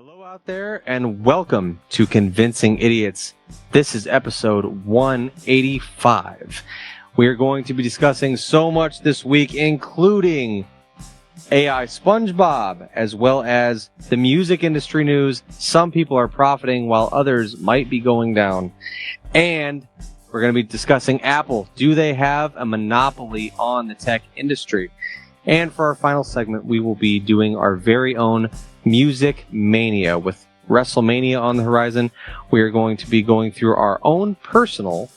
Hello out there, and welcome to Convincing Idiots. This is episode 185. We are going to be discussing so much this week, including AI SpongeBob, as well as the music industry news. Some people are profiting while others might be going down. And we're going to be discussing Apple. Do they have a monopoly on the tech industry? And for our final segment, we will be doing our very own Music Mania. With WrestleMania on the horizon, we are going to be going through our own personal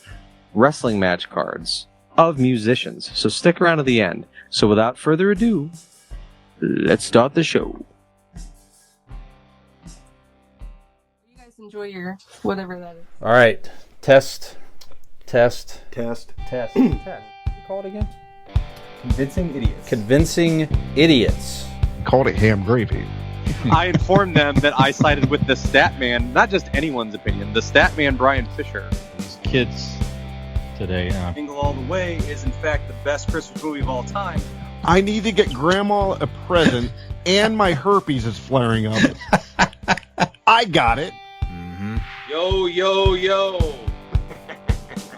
wrestling match cards of musicians. So stick around to the end. So without further ado, let's start the show. You guys enjoy your whatever that is. All right. Test. Call it again. Convincing Idiots. Convincing idiots. Called it ham gravy. I informed them that I sided with the stat man, not just anyone's opinion, the stat man Brian Fisher. These kids today. Jingle All the Way is in fact the best Christmas movie of all time. I need to get Grandma a present, and my herpes is flaring up. I got it. Mm-hmm. Yo.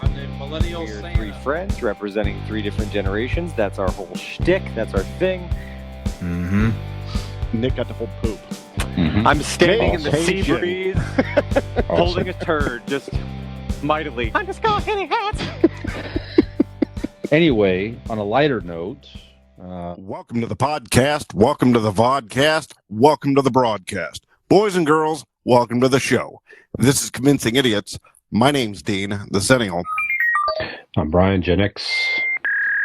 I'm the millennial We're Santa. three friends representing three different generations. That's our whole shtick. That's our thing. Mm-hmm. Nick got to hold poop. Mm-hmm. I'm standing in the sea Awesome. breeze, holding a turd, just mightily. I'm just going hitting hats. Anyway, on a lighter note, Welcome to the podcast. Welcome to the vodcast. Welcome to the broadcast. Boys and girls, welcome to the show. This is Convincing Idiots. My name's Dean, the Centennial. I'm Brian, Gen X.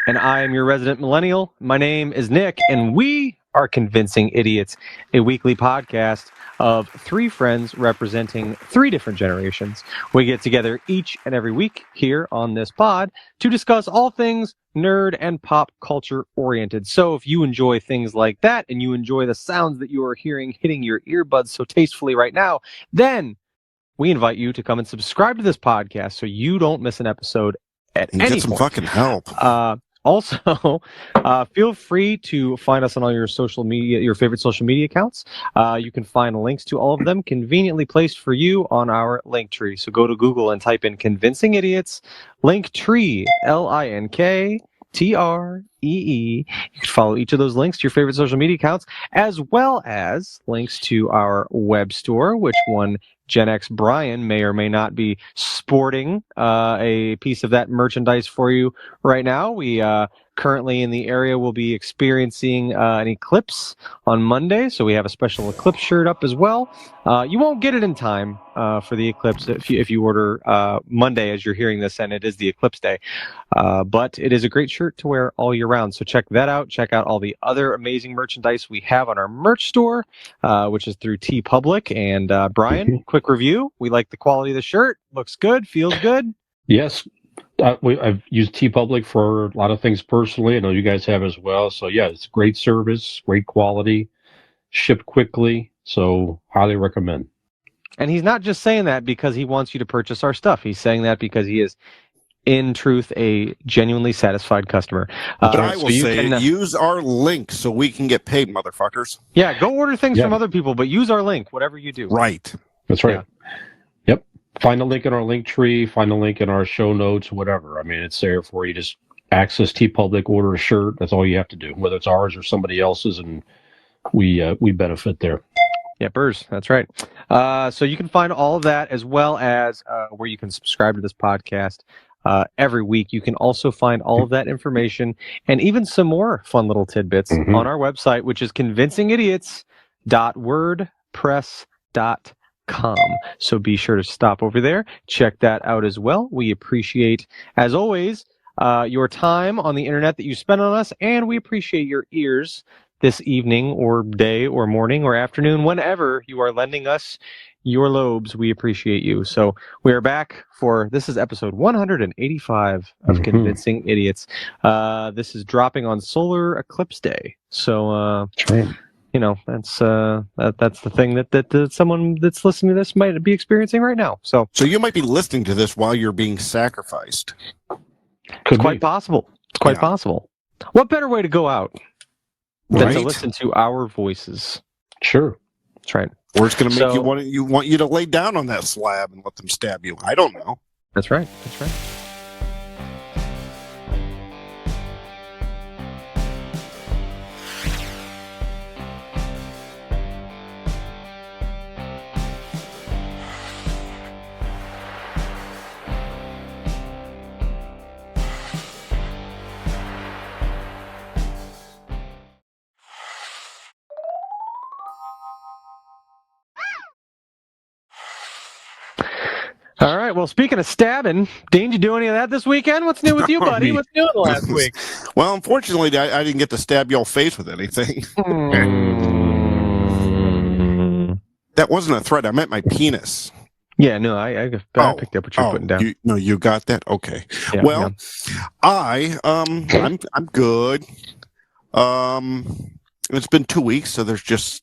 And I am your resident millennial. My name is Nick, and we are Convincing Idiots, a weekly podcast of three friends representing three different generations. We get together each and every week here on this pod to discuss all things nerd and pop culture oriented. So if you enjoy things like that and you enjoy the sounds that you are hearing hitting your earbuds so tastefully right now, then we invite you to come and subscribe to this podcast so you don't miss an episode at And any get some point. fucking help. Also, feel free to find us on all your social media, your favorite social media accounts. You can find links to all of them conveniently placed for you on our link tree. So go to Google and type in Convincing Idiots, link tree, LINKTREE. You can follow each of those links to your favorite social media accounts, as well as links to our web store, which one Gen X Brian may or may not be sporting a piece of that merchandise for you right now. We currently in the area will be experiencing an eclipse on Monday, so we have a special eclipse shirt up as well. You won't get it in time for the eclipse if you order Monday as you're hearing this, and it is the eclipse day. But it is a great shirt to wear all year round, so check that out. Check out all the other amazing merchandise we have on our merch store, which is through TeePublic. And Brian, quick review. We like the quality of the shirt. Looks good. Feels good. Yes, I've used TeePublic for a lot of things personally. I know you guys have as well. So yeah, it's great service, great quality, shipped quickly. So highly recommend. And he's not just saying that because he wants you to purchase our stuff. He's saying that because he is, in truth, a genuinely satisfied customer. But I so will you say, can, use our link so we can get paid, motherfuckers. yeah, go order things Yeah. from other people, but use our link, whatever you do. Right. That's right. Yep. Find a link in our link tree, find a link in our show notes, whatever. I mean, it's there for you. Just access TeePublic, order a shirt. That's all you have to do, whether it's ours or somebody else's, and we benefit there. Yeah, Burrs, that's right. So you can find all of that as well as where you can subscribe to this podcast every week. You can also find all of that information and even some more fun little tidbits on our website, which is convincingidiots.wordpress.com. So be sure to stop over there, check that out as well. We appreciate, as always, your time on the internet that you spend on us, and we appreciate your ears this evening or day or morning or afternoon, whenever you are lending us your lobes. We appreciate you. So we are back for, this is episode 185 of Convincing Idiots. This is dropping on Solar Eclipse Day. So, you know, that's the thing that someone that's listening to this might be experiencing right now. So you might be listening to this while you're being sacrificed. it's quite possible. It's quite possible. What better way to go out than to listen to our voices? Sure. That's right. Or it's going to make So- you want you to lay down on that slab and let them stab you. I don't know. That's right. That's right. All right. Well, speaking of stabbing, Dean, did you do any of that this weekend? What's new with you, buddy? What's new in the last week? Well, unfortunately, I didn't get to stab y'all face with anything. That wasn't a threat. I meant my penis. Yeah, no, I picked up what you're putting down. You got that? Okay. Yeah, Well, yeah. I'm good. It's been 2 weeks, so there's just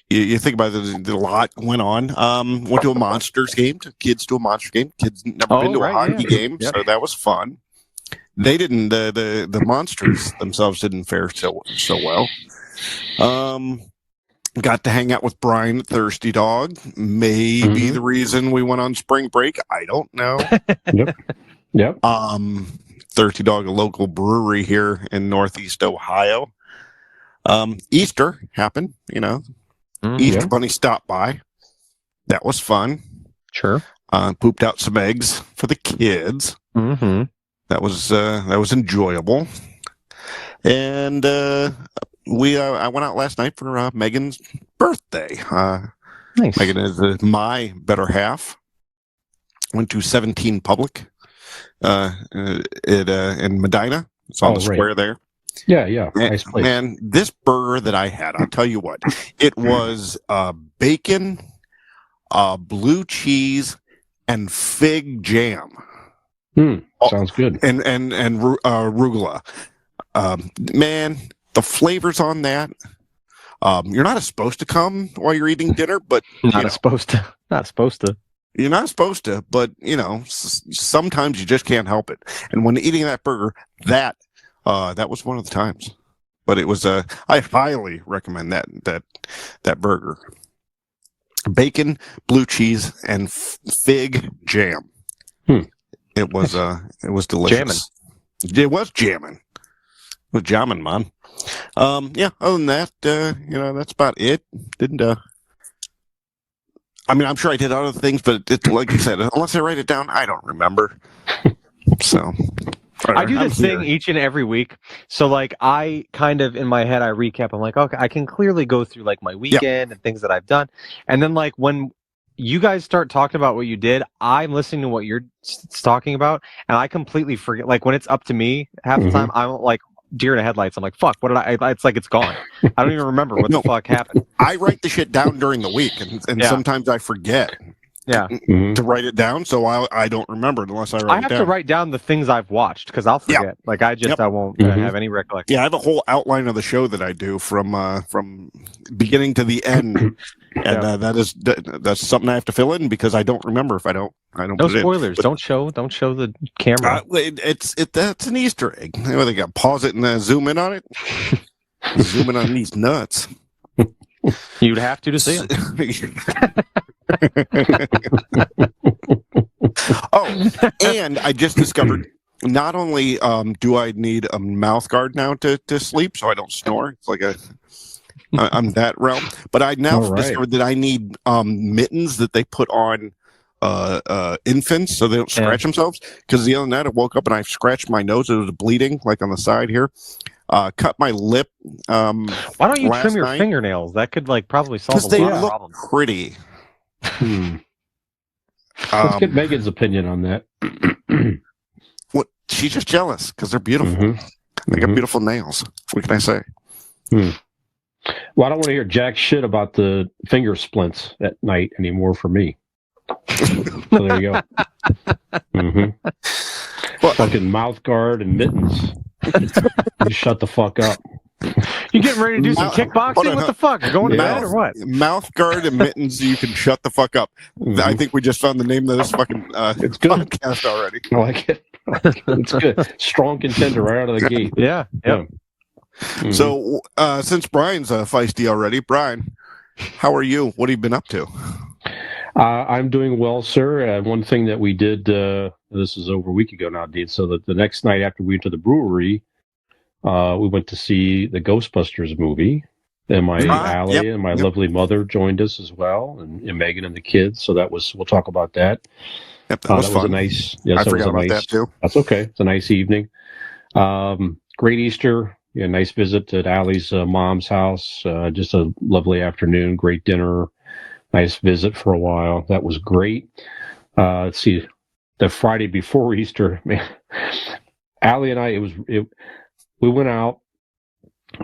you think about it, there's a lot went on. Went to a Monsters game. Took kids to a Monsters game. Kids never been to a hockey game, so that was fun. They didn't. The Monsters themselves didn't fare so well. Got to hang out with Brian at Thirsty Dog. Maybe the reason we went on spring break. I don't know. Yep. Thirsty Dog, a local brewery here in Northeast Ohio. Easter happened, Easter Bunny stopped by. That was fun. Sure. Pooped out some eggs for the kids. Mm-hmm. That was enjoyable. And I went out last night for Megan's birthday. Nice. Megan is my better half. Went to 17 Public in Medina. It's on the square there. Yeah. Nice place. And this burger that I had, I'll tell you what, it was bacon, blue cheese, and fig jam. Sounds good. And arugula. Man, the flavors on that. You're not supposed to come while you're eating dinner, but Not supposed to. You're not supposed to, but sometimes you just can't help it. And when eating that burger, that was one of the times. But it was I highly recommend that burger. Bacon, blue cheese, and fig jam. It was delicious. It was jamming. It was jamming, man. Other than that, that's about it. I'm sure I did other things, but it's like you said, unless I write it down, I don't remember. So I do this thing each and every week. So like I kind of in my head I recap. I'm like, okay, I can clearly go through like my weekend and things that I've done. And then like when you guys start talking about what you did, I'm listening to what you're talking about, and I completely forget. Like when it's up to me, half the time I'm like deer in the headlights. I'm like, fuck, what did I? It's like it's gone. I don't even remember what the fuck happened. I write the shit down during the week, and sometimes I forget. Yeah. To write it down, so I don't remember it unless I write it down. I have to write down the things I've watched because I'll forget. Yeah. Like I won't have any recollection. Yeah, I have a whole outline of the show that I do from beginning to the end, and that's something I have to fill in because I don't remember if I don't. No put it spoilers. in. Don't show the camera. That's an Easter egg. They got pause it and zoom in on it. Zoom in on these nuts. You'd have to see them. Oh, and I just discovered not only do I need a mouth guard now to sleep so I don't snore. It's like I'm that realm, but I now discovered that I need mittens that they put on infants so they don't scratch themselves. Because the other night I woke up and I scratched my nose. It was bleeding like on the side here. Cut my lip. Why don't you trim your fingernails? That could like probably solve a lot of problems. Pretty. Let's get Megan's opinion on that. What? She's just jealous because they're beautiful. They got beautiful nails. What can I say? Well, I don't want to hear jack shit about the finger splints at night anymore for me. So there you go. Fucking mouth guard and mittens. You shut the fuck up. You getting ready to do some kickboxing? What the fuck? Going to bed or what? Mouth guard and mittens. You can shut the fuck up. I think we just found the name of this fucking it's good. podcast already. I like it. It's good. Strong contender right out of the gate. Yeah. So since Brian's feisty already, Brian, how are you? What have you been up to? I'm doing well, sir. One thing that we did, this is over a week ago now, Dean. So the next night after we went to the brewery, we went to see the Ghostbusters movie. And my Allie and my lovely mother joined us as well, and Megan and the kids. So we'll talk about that. Yep, that was fun. A nice. Yes, I forgot about that too. That's okay. It's a nice evening. Great Easter. Yeah, nice visit at Allie's mom's house. Just a lovely afternoon. Great dinner. Nice visit for a while. That was great. Let's see. The Friday before Easter, man, Allie and I. We went out.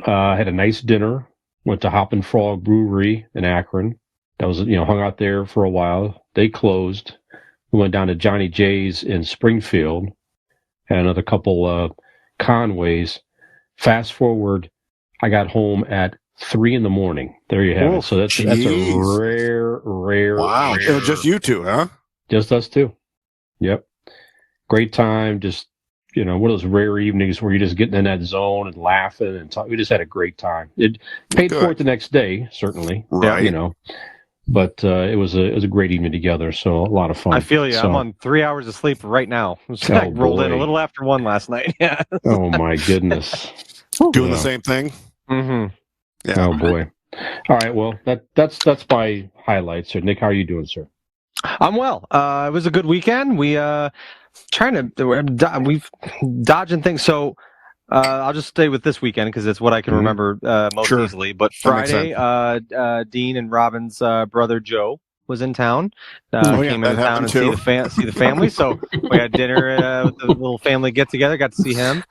Had a nice dinner. Went to Hop and Frog Brewery in Akron. That was, hung out there for a while. They closed. We went down to Johnny J's in Springfield. Had another couple Conways. Fast forward, I got home at 3 a.m. There you have it. So that's a rare. Wow, rare, just you two, huh? Just us two. Yep. Great time. Just one of those rare evenings where you're just getting in that zone and laughing and talking. We just had a great time. It paid for it the next day, certainly. Right. But it was a great evening together. So a lot of fun. I feel you. So, I'm on 3 hours of sleep right now. I rolled in a little after 1 last night. Yeah. Oh my goodness. Doing the same thing. Mm-hmm. Yeah. Oh boy. All right. Well, that's my highlights. So Nick, how are you doing, sir? I'm well. It was a good weekend. We've dodging things. So I'll just stay with this weekend because it's what I can remember most easily. But Friday, Dean and Robin's brother Joe was in town. Came into town and see the family. So we had dinner with the little family get together. Got to see him,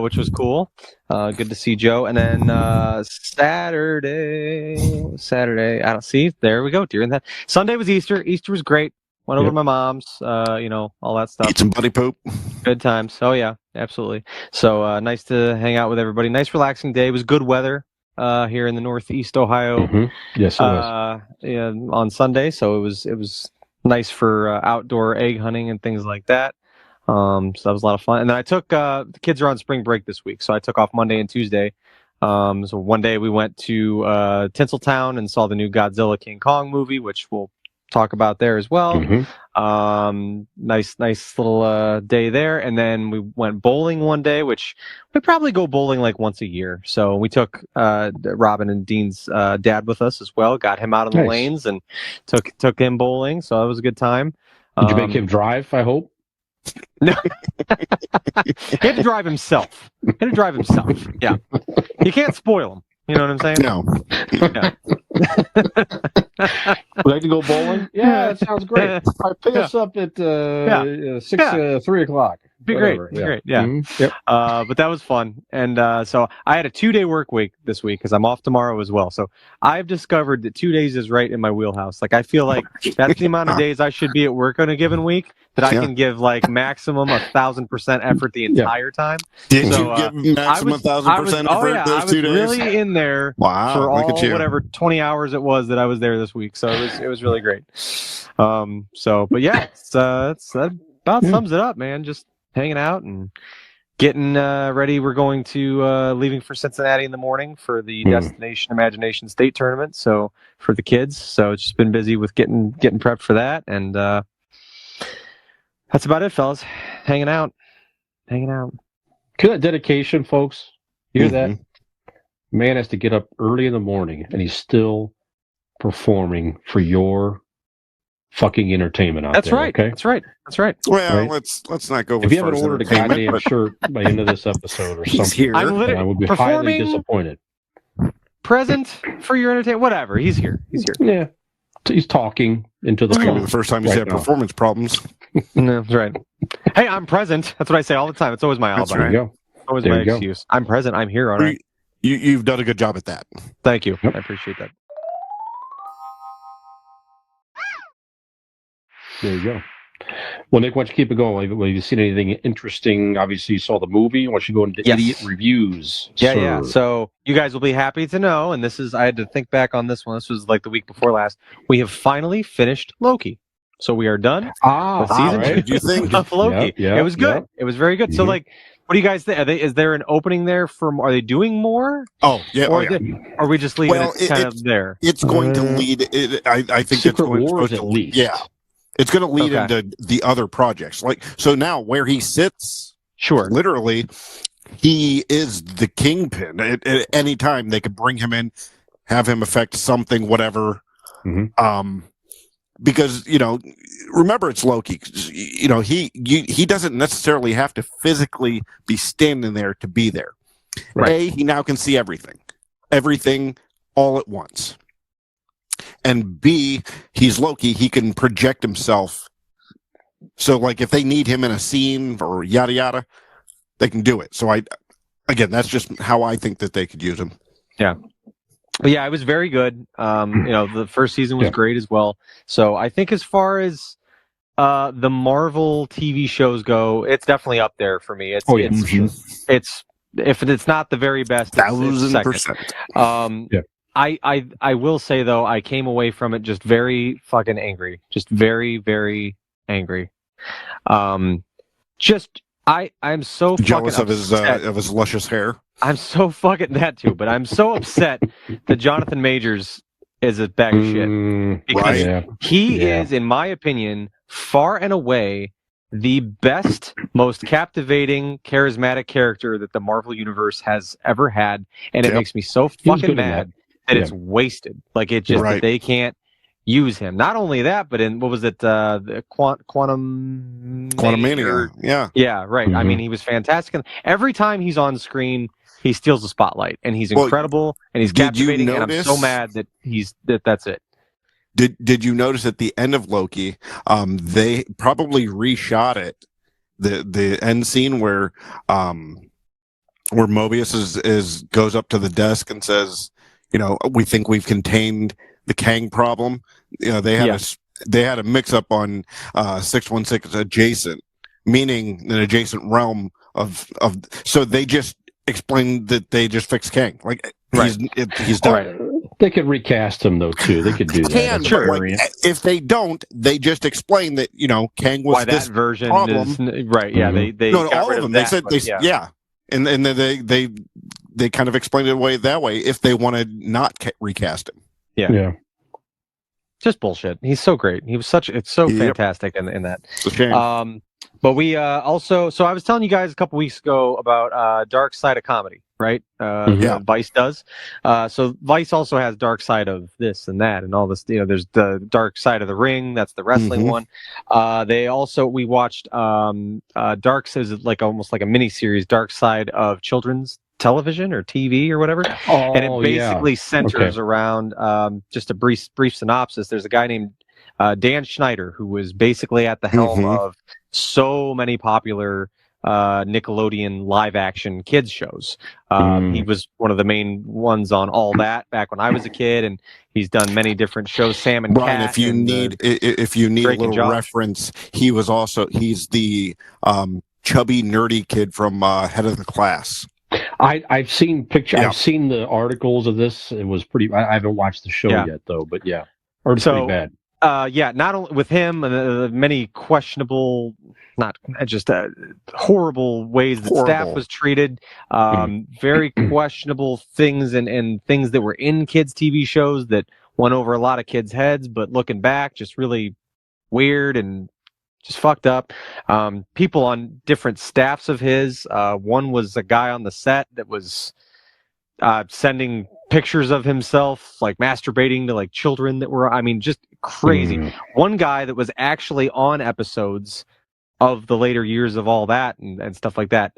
which was cool. Good to see Joe. And then Saturday, I don't see. There we go. During that Sunday was Easter. Easter was great. Went over to my mom's, all that stuff. Eat some buddy poop. Good times. Oh yeah, absolutely. So nice to hang out with everybody. Nice relaxing day. It was good weather here in the Northeast Ohio. Mm-hmm. Yes, it was. On Sunday, so it was nice for outdoor egg hunting and things like that. So that was a lot of fun. And then I took the kids are on spring break this week, so I took off Monday and Tuesday. So one day we went to Tinseltown and saw the new Godzilla King Kong movie, which we'll talk about there as well. Mm-hmm. Nice little day there. And then we went bowling one day, which we probably go bowling like once a year. So we took Robin and Dean's dad with us as well, got him out on the lanes and took him bowling. So that was a good time. Did you make him drive, I hope? No. He had to drive himself. Yeah. You can't spoil him. You know what I'm saying? No. Yeah. Would like to go bowling? Yeah, that sounds great. All right, pick us up at 3 o'clock. Be great. Great. Yeah. Mm-hmm. Yep. But that was fun. And so I had a 2-day work week this week because I'm off tomorrow as well. So I've discovered that 2 days is right in my wheelhouse. Like I feel like that's the amount of days I should be at work on a given week that I can give like maximum 1,000% effort the entire time. Did you give maximum 1,000% effort those 2 days? I was really in there for all whatever 20 hours it was that I was there this week. So it was really great. But yeah, that about sums it up, man. Just hanging out and getting ready. We're going to leaving for Cincinnati in the morning for the Destination Imagination State Tournament. So for the kids, so it's just been busy with getting prepped for that, and that's about it, fellas. Hanging out. Good that dedication, folks. You hear that? Man has to get up early in the morning, and he's still performing for your fucking entertainment out there. Right. Okay, that's right. Well, let's not go. If you haven't ordered a goddamn shirt by the end of this episode or something, I would be highly disappointed. Present for your entertainment, whatever. He's here. Yeah, he's talking into the phone. The first time he's had performance problems. No, that's right. Hey, I'm present. That's what I say all the time. It's always my alibi. There you go. Always my excuse. I'm present. I'm here. All right. You've done a good job at that. Thank you. Yep. I appreciate that. There you go. Well, Nick, why don't you keep it going? Have you seen anything interesting? Obviously, you saw the movie. Why don't you go into idiot reviews? Yeah. So you guys will be happy to know, and I had to think back on this one. This was like the week before last. We have finally finished Loki. So we are done with Wow, season what did you think? of Loki. Yeah, It was good. yeah. It was very good. So, Mhm. like, what do you guys think? Is there an opening there for? Are they doing more? Oh yeah, Or oh yeah. are we just leaving Well, it kind of there? It's going to lead. I think it's Secret going Wars supposed at to, least. Yeah, it's going to lead Okay. into the other projects. Like so now, where he sits, Sure. literally, he is the kingpin. At any time, they could bring him in, have him affect something, whatever. Mhm. Because remember it's Loki. He doesn't necessarily have to physically be standing there to be there. Right. He now can see everything all at once. And B, he's Loki. He can project himself. So, like, if they need him in a scene or yada yada, they can do it. So, that's just how I think that they could use him. Yeah. But yeah, it was very good. The first season was Yeah. great as well. So I think as far as the Marvel TV shows go, it's definitely up there for me. It's if it's not the very best, it's second. 1,000%. Yeah. I will say though, I came away from it just very fucking angry, just very very angry. I'm so Jealous fucking of his luscious hair. I'm so fucking that too, but I'm so upset that Jonathan Majors is a bag of shit because Right. Yeah. he Yeah. is, in my opinion, far and away the best, most captivating, charismatic character that the Marvel Universe has ever had, and it Yep. makes me so He was fucking good in mad that. that it's wasted. Like it's just Right. that they can't use him. Not only that, but in what was it, the Quantum Quantumania. Yeah. Yeah, right. I Mhm. mean, he was fantastic. And every time he's on screen, he steals the spotlight, and he's Well, incredible, and he's did you captivating. And I'm so notice- mad that that's it. Did you notice at the end of Loki, they probably reshot it, the end scene where Mobius is goes up to the desk and says, we think we've contained the Kang problem. They had a mix up on 616 adjacent, meaning an adjacent realm of. So they just explained that they just fixed Kang. Like Right. he's done. Right. They could recast him though too. They could do that. Can, That's but a like, variant. if they don't, they just explain that Kang was Why that this version problem. is right? Yeah, Mhm. they No, got all rid of them. that, They said but yeah. and then they kind of explained it away that way if they want to not recast him. Yeah. Just bullshit. He's so great. It's so Yep. fantastic in that. It's a shame. But we also, so I was telling you guys a couple weeks ago about Dark Side of Comedy, right? Yeah. Vice does. So Vice also has Dark Side of this and that and all this. There's the Dark Side of the Ring. That's the wrestling Mhm. one. We watched Dark Side is like almost like a mini series, Dark Side of Children's Television or TV or whatever. And it basically centers around just a brief synopsis. There's a guy named Dan Schneider, who was basically at the helm Mhm. of so many popular Nickelodeon live action kids shows. He was one of the main ones on All That back when I was a kid, and he's done many different shows. Sam and Brian, Cat. if you need a Drake and little Josh. reference, he's the chubby nerdy kid from Head of the Class. I've seen pictures. Yeah. I've seen the articles of this. It was pretty. I haven't watched the show yet though, but yeah, it's pretty bad. Not only with him and the many questionable, not just horrible ways that staff was treated, very questionable things and things that were in kids' TV shows that went over a lot of kids' heads, but looking back, just really weird and just fucked up. People on different staffs of his. One was a guy on the set that was sending pictures of himself like masturbating to like children that were, just crazy. One guy that was actually on episodes of the later years of All That and stuff like that,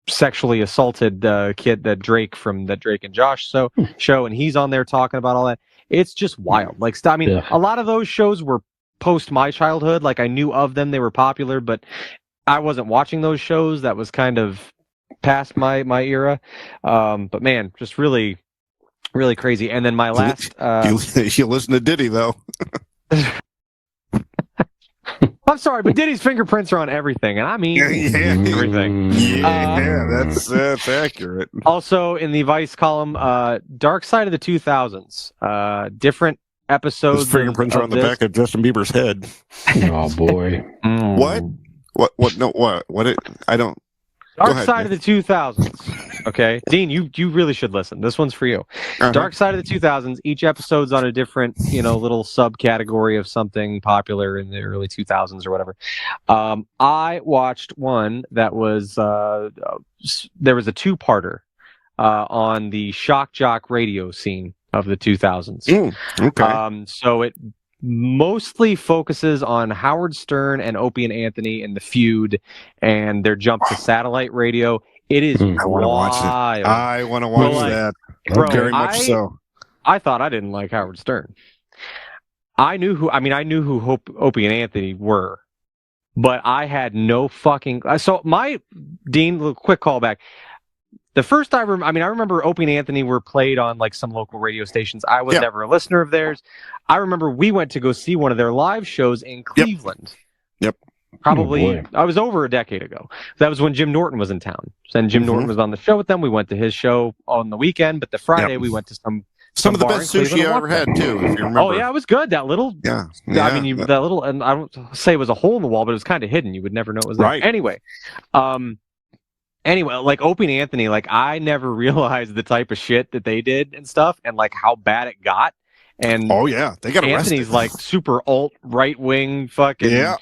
sexually assaulted the kid that Drake and Josh show, and he's on there talking about all that. It's just wild. Like, a lot of those shows were post my childhood. Like, I knew of them, they were popular, but I wasn't watching those shows. That was kind of past my era. But man, just really, really crazy. And then my last, you listen to Diddy though. I'm sorry, but Diddy's fingerprints are on everything, and everything. Yeah, that's accurate. Also, in the Vice column, Dark Side of the 2000s, different episodes. His fingerprints are on the back of Justin Bieber's head. Oh boy. What? No, what? I don't. Dark Side of the 2000s. Okay, Dean, you really should listen. This one's for you. Dark Side of the 2000s. Each episode's on a different, little subcategory of something popular in the early 2000s or whatever. I watched one that was there was a two-parter on the shock jock radio scene of the 2000s. Okay. So it mostly focuses on Howard Stern and Opie and Anthony and the feud and their jump to satellite radio. It is I want to watch it. I want to watch that. Bro, very much so. I thought I didn't like Howard Stern. I knew who Opie and Anthony were, but I had no fucking. So Dean, little quick callback. The first I remember Opie and Anthony were played on like some local radio stations. I was never a listener of theirs. I remember we went to go see one of their live shows in Cleveland. Yep. Probably, I was over a decade ago. That was when Jim Norton was in town. And Jim Norton was on the show with them. We went to his show on the weekend, but the Friday we went to some of the best sushi I ever had too, if you remember. Oh yeah, it was good. That little, that little, and I don't say it was a hole in the wall, but it was kind of hidden. You would never know it was there. Right. Anyway, like Opie and Anthony, like I never realized the type of shit that they did and stuff, and like how bad it got. And they got arrested. Anthony's like super alt right wing fucking. Yeah.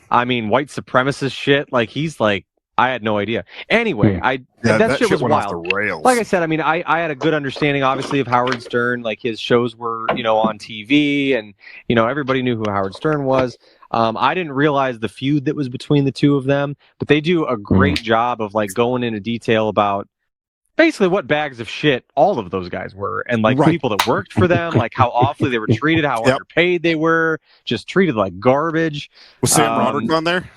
I mean, white supremacist shit. Like he's like, I had no idea. Anyway, that shit was went wild. Off the rails. Like I said, I mean, I had a good understanding, obviously, of Howard Stern. Like his shows were, on TV, and everybody knew who Howard Stern was. I didn't realize the feud that was between the two of them, but they do a great job of like going into detail about basically what bags of shit all of those guys were, and like people that worked for them, like how awfully they were treated, how underpaid they were, just treated like garbage. Was Sam Roberts on there?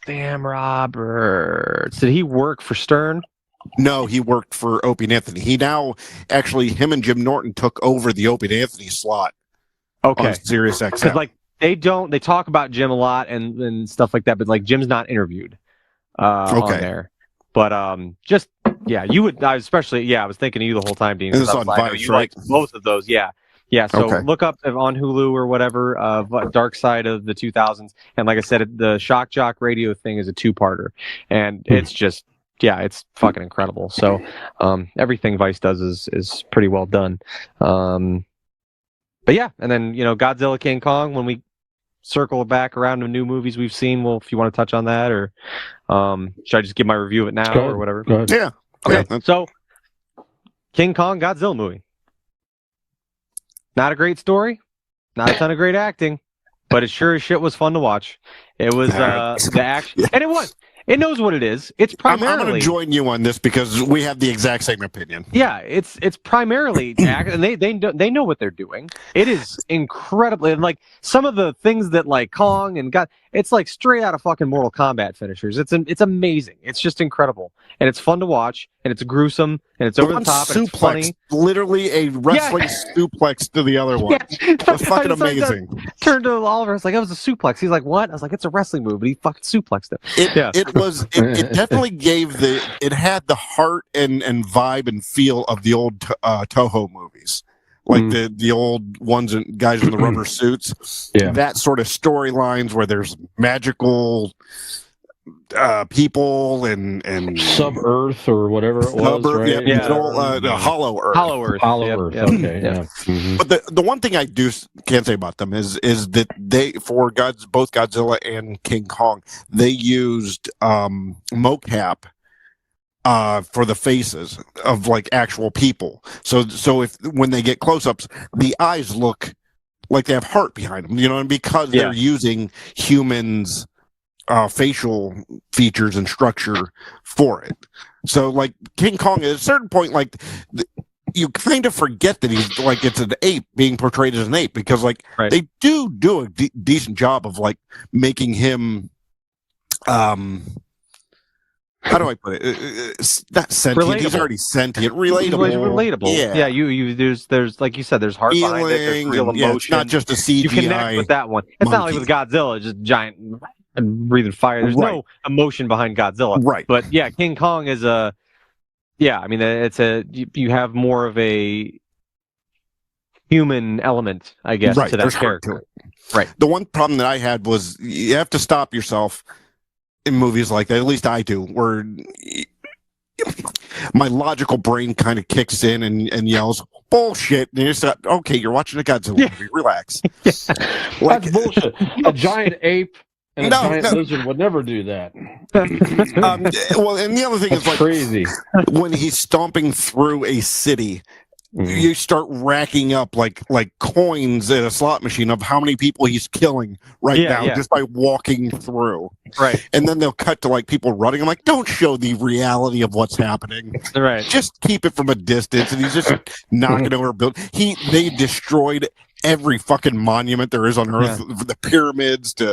Sam Roberts. Did he work for Stern? No, he worked for Opie and Anthony. He now actually, him and Jim Norton took over the Opie and Anthony slot. Okay. On Sirius XM. Because like they talk about Jim a lot and stuff like that, but like Jim's not interviewed on there. But you would. I was thinking of you the whole time, Dean. And it's on Vice, you like both of those, yeah. So look up on Hulu or whatever, Dark Side of the 2000s, and like I said, the Shock Jock radio thing is a two-parter, and it's just it's fucking incredible. So everything Vice does is pretty well done. But yeah, and then Godzilla King Kong, when we circle back around to new movies we've seen, well, if you want to touch on that, or should I just give my review of it now or whatever? Go ahead. Yeah. Okay. So King Kong Godzilla movie. Not a great story, not a ton of great acting, but it sure as shit was fun to watch. It was the action, and it knows what it is. It's primarily. I'm going to join you on this because we have the exact same opinion. Yeah, it's primarily and they know what they're doing. It is incredibly, and like some of the things that like Kong and it's like straight out of fucking Mortal Kombat finishers. It's amazing. It's just incredible, and it's fun to watch, and it's gruesome, and it's over the top, and it's funny. Literally a wrestling suplex to the other one. It's fucking amazing. Turned to Oliver. I was like, "It was a suplex." He's like, "What?" I was like, "It's a wrestling move," but he fucking suplexed it. It definitely it had the heart and vibe and feel of the old Toho movies. Like the old ones and guys in the rubber suits. Yeah. That sort of storylines where there's magical people and Sub-Earth or whatever it was, right? Hollow Earth. Hollow Earth. Okay. Yeah. Mm-hmm. But the one thing I can't say about them is that they both Godzilla and King Kong, they used mocap for the faces of like actual people. So if when they get close-ups, the eyes look like they have heart behind them, and because they're using humans' facial features and structure for it. So like King Kong, at a certain point, like you kind of forget that he's like it's an ape being portrayed as an ape, because like they do a decent job of like making him how do I put it? It's not sentient. Relatable. He's already sentient. Relatable. Yeah. You there's like you said, there's heart behind it. There's real emotion. It's not just a CGI. You connect with that one. It's not like with Godzilla, just giant and breathing fire. There's no emotion behind Godzilla. Right. But yeah, King Kong is I mean, it's you have more of a human element, I guess, Right, to that there's heart to character. it. Right. The one problem that I had was you have to stop yourself in movies like that. At least I do, where my logical brain kind of kicks in and yells bullshit, and you're just like, okay, you're watching a Godzilla movie. Relax. Like, That's bullshit. A giant ape and a giant lizard would never do that. well, and the other thing That's is like crazy. when he's stomping through a city, you start racking up like coins at a slot machine of how many people he's killing now just by walking through. Right. And then they'll cut to like people running. I'm like, don't show the reality of what's happening. Right. Just keep it from a distance. And he's just knocking over buildings. They destroyed every fucking monument there is on Earth, the pyramids to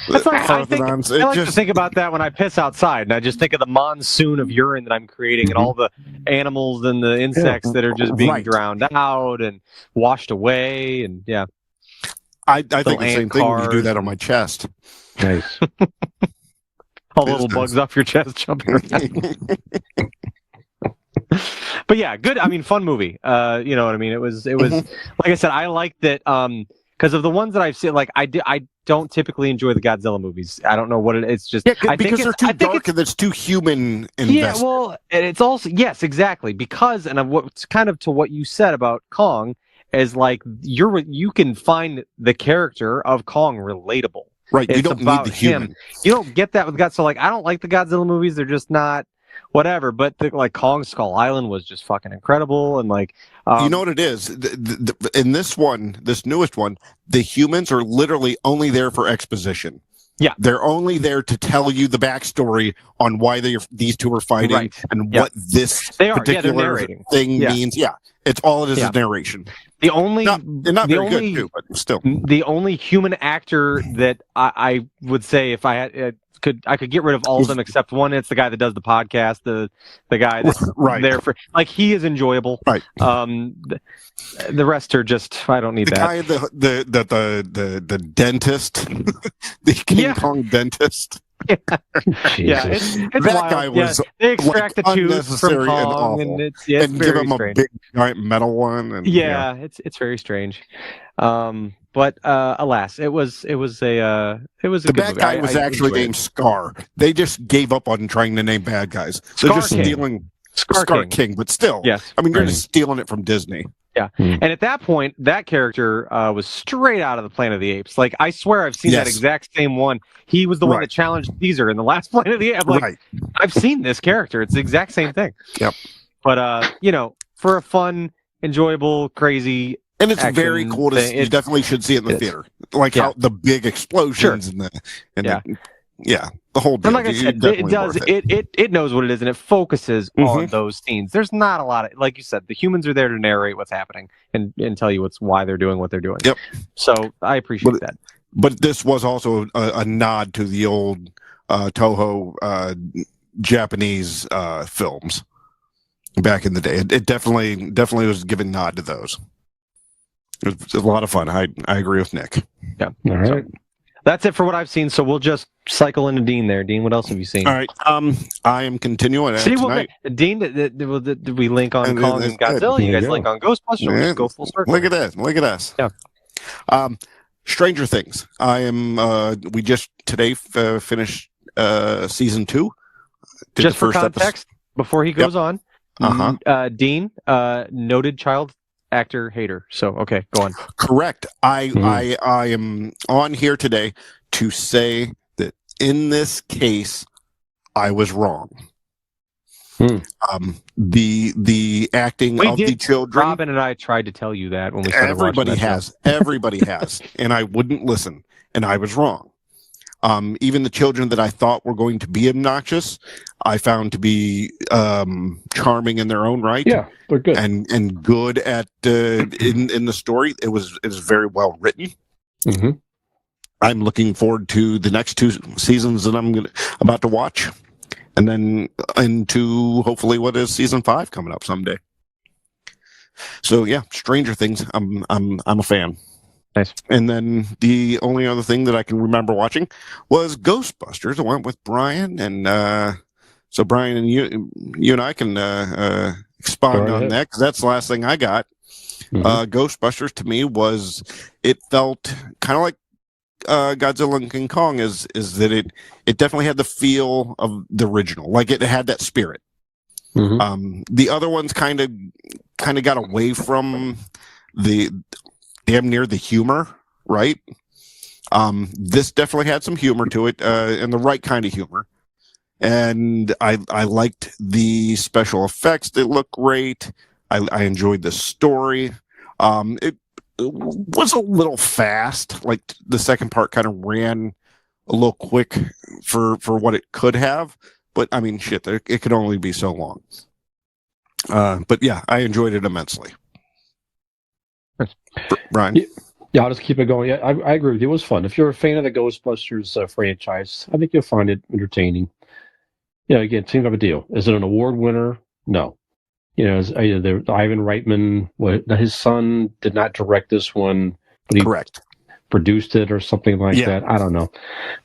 That's like, I Parthenons. like to think about that when I piss outside, and I just think of the monsoon of urine that I'm creating, and all the animals and the insects that are just being drowned out and washed away, and I think the same thing when you do that on my chest. Nice. All the little bugs off your chest jumping around. But yeah, good. I mean, fun movie. You know what I mean? It was like I said, I like that because of the ones that I've seen. Like I don't typically enjoy the Godzilla movies. I don't know what it's just. I because think they're too dark and it's too human. Yeah, well, and it's also exactly because what's kind of to what you said about Kong is like you can find the character of Kong relatable. Right, it's you don't need the human. Him. You don't get that with Godzilla. So like, I don't like the Godzilla movies. They're just not. Whatever, but like Kong Skull Island was just fucking incredible, and like you know what it is in this newest one, the humans are literally only there for exposition. Yeah, they're only there to tell you the backstory on why these two are fighting and what this particular thing means. Yeah, it's all it is narration. The only they're not very good too, but still the only human actor that I would say if I had. I could get rid of all of them except one. It's the guy that does the podcast, the guy that's there for like he is enjoyable. Right. The rest are just I don't need that. The guy the dentist, the King Kong dentist. Yeah, it's that wild. guy was they extract like the tooth from Kong, and it's and give him strange. a big giant metal one. And, it's very strange. But alas, it was a the bad guy was actually named Scar. They just gave up on trying to name bad guys. They're just stealing Scar King, but still, I mean, you're just stealing it from Disney. Yeah, and at that point, that character was straight out of the Planet of the Apes. Like, I swear I've seen that exact same one. He was the one that challenged Caesar in the last Planet of the Apes. Like, I've seen this character. It's the exact same thing. Yep. But you know, for a fun, enjoyable, crazy. And it's very cool to see. You definitely should see it in the theater. Like how the big explosions and the whole deal. And like I said, it does it knows what it is and it focuses on those scenes. There's not a lot of, like you said, the humans are there to narrate what's happening and tell you why they're doing what they're doing. Yep. So I appreciate that. But this was also a nod to the old Toho Japanese films back in the day. It definitely was giving nod to those. It was a lot of fun. I agree with Nick. Yeah. All right. So, that's it for what I've seen. So we'll just cycle into Dean there. Dean, what else have you seen? All right. I am continuing tonight. Dean, did we link on Kong and Godzilla? You guys link on Ghostbusters? We'll just go full circle. Look at this. Look at us. Yeah. Stranger Things. I am. We just today finished season 2. Just for context, before he goes on, Dean, noted child actor hater. So okay, go on. Correct. I am on here today to say that in this case I was wrong. The acting of the children. Robin and I tried to tell you that when we started everybody has. Everybody has. And I wouldn't listen. And I was wrong. Even the children that I thought were going to be obnoxious, I found to be charming in their own right. Yeah, they're good and good at in the story. It was very well written. Mm-hmm. I'm looking forward to the next 2 seasons that I'm about to watch, and then into hopefully what is season 5 coming up someday. So yeah, Stranger Things. I'm a fan. Nice. And then the only other thing that I can remember watching was Ghostbusters. I went with Brian, and so Brian and you and I can expound on that because that's the last thing I got. Ghostbusters to me it felt kind of like Godzilla and King Kong is that it definitely had the feel of the original, like it had that spirit. The other ones kind of got away from the damn near the humor, right? This definitely had some humor to it, and the right kind of humor. And I liked the special effects; they look great. I enjoyed the story. It was a little fast. Like the second part kind of ran a little quick for what it could have. But I mean, shit, it could only be so long. But yeah, I enjoyed it immensely. Brian? Yeah, I'll just keep it going. Yeah, I agree with you. It was fun. If you're a fan of the Ghostbusters franchise, I think you'll find it entertaining. Again, same type of deal. Is it an award winner? No. The Ivan Reitman, his son did not direct this one, but he Correct. produced it or something like that. I don't know.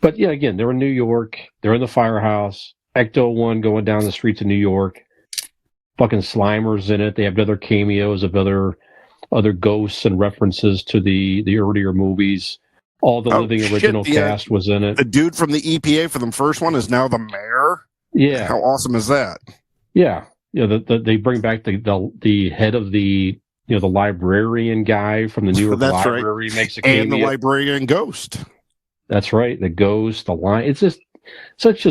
But yeah, again, they're in New York. They're in the firehouse. Ecto-1 going down the streets of New York. Fucking Slimer's in it. They have other cameos of other ghosts and references to the earlier movies. All the original cast was in it. The dude from the EPA for the first one is now the mayor. Yeah. How awesome is that? Yeah. They bring back the head of the librarian guy from the New York Library. Right. Makes a cameo. And the librarian ghost. That's right. The ghost, the line. It's just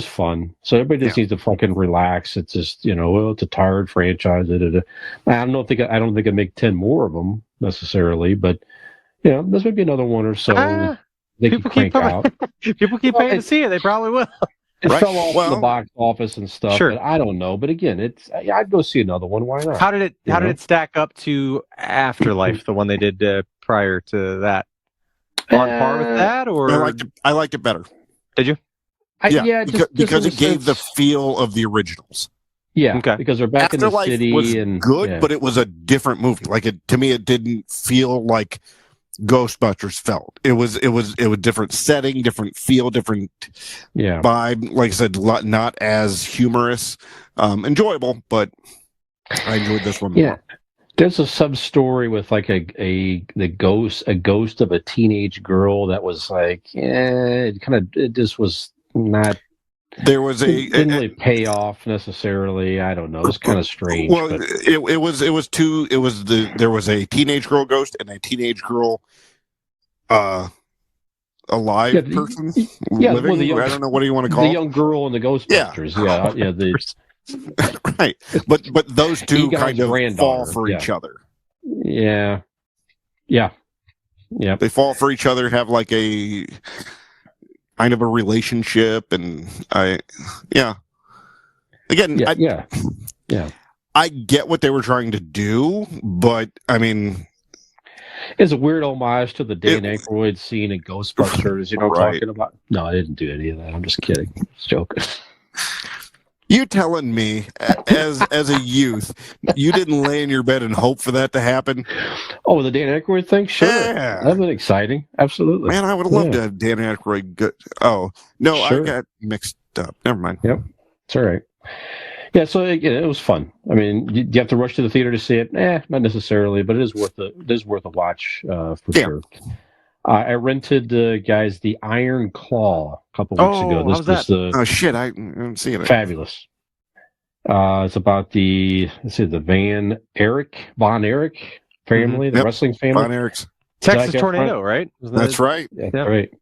fun. So everybody just needs to fucking relax. It's just it's a tired franchise. I don't think I'd make 10 more of them necessarily, but this would be another one or so. They people can crank out. People keep paying to see it. They probably will. It fell off the box office and stuff. Sure. But I don't know. But again, I'd go see another one. Why not? How did it stack up to Afterlife, the one they did prior to that? On par with that, or I liked it better. Did you? Because it gave the feel of the originals. Yeah, okay. Because they're back Afterlife in the city was and good, but it was a different movie. Like to me, it didn't feel like Ghostbusters felt. It was different setting, different feel, different vibe. Like I said, not as humorous, enjoyable, but I enjoyed this one more. Yeah. There's a sub story with like a ghost of a teenage girl that was like, it just was not. There was didn't really pay off necessarily. I don't know. It was kind of strange. Well, there was a teenage girl ghost and a teenage girl, alive person living. I don't know, what do you want to call the young girl in the Ghostbusters? Right. But those two kind of fall for each other. Yeah. They fall for each other. Have like a kind of a relationship, and I get what they were trying to do, but I mean, it's a weird homage to the Dan Aykroyd scene in Ghostbusters. You know what I'm talking about? No, I didn't do any of that. I'm just kidding. Just joking. You telling me, as a youth, you didn't lay in your bed and hope for that to happen? Oh, the Dan Aykroyd thing? Sure. Yeah. That'd been exciting. Absolutely. Man, I would have loved to have Dan Aykroyd. Oh, no, sure. I got mixed up. Never mind. Yep. It's all right. Yeah, so it was fun. I mean, do you have to rush to the theater to see it? Not necessarily, but it is worth a watch for sure. I rented, guys, the Iron Claw a couple weeks ago. This was that? Shit, I haven't seen it. Fabulous. It's about the Von Erich family, the wrestling family. Von Erichs. Texas Tornado, right? That's right. Yeah, right.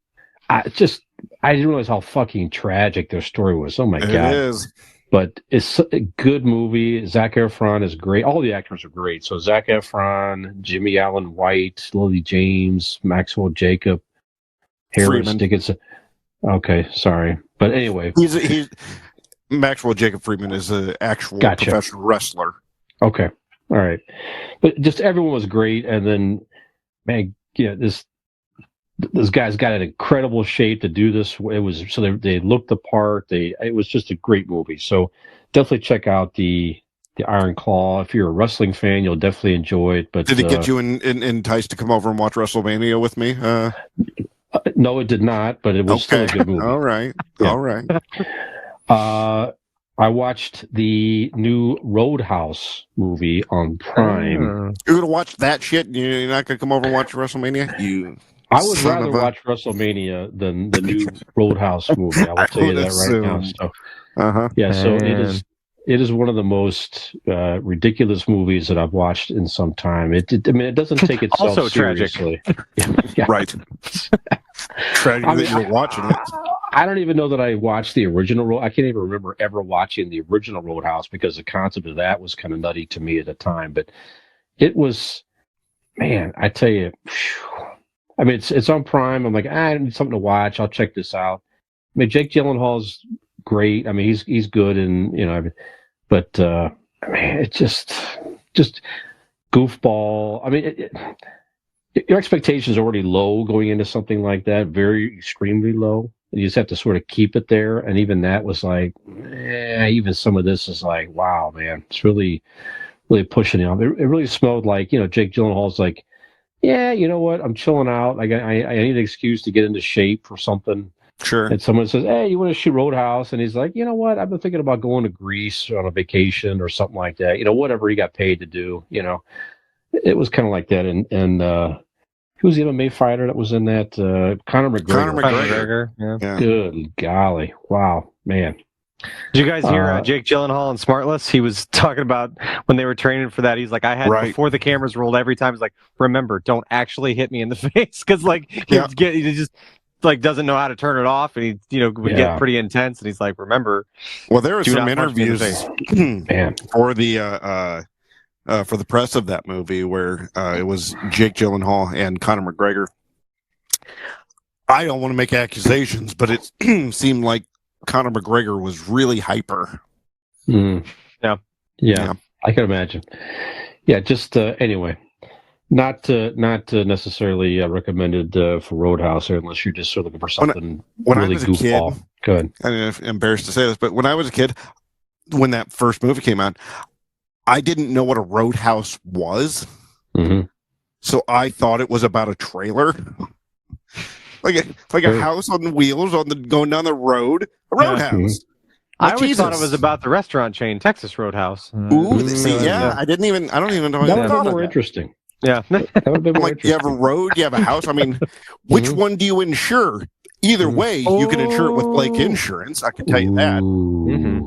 I didn't realize how fucking tragic their story was. Oh my God. It is. But it's a good movie. Zac Efron is great. All the actors are great. So Zac Efron, Jimmy Allen White, Lily James, Maxwell Jacob, Harris Dickinson. Okay, sorry. But anyway. He's Maxwell Jacob Freeman is an actual professional wrestler. Okay. All right. But just everyone was great. And then, man, this guy's got an incredible shape to do this. It was they looked the part. It was just a great movie. So definitely check out the Iron Claw. If you're a wrestling fan, you'll definitely enjoy it. But did it get you enticed to come over and watch WrestleMania with me? No, it did not. But it was still a good movie. All right. Yeah. All right. I watched the new Roadhouse movie on Prime. You're gonna watch that shit? And you're not gonna come over and watch WrestleMania? You. I would son rather of a- watch WrestleMania than the new Roadhouse movie. I will I tell you would that right now. assume. So, Uh-huh. yeah, so Man. it is one of the most ridiculous movies that I've watched in some time. It doesn't take itself Also tragic. seriously. Yeah. Right. Tragic that you're watching it. I don't even know that I watched the original. I can't even remember ever watching the original Roadhouse because the concept of that was kind of nutty to me at the time. But it was, man, I tell you, phew. I mean, it's on Prime. I'm like, I need something to watch. I'll check this out. I mean, Jake Gyllenhaal's great. I mean, he's good, and but man, it's just goofball. I mean, your expectations are already low going into something like that, very extremely low. You just have to sort of keep it there, and even that was like, even some of this is like, wow, man, it's really, really pushing it. It really smelled like, Jake Gyllenhaal's like, yeah, you know what, I'm chilling out. I need an excuse to get into shape or something. Sure. And someone says, hey, you want to shoot Roadhouse? And he's like, you know what, I've been thinking about going to Greece on a vacation or something like that. Whatever he got paid to do. It was kind of like that. And who was the MMA fighter that was in that? Conor McGregor. Conor McGregor. Yeah. Good golly. Wow, man. Did you guys hear Jake Gyllenhaal in Smartless? He was talking about when they were training for that. He's like, I had before the cameras rolled every time. He's like, remember, don't actually hit me in the face because he just like doesn't know how to turn it off, and he would get pretty intense. And he's like, remember. Well, there were do some not punch me in the interviews Man. for the press of that movie where it was Jake Gyllenhaal and Conor McGregor. I don't want to make accusations, but it seemed like Conor McGregor was really hyper. Mm. Yeah. Yeah, I can imagine. Yeah, just anyway, not necessarily recommended for Roadhouse, unless you're just looking for something when really I was a goofball. kid, Good. I'm embarrassed to say this, but when I was a kid, when that first movie came out, I didn't know what a roadhouse was. Mm-hmm. So I thought it was about a trailer. like a house on wheels going down the road, a roadhouse. Mm-hmm. I always thought it was about the restaurant chain, Texas Roadhouse. Ooh, see, I don't even know. That would have been more interesting. Yeah. That would have been more Like, you have a road, you have a house. I mean, which one do you insure? Either way, you can insure it with Blake Insurance. I can tell you that. Mm-hmm.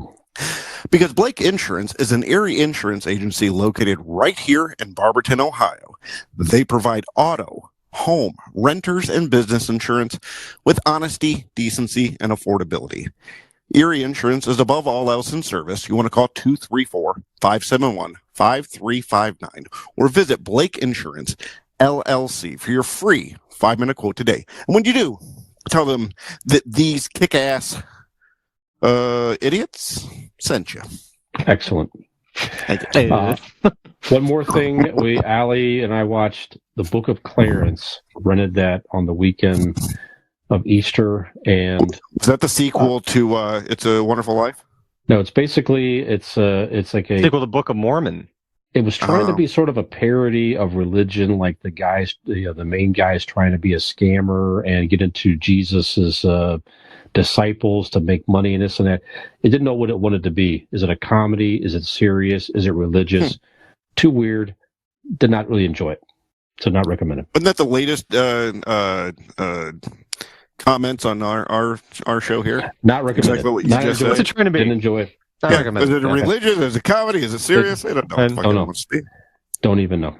Because Blake Insurance is an Erie insurance agency located right here in Barberton, Ohio. They provide auto, home, renters, and business insurance with honesty, decency, and affordability. Erie Insurance is above all else in service. You want to call 234-571-5359 or visit Blake Insurance LLC for your free 5-minute quote today. And when you do, tell them that these kick-ass idiots sent you. Excellent. One more thing, Allie and I watched The Book of Clarence, rented that on the weekend of Easter, and is that the sequel to It's a Wonderful Life? No, it's basically it's like a sequel to Book of Mormon. It was trying to be sort of a parody of religion, like the guys, the main guy is trying to be a scammer and get into Jesus's disciples to make money and this and that. It didn't know what it wanted to be. Is it a comedy? Is it serious? Is it religious? Too weird. Did not really enjoy it. So not recommend it. Wasn't that the latest comments on our show here? Not recommend exactly what you not just said. What's it trying to be? Didn't enjoy it. Not recommend Is it religious? Is it comedy? Is it serious? I don't know. Don't even know.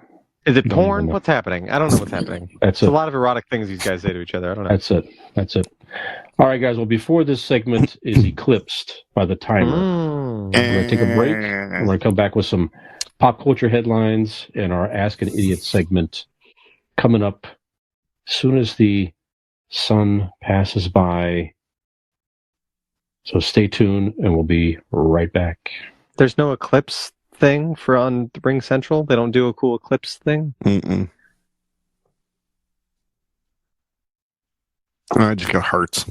Is it porn? What's happening? I don't know what's happening. That's a lot of erotic things these guys say to each other. I don't know. That's it. All right, guys. Well, before this segment is eclipsed by the timer, we're going to take a break. We're going to come back with some pop culture headlines and our Ask an Idiot segment coming up as soon as the sun passes by. So stay tuned, and we'll be right back. There's no eclipse thing for on Ring Central? They don't do a cool eclipse thing? I just got hearts.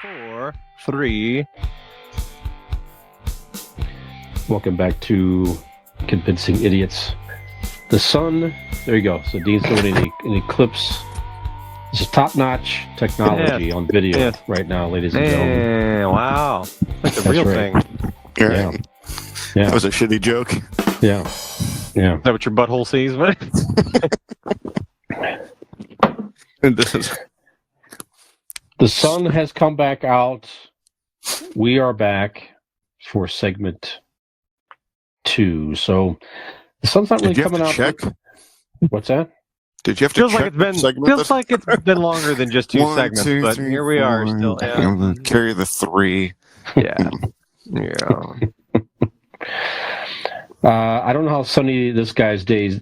4, 3. Welcome back to Convincing Idiots. The sun, there you go. So Dean's doing an eclipse. This is top-notch technology on video right now, ladies and gentlemen. Wow. That's a real right. thing. Yeah. That was a shitty joke. Yeah. Is that what your butthole sees? And this is The sun has come back out. We are back for segment 2. So the sun's not really Did you have coming to out. check? What's that? Did you have to check? Feels like it's been longer than just 2 segments, 2, but 3, here we are 4. still. I'm gonna carry the 3. Yeah. I don't know how sunny these guys' days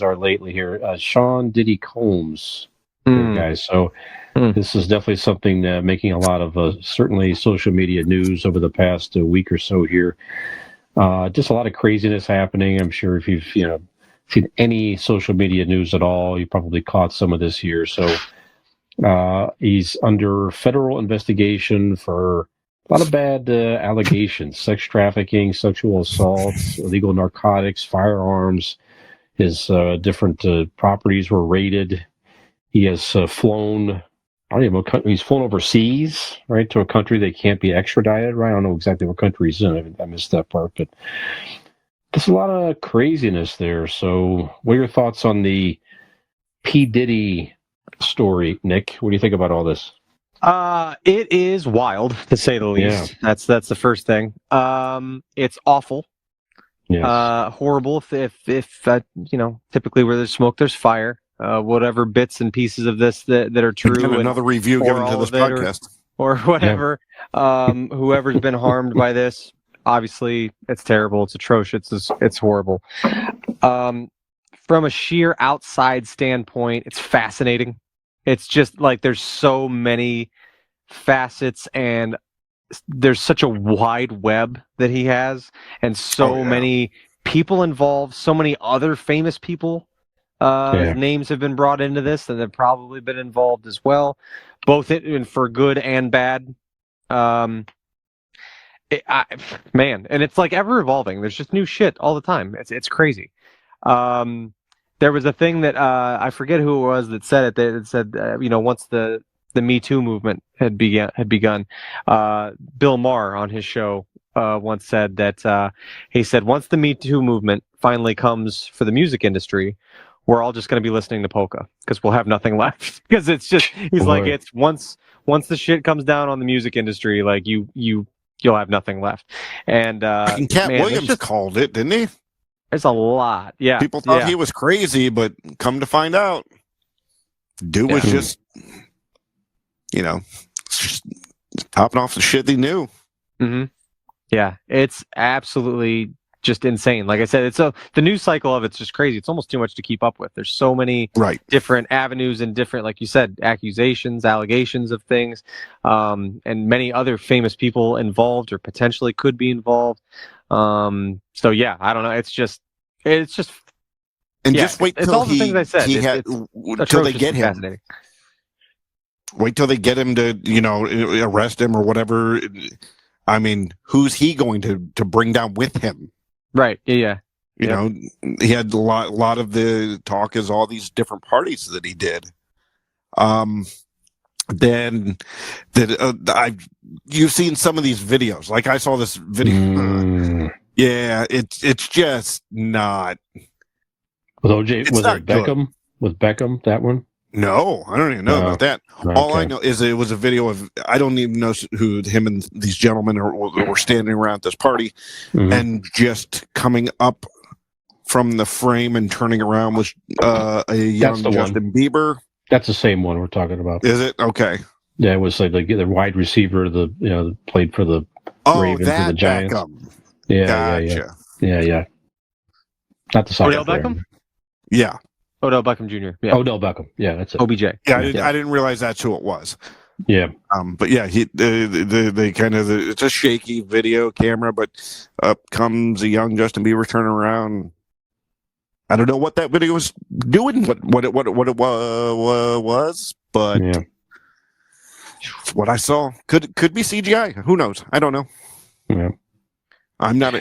are lately here. Sean Diddy Combs, guys. So this is definitely something making a lot of certainly social media news over the past week or so here. Just a lot of craziness happening. I'm sure if you've seen any social media news at all, you probably caught some of this here. So he's under federal investigation for a lot of bad allegations: sex trafficking, sexual assaults, illegal narcotics, firearms. His different properties were raided. He has flown. I don't even know. He's flown overseas, right, to a country that can't be extradited, right? I don't know exactly what country he's in. I missed that part, but there's a lot of craziness there. So, what are your thoughts on the P. Diddy story, Nick? What do you think about all this? It is wild, to say the least. Yeah. That's the first thing. It's awful. Yes. Horrible. If typically where there's smoke, there's fire. Whatever bits and pieces of this that are true. And another review given to this podcast. Or whatever. Yeah. Whoever's been harmed by this, obviously, it's terrible. It's atrocious. It's horrible. From a sheer outside standpoint, it's fascinating. It's just like there's so many facets and there's such a wide web that he has and so many people involved, so many other famous people. Names have been brought into this and they've probably been involved as well, both for good and bad. Man, and it's like ever evolving. There's just new shit all the time. It's crazy. There was a thing that I forget who it was that said it. That said, once the Me Too movement had begun, Bill Maher on his show once said that he said once the Me Too movement finally comes for the music industry, we're all just going to be listening to polka because we'll have nothing left. Because it's just like it's once the shit comes down on the music industry, like you'll have nothing left. And Cat Williams called it, didn't he? There's a lot. Yeah. People thought he was crazy, but come to find out, dude was just, topping off the shit he knew. Mm-hmm. Yeah, it's absolutely just insane. Like I said, the news cycle of it's just crazy. It's almost too much to keep up with. There's so many different avenues and different, like you said, accusations, allegations of things, and many other famous people involved or potentially could be involved. So yeah, I don't know. It's just and just wait till all the things I said. Till they get him. Wait till they get him to arrest him or whatever. I mean, who's he going to bring down with him? Right. Yeah. He had a lot of the talk is all these different parties that he did. Then you've seen some of these videos. Like I saw this video. Yeah, it's just not. With OJ, was it Beckham? Good. With Beckham, that one? No, I don't even know about that. Okay. All I know is it was a video of, I don't even know who him and these gentlemen were standing around this party and just coming up from the frame and turning around was a young Justin Bieber. That's the same one we're talking about. Is it? Okay. Yeah, it was like the wide receiver, played for the Ravens and the Giants. Beckham. Yeah, gotcha. Yeah. Not the soccer Odell Beckham? Yeah. Odell Beckham Jr. Yeah. Odell Beckham. Yeah, that's it. OBJ. Yeah, I didn't realize that's who it was. Yeah. But yeah, they kind of it's a shaky video camera, but up comes a young Justin Bieber turning around. I don't know what that video was doing, what it was, but What I saw could be CGI. Who knows? I don't know. Yeah. I'm not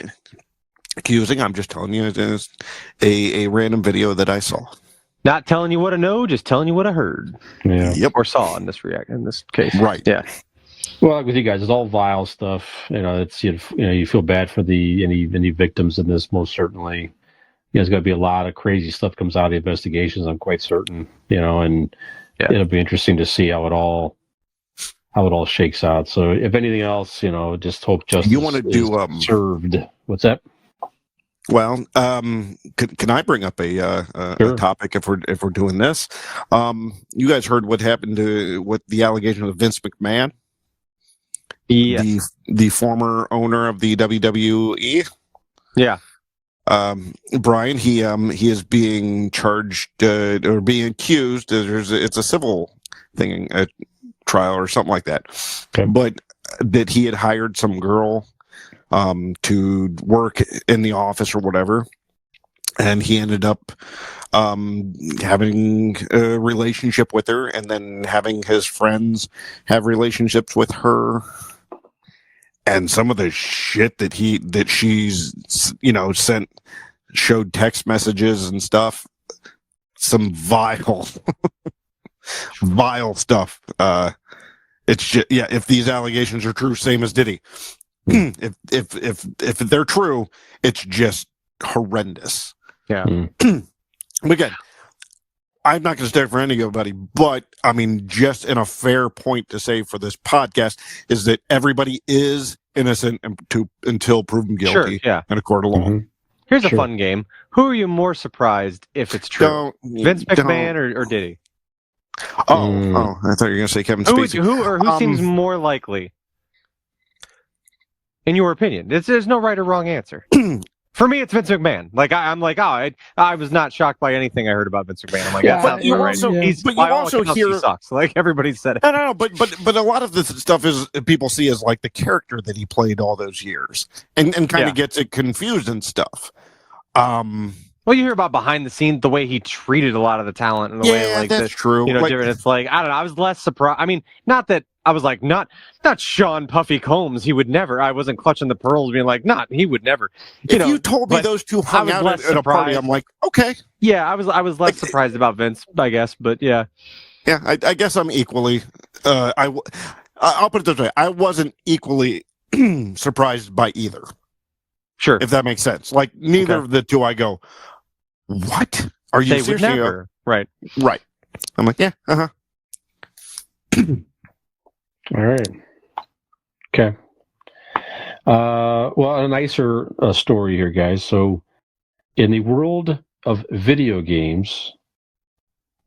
accusing. I'm just telling you it's a random video that I saw. Not telling you what I know, just telling you what I heard. Yeah. Yep. Or saw in this case. Right. Yeah. Well, like with you guys, it's all vile stuff. It's you feel bad for any victims in this. Most certainly, there's going to be a lot of crazy stuff comes out of the investigations. I'm quite certain. And it'll be interesting to see how it all shakes out. So, if anything else, just hope justice You want to do served. What's that? Well, can I bring up a topic if we're doing this? You guys heard what happened with the allegation of Vince McMahon? Yes. The former owner of the WWE. Yeah. Brian, he is being charged or being accused. It's a civil thing, a trial or something like that. Okay. But that he had hired some girl to work in the office or whatever, and he ended up having a relationship with her, and then having his friends have relationships with her. And some of the shit that she's showed text messages and stuff, some vile stuff. It's just, if these allegations are true, same as Diddy. if they're true, it's just horrendous. Yeah. Again, I'm not going to stand for anybody, but I mean, just in a fair point to say for this podcast is that everybody is innocent until proven guilty in a court of law. Mm-hmm. Here's a fun game. Who are you more surprised if it's true? Vince McMahon or Diddy? Oh, I thought you were going to say Kevin Spacey. Who seems more likely? In your opinion, there's no right or wrong answer. For me, it's Vince McMahon. Like I'm like, I was not shocked by anything I heard about Vince McMahon. I'm like, but you also hear he sucks. Like everybody said it. No, but a lot of this stuff is people see as like the character that he played all those years, and kind of gets it confused and stuff. Well, you hear about behind the scenes, the way he treated a lot of the talent, and the way like that's true. Different. It's like I don't know. I was less surprised. I mean, not that. I was like, not Sean Puffy Combs. He would never. I wasn't clutching the pearls, being like, he would never. You told me those two hung out at a party, I'm like, okay. Yeah, I was less surprised about Vince, I guess, but yeah. Yeah, I guess I'm equally. I'll put it this way: I wasn't equally surprised by either. Sure, if that makes sense. Like neither of the two, I go, what? Are you serious? Never. Right. I'm like, yeah, All right. Okay. Well, a nicer story here, guys. So, in the world of video games,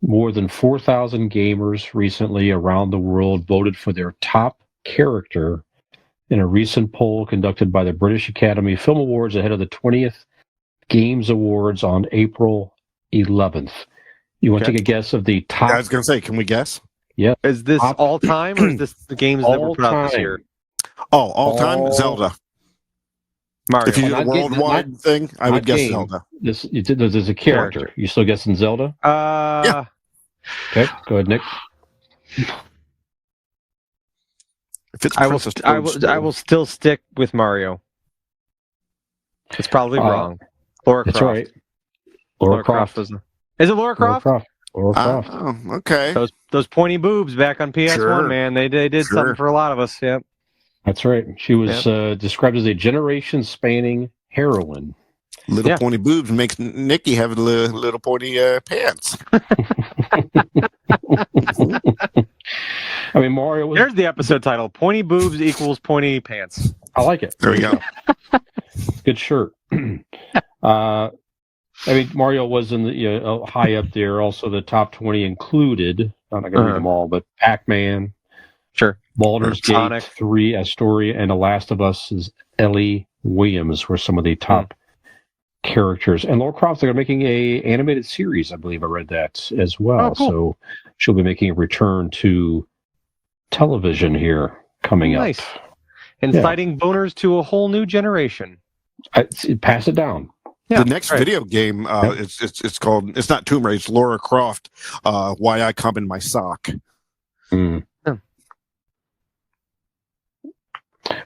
more than 4,000 gamers recently around the world voted for their top character in a recent poll conducted by the British Academy Film Awards ahead of the 20th Games Awards on April 11th. You want to take a guess of the top? I was going to say, can we guess? Yeah. Is this all time, or is this the games that were put out this year? Oh, all time? Zelda. Mario. If you do the worldwide thing, I would guess Zelda. There's a character. You still guessing Zelda? Yeah. Okay, go ahead, Nick. If it's I will still stick with Mario. It's probably wrong. Laura Croft. That's right. Laura Croft. Is it Laura Croft? Laura Croft. Okay. Those pointy boobs back on PS1, man. They did something for a lot of us. Yep. That's right. She was described as a generation-spanning heroine. Little pointy boobs makes Nikki have little pointy pants. I mean, Mario. There's the episode title: "Pointy boobs equals pointy pants." I like it. There we go. Good shirt. I mean, Mario was in the high up there. Also, the top 20 included. I'm not going to read them all, but Pac-Man, sure, Baldur's Gate Sonic 3, Astoria, and The Last of Us' Ellie Williams were some of the top characters. And Laura Croft, they're making a animated series. I believe I read that as well. Oh, cool. So she'll be making a return to television here coming up. Nice. Inciting boners to a whole new generation. Pass it down. The next video game, it's called. It's not Tomb Raider. It's Laura Croft. Why I Come in My Sock. Mm.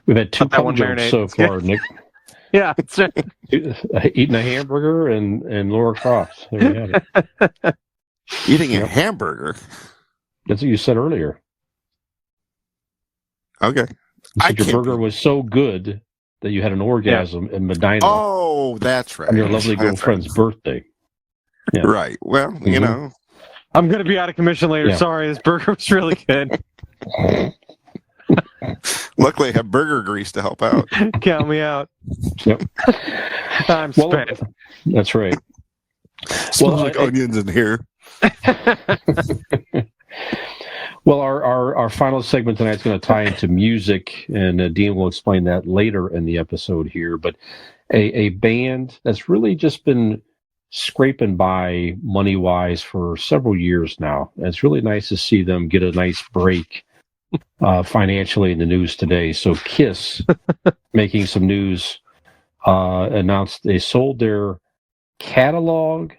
We've had two Let that one pub jokes marinate. so It's good. far, Nick. Yeah, that's right. Eating a hamburger and Laura Croft. There you have it. Eating a Yep. hamburger. That's what you said earlier. Okay. You said your burger was so good that you had an orgasm in Medina Oh, that's right. on your lovely That's girlfriend's birthday. Yeah. Right. Well, you know. I'm going to be out of commission later. Yeah. Sorry, this burger was really good. Luckily, I have burger grease to help out. Count me out. Yep. I'm Well, spent. that's right. Smells like onions in here. Well, our final segment tonight is going to tie into music, and Dean will explain that later in the episode here. But a band that's really just been scraping by money-wise for several years now. And it's really nice to see them get a nice break financially in the news today. So KISS, making some news, announced they sold their catalog,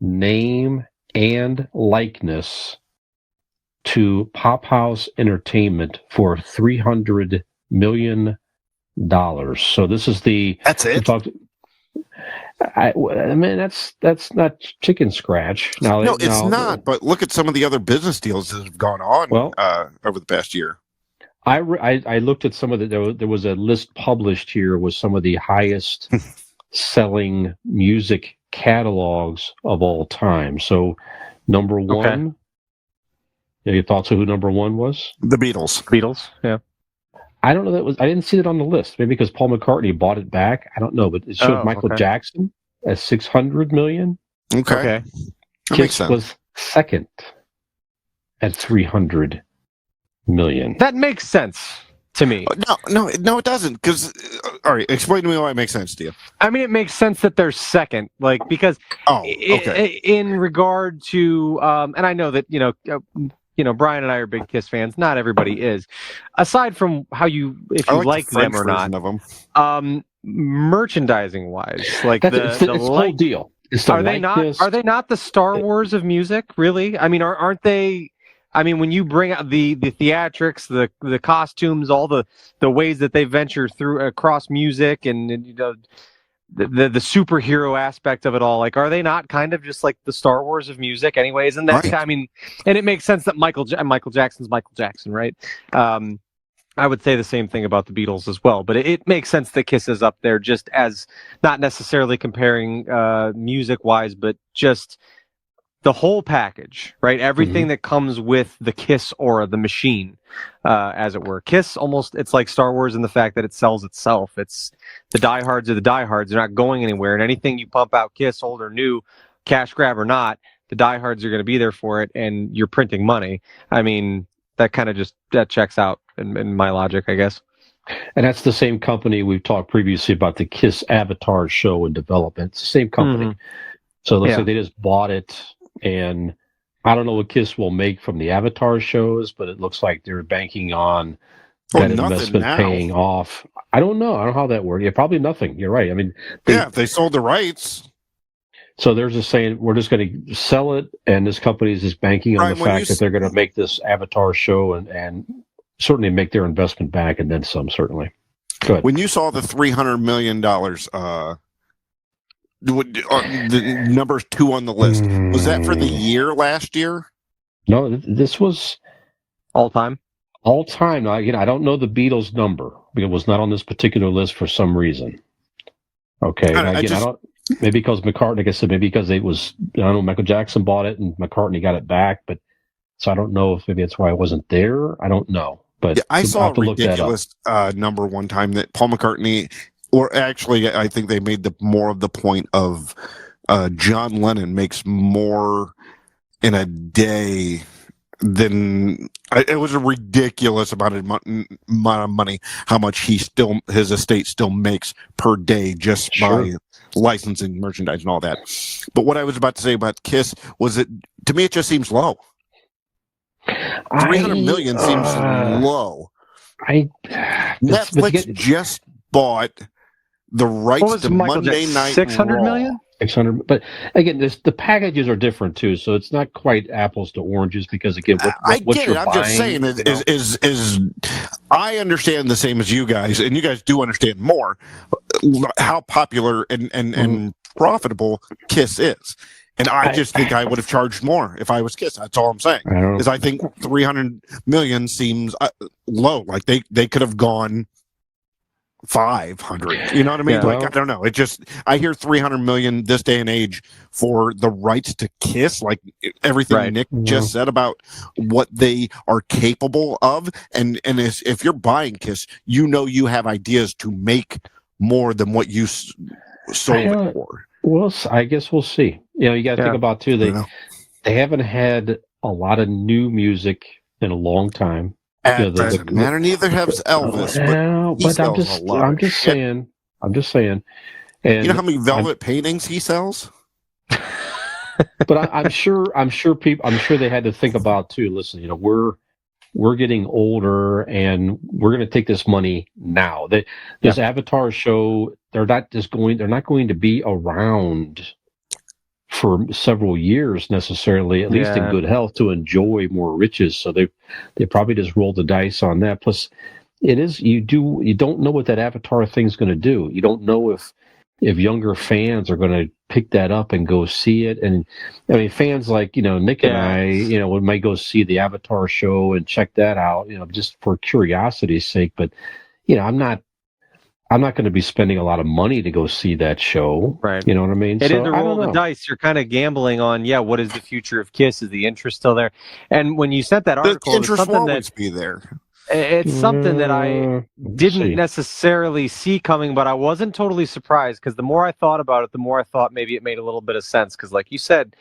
name, and likeness to Pop House Entertainment for $300 million. So this is the... That's it? I mean, that's not chicken scratch. No, it's not. But look at some of the other business deals that have gone on over the past year. I looked at some of the... There was a list published here with some of the highest selling music catalogs of all time. So number one... Okay. Your thoughts of who number one was? The Beatles. Beatles, yeah. I don't know. I didn't see it on the list. Maybe because Paul McCartney bought it back. I don't know, but it showed Michael Jackson at $600 million. Okay. Kiss was second at $300 million. That makes sense to me. No, it doesn't. Because, all right, explain to me why it makes sense to you. I mean, it makes sense that they're second, because in regard to, and I know that Brian and I are big KISS fans. Not everybody is. Aside from if you like them or not, of them. Merchandising wise, like it's the whole deal. Are they not the Star Wars of music? Really? I mean, aren't they? I mean, when you bring out the theatrics, the costumes, all the ways that they venture through across music, and the superhero aspect of it all, like, are they not kind of just like the Star Wars of music anyways? And that, right. I mean, and it makes sense that Michael Jackson's Michael Jackson, right? I would say the same thing about the Beatles as well, but it makes sense that KISS is up there, just as not necessarily comparing music wise, but just the whole package, right? Everything that comes with the KISS aura, the machine, as it were. KISS it's like Star Wars in the fact that it sells itself. It's the diehards are the diehards. They're not going anywhere. And anything you pump out KISS, old or new, cash grab or not, the diehards are going to be there for it, and you're printing money. I mean, that kind of that checks out in my logic, I guess. And that's the same company we've talked previously about the KISS Avatar show and development. It's the same company. So it looks like they just bought it. And I don't know what KISS will make from the Avatar shows, but it looks like they're banking on that investment paying off. I don't know. I don't know how that works. Yeah, probably nothing. You're right. I mean, if they sold the rights. So they're just saying, we're just going to sell it, and this company is just banking on the fact that they're going to make this Avatar show and certainly make their investment back, and then some, certainly. Go ahead. When you saw the $300 million, the number 2 on the list, was that for the year last year? No, this was all time. All time. Now, again, I don't know the Beatles number because it was not on this particular list for some reason. Okay, I don't. Maybe because McCartney, like I said, maybe because it was, I don't know, Michael Jackson bought it and McCartney got it back, but so I don't know if maybe that's why I wasn't there. I don't know, but I saw a ridiculous number one time that Paul McCartney. Or actually, I think they made more of the point of John Lennon makes more in a day than it was a ridiculous amount of money. How much his estate still makes per day just by licensing, merchandise, and all that. But what I was about to say about KISS was that to me it just seems low. $300 million seems low. Netflix just bought the rights to Monday Night 600 Raw. million? 600, but again, the packages are different too, so it's not quite apples to oranges because again, what I get you're it. I'm buying, just saying I understand the same as you guys, and you guys do understand more how popular and profitable Kiss is. And I just think I would have charged more if I was Kiss. That's all I'm saying. Because I think 300 million seems low. Like they could have gone 500. You know what I mean? Yeah. Like I don't know. It just I hear 300 million this day and age for the rights to Kiss. Like everything Nick just said about what they are capable of, and if you're buying Kiss, you know you have ideas to make more than what you sold it for. Well, I guess we'll see. You got to think about too. They haven't had a lot of new music in a long time. Doesn't matter. Neither has Elvis. But I'm just saying. And you know how many velvet paintings he sells? But I'm sure they had to think about too. Listen, we're getting older, and we're going to take this money now. This Avatar show, they're not going to be around for several years necessarily, at least in good health, to enjoy more riches. So they probably just rolled the dice on that. Plus, you don't know what that Avatar thing's going to do. You don't know if younger fans are going to pick that up and go see it. And I mean, fans like Nick and I, we might go see the Avatar show and check that out, just for curiosity's sake. But I'm not going to be spending a lot of money to go see that show. Right. You know what I mean? It is a roll of the dice. You're kind of gambling on, what is the future of Kiss? Is the interest still there? And when you sent that article, the interest will always be there. It's something that I didn't necessarily see coming, but I wasn't totally surprised, because the more I thought about it, the more I thought maybe it made a little bit of sense. Because like you said,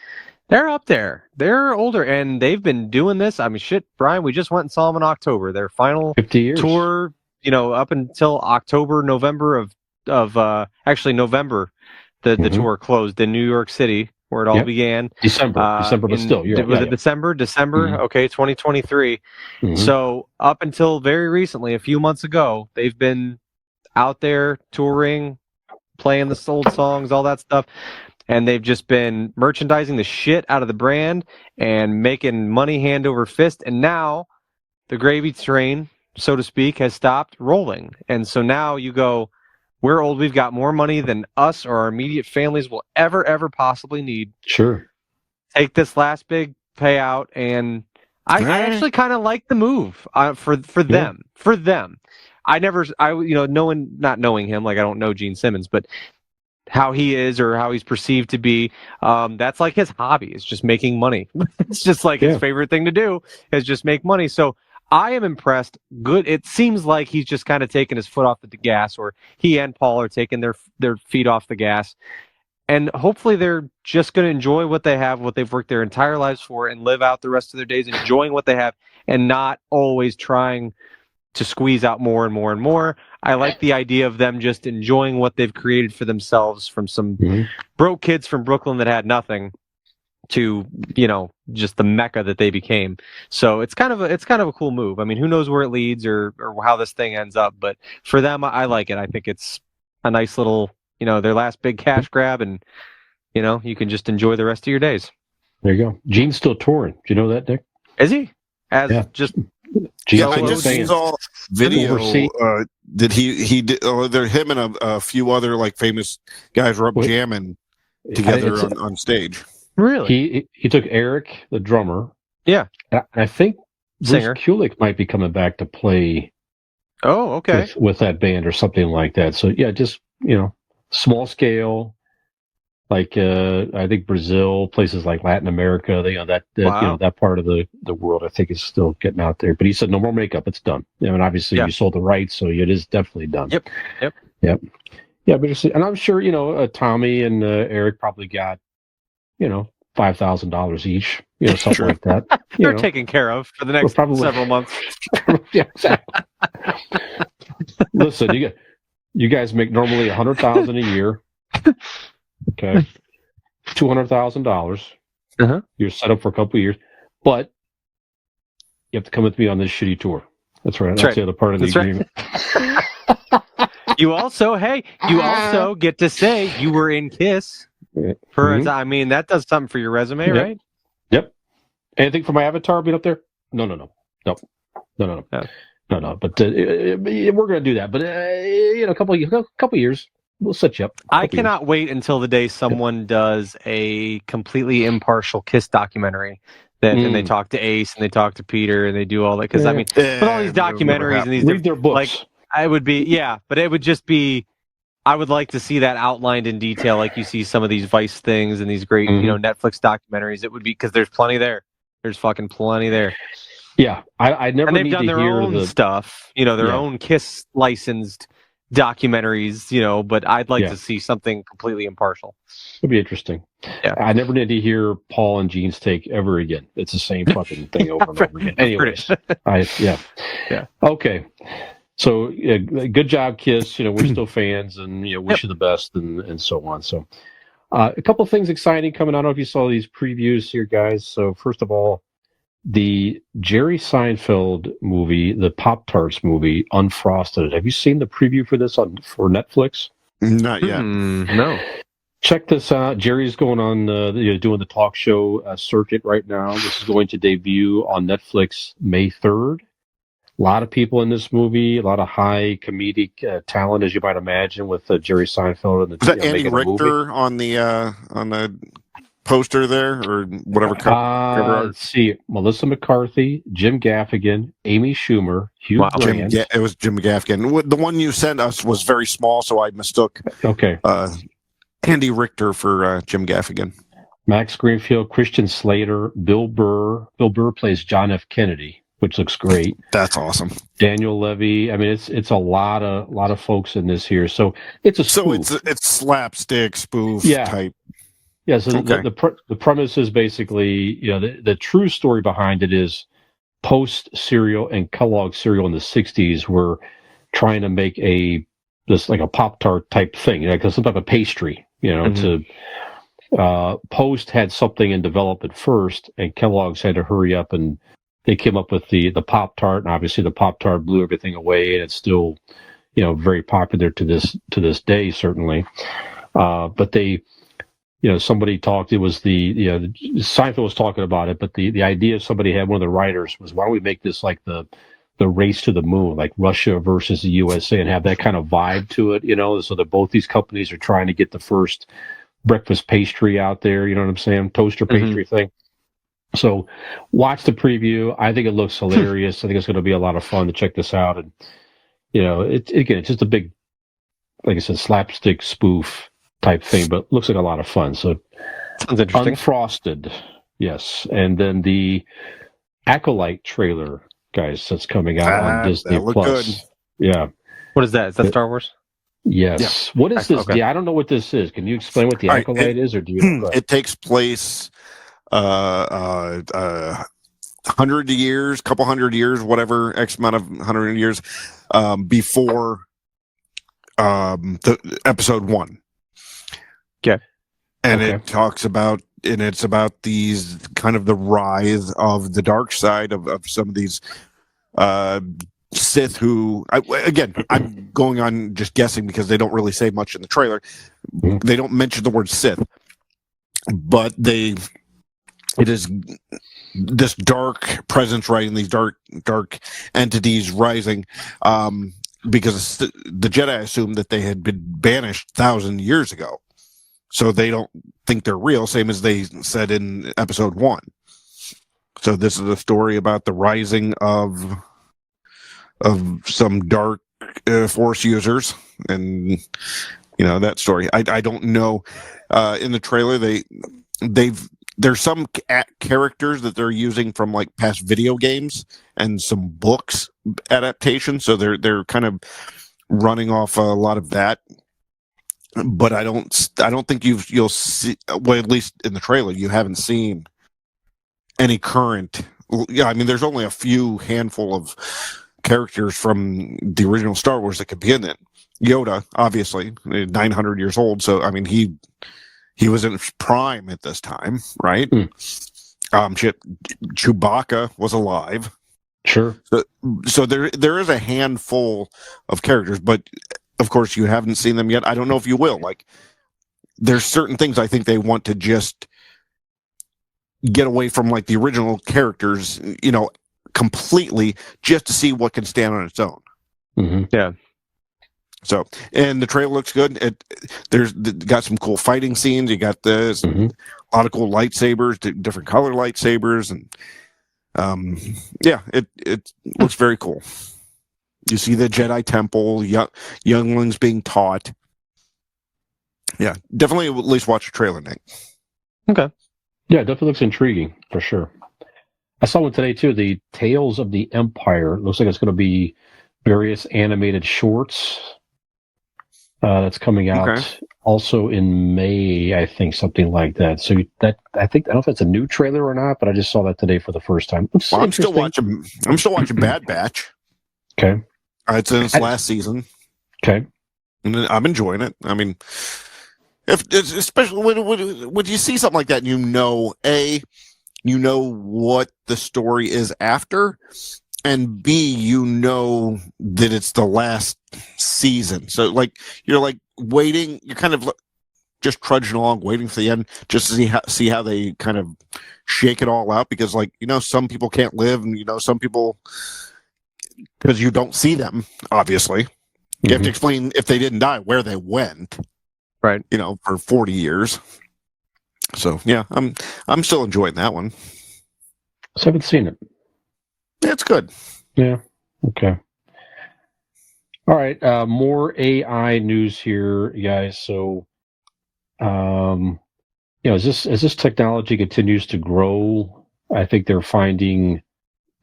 they're up there. They're older, and they've been doing this. I mean, shit, Brian, we just went and saw them in October. Their final 50 years. Tour, up until October, November of November, the tour closed in New York City, where it all began. December, but still. Was it December? Okay, 2023. So up until very recently, a few months ago, they've been out there touring, playing the old songs, all that stuff. And they've just been merchandising the shit out of the brand and making money hand over fist. And now the gravy train, so to speak, has stopped rolling. And so now you go, we're old. We've got more money than us or our immediate families will ever possibly need. Sure. Take this last big payout, and I actually kind of like the move for them. For them, not knowing him, like I don't know Gene Simmons, but how he is or how he's perceived to be, that's like his hobby. It's just making money. It's just like his favorite thing to do is just make money. So I am impressed. Good. It seems like he's just kind of taking his foot off the gas, or he and Paul are taking their feet off the gas. And hopefully they're just going to enjoy what they have, what they've worked their entire lives for, and live out the rest of their days enjoying what they have and not always trying to squeeze out more and more and more. I like the idea of them just enjoying what they've created for themselves from some broke kids from Brooklyn that had nothing to, just the mecca that they became. So it's kind of a cool move. I mean, who knows where it leads or how this thing ends up, but for them, I like it. I think it's a nice little, their last big cash grab, and, you can just enjoy the rest of your days. There you go. Gene's still touring. Do you know that, Nick? Is he? Just I just saw video. Did he did? Him and a few other like famous guys were up jamming together on stage. Really? He took Eric, the drummer. Yeah. I think Singer Bruce Kulick might be coming back to play. Oh, okay. With that band or something like that. So yeah, just small scale. Like I think Brazil, places like Latin America, that part of the world, I think is still getting out there. But he said no more makeup, it's done. And obviously you sold the rights, so it is definitely done. Yep. Yeah, but and I'm sure Tommy and Eric probably got $5,000 each, something like that. They're taken care of for the next several months. Yeah, exactly. Listen, you guys make normally $100,000 a year. Okay, $200,000. You're set up for a couple of years, but you have to come with me on this shitty tour. That's right. That's the other part of the agreement. You also get to say you were in Kiss. I mean, that does something for your resume, right? Yep. Anything for my avatar being up there? No. no. But we're going to do that. But a couple years, we'll set you up. I cannot wait until the day someone does a completely impartial Kiss documentary. And they talk to Ace and they talk to Peter and they do all that. Because I mean, with all these documentaries and these read their books. Like, I would be but it would just be. I would like to see that outlined in detail, like you see some of these Vice things and these great, Netflix documentaries. It would be because there's plenty there. There's fucking plenty there. Yeah, I never. And they've need done to their hear own stuff, their own Kiss licensed documentaries, but I'd like to see something completely impartial. It'd be interesting. Yeah. I never need to hear Paul and Gene's take ever again. It's the same fucking thing over and over again. Anyways, Yeah. Okay. So good job, Kiss. We're still fans, and wish you the best, and so on. So, a couple of things exciting coming out. I don't know if you saw these previews here, guys. So, first of all, the Jerry Seinfeld movie, the Pop-Tarts movie, Unfrosted. Have you seen the preview for this for Netflix? Not yet. No. Check this out. Jerry's going on, doing the talk show circuit right now. This is going to debut on Netflix May 3rd. A lot of people in this movie, a lot of high comedic talent, as you might imagine, with Jerry Seinfeld and Is that Andy Richter on the poster there, or whatever cover? Let's see: Melissa McCarthy, Jim Gaffigan, Amy Schumer, Hugh Grant. It was Jim Gaffigan. The one you sent us was very small, so I mistook. Okay. Andy Richter for Jim Gaffigan. Max Greenfield, Christian Slater, Bill Burr. Bill Burr plays John F. Kennedy, which looks great. That's awesome. Daniel Levy. I mean, it's a lot of folks in this here. So it's a spoof. So it's slapstick spoof type. Yeah. So the premise is basically, the true story behind it is Post cereal and Kellogg cereal in the '60s were trying to make this like a Pop-Tart type thing, like some type of pastry. To Post had something in development first, and Kellogg's had to hurry up, and they came up with the Pop-Tart, and obviously the Pop-Tart blew everything away, and it's still, very popular to this day, certainly. But they, somebody talked. It was Seinfeld was talking about it, but the idea somebody had, one of the writers, was, why don't we make this like the race to the moon, like Russia versus the USA, and have that kind of vibe to it, so that both these companies are trying to get the first breakfast pastry out there, you know what I'm saying? Toaster pastry thing. So watch the preview. I think it looks hilarious. I think it's going to be a lot of fun to check this out. And, it's just a big, like I said, slapstick spoof type thing, but looks like a lot of fun. So sounds interesting. Unfrosted. Yes. And then the Acolyte trailer, guys, that's coming out on Disney Plus. Good. Yeah. What is that? Is that Star Wars? Yes. Yeah. What is this? Okay. Yeah, I don't know what this is. Can you explain what the Acolyte is, or do you? It takes place 100 years, couple hundred years, whatever X amount of 100 years before the episode 1. Okay. And it talks about, and it's about these kind of the rise of the dark side of some of these Sith who, I'm going on just guessing because they don't really say much in the trailer. They don't mention the word Sith, but it is this dark presence, right? And these dark entities rising, because the Jedi assumed that they had been banished 1,000 years ago. So they don't think they're real, same as they said in episode 1. So this is a story about the rising of some dark Force users, and that story. I don't know. In the trailer, there's some characters that they're using from like past video games and some books adaptations. So they're kind of running off a lot of that. But I don't think you'll see, well, at least in the trailer, you haven't seen any current. Yeah, I mean, there's only a few handful of characters from the original Star Wars that could be in it. Yoda, obviously, 900 years old. So, I mean, he was in his prime at this time, right? Chewbacca was alive. Sure. So there is a handful of characters, but of course you haven't seen them yet. I don't know if you will. Like, there's certain things I think they want to just get away from, like the original characters, completely just to see what can stand on its own. Mm-hmm. Yeah. So, and the trailer looks good. There's got some cool fighting scenes. You got this Mm-hmm. a lot of cool lightsabers, different color lightsabers, and yeah, it looks very cool. You see the Jedi Temple, younglings being taught. Yeah, definitely at least watch the trailer, Nick. Okay. Yeah, it definitely looks intriguing for sure. I saw one today too. The Tales of the Empire. It looks like it's going to be various animated shorts. That's coming out also in May, I think, something like that. So I don't know if that's a new trailer or not, but I just saw that today for the first time. Well, I'm still watching Bad Batch. Okay. It's in its last season. Okay. And I'm enjoying it. I mean, especially when you see something like that, and you know what the story is after, and B, you know that it's the last season. So like you're like waiting, you're kind of just trudging along, waiting for the end, just to see how they kind of shake it all out. Because like some people can't live, and some people, because you don't see them, obviously. You have to explain, if they didn't die, where they went. Right. For 40 years. So yeah, I'm still enjoying that one. So I haven't seen it. Yeah, it's good. Yeah. Okay. All right. More AI news here, guys. So, as this technology continues to grow, I think they're finding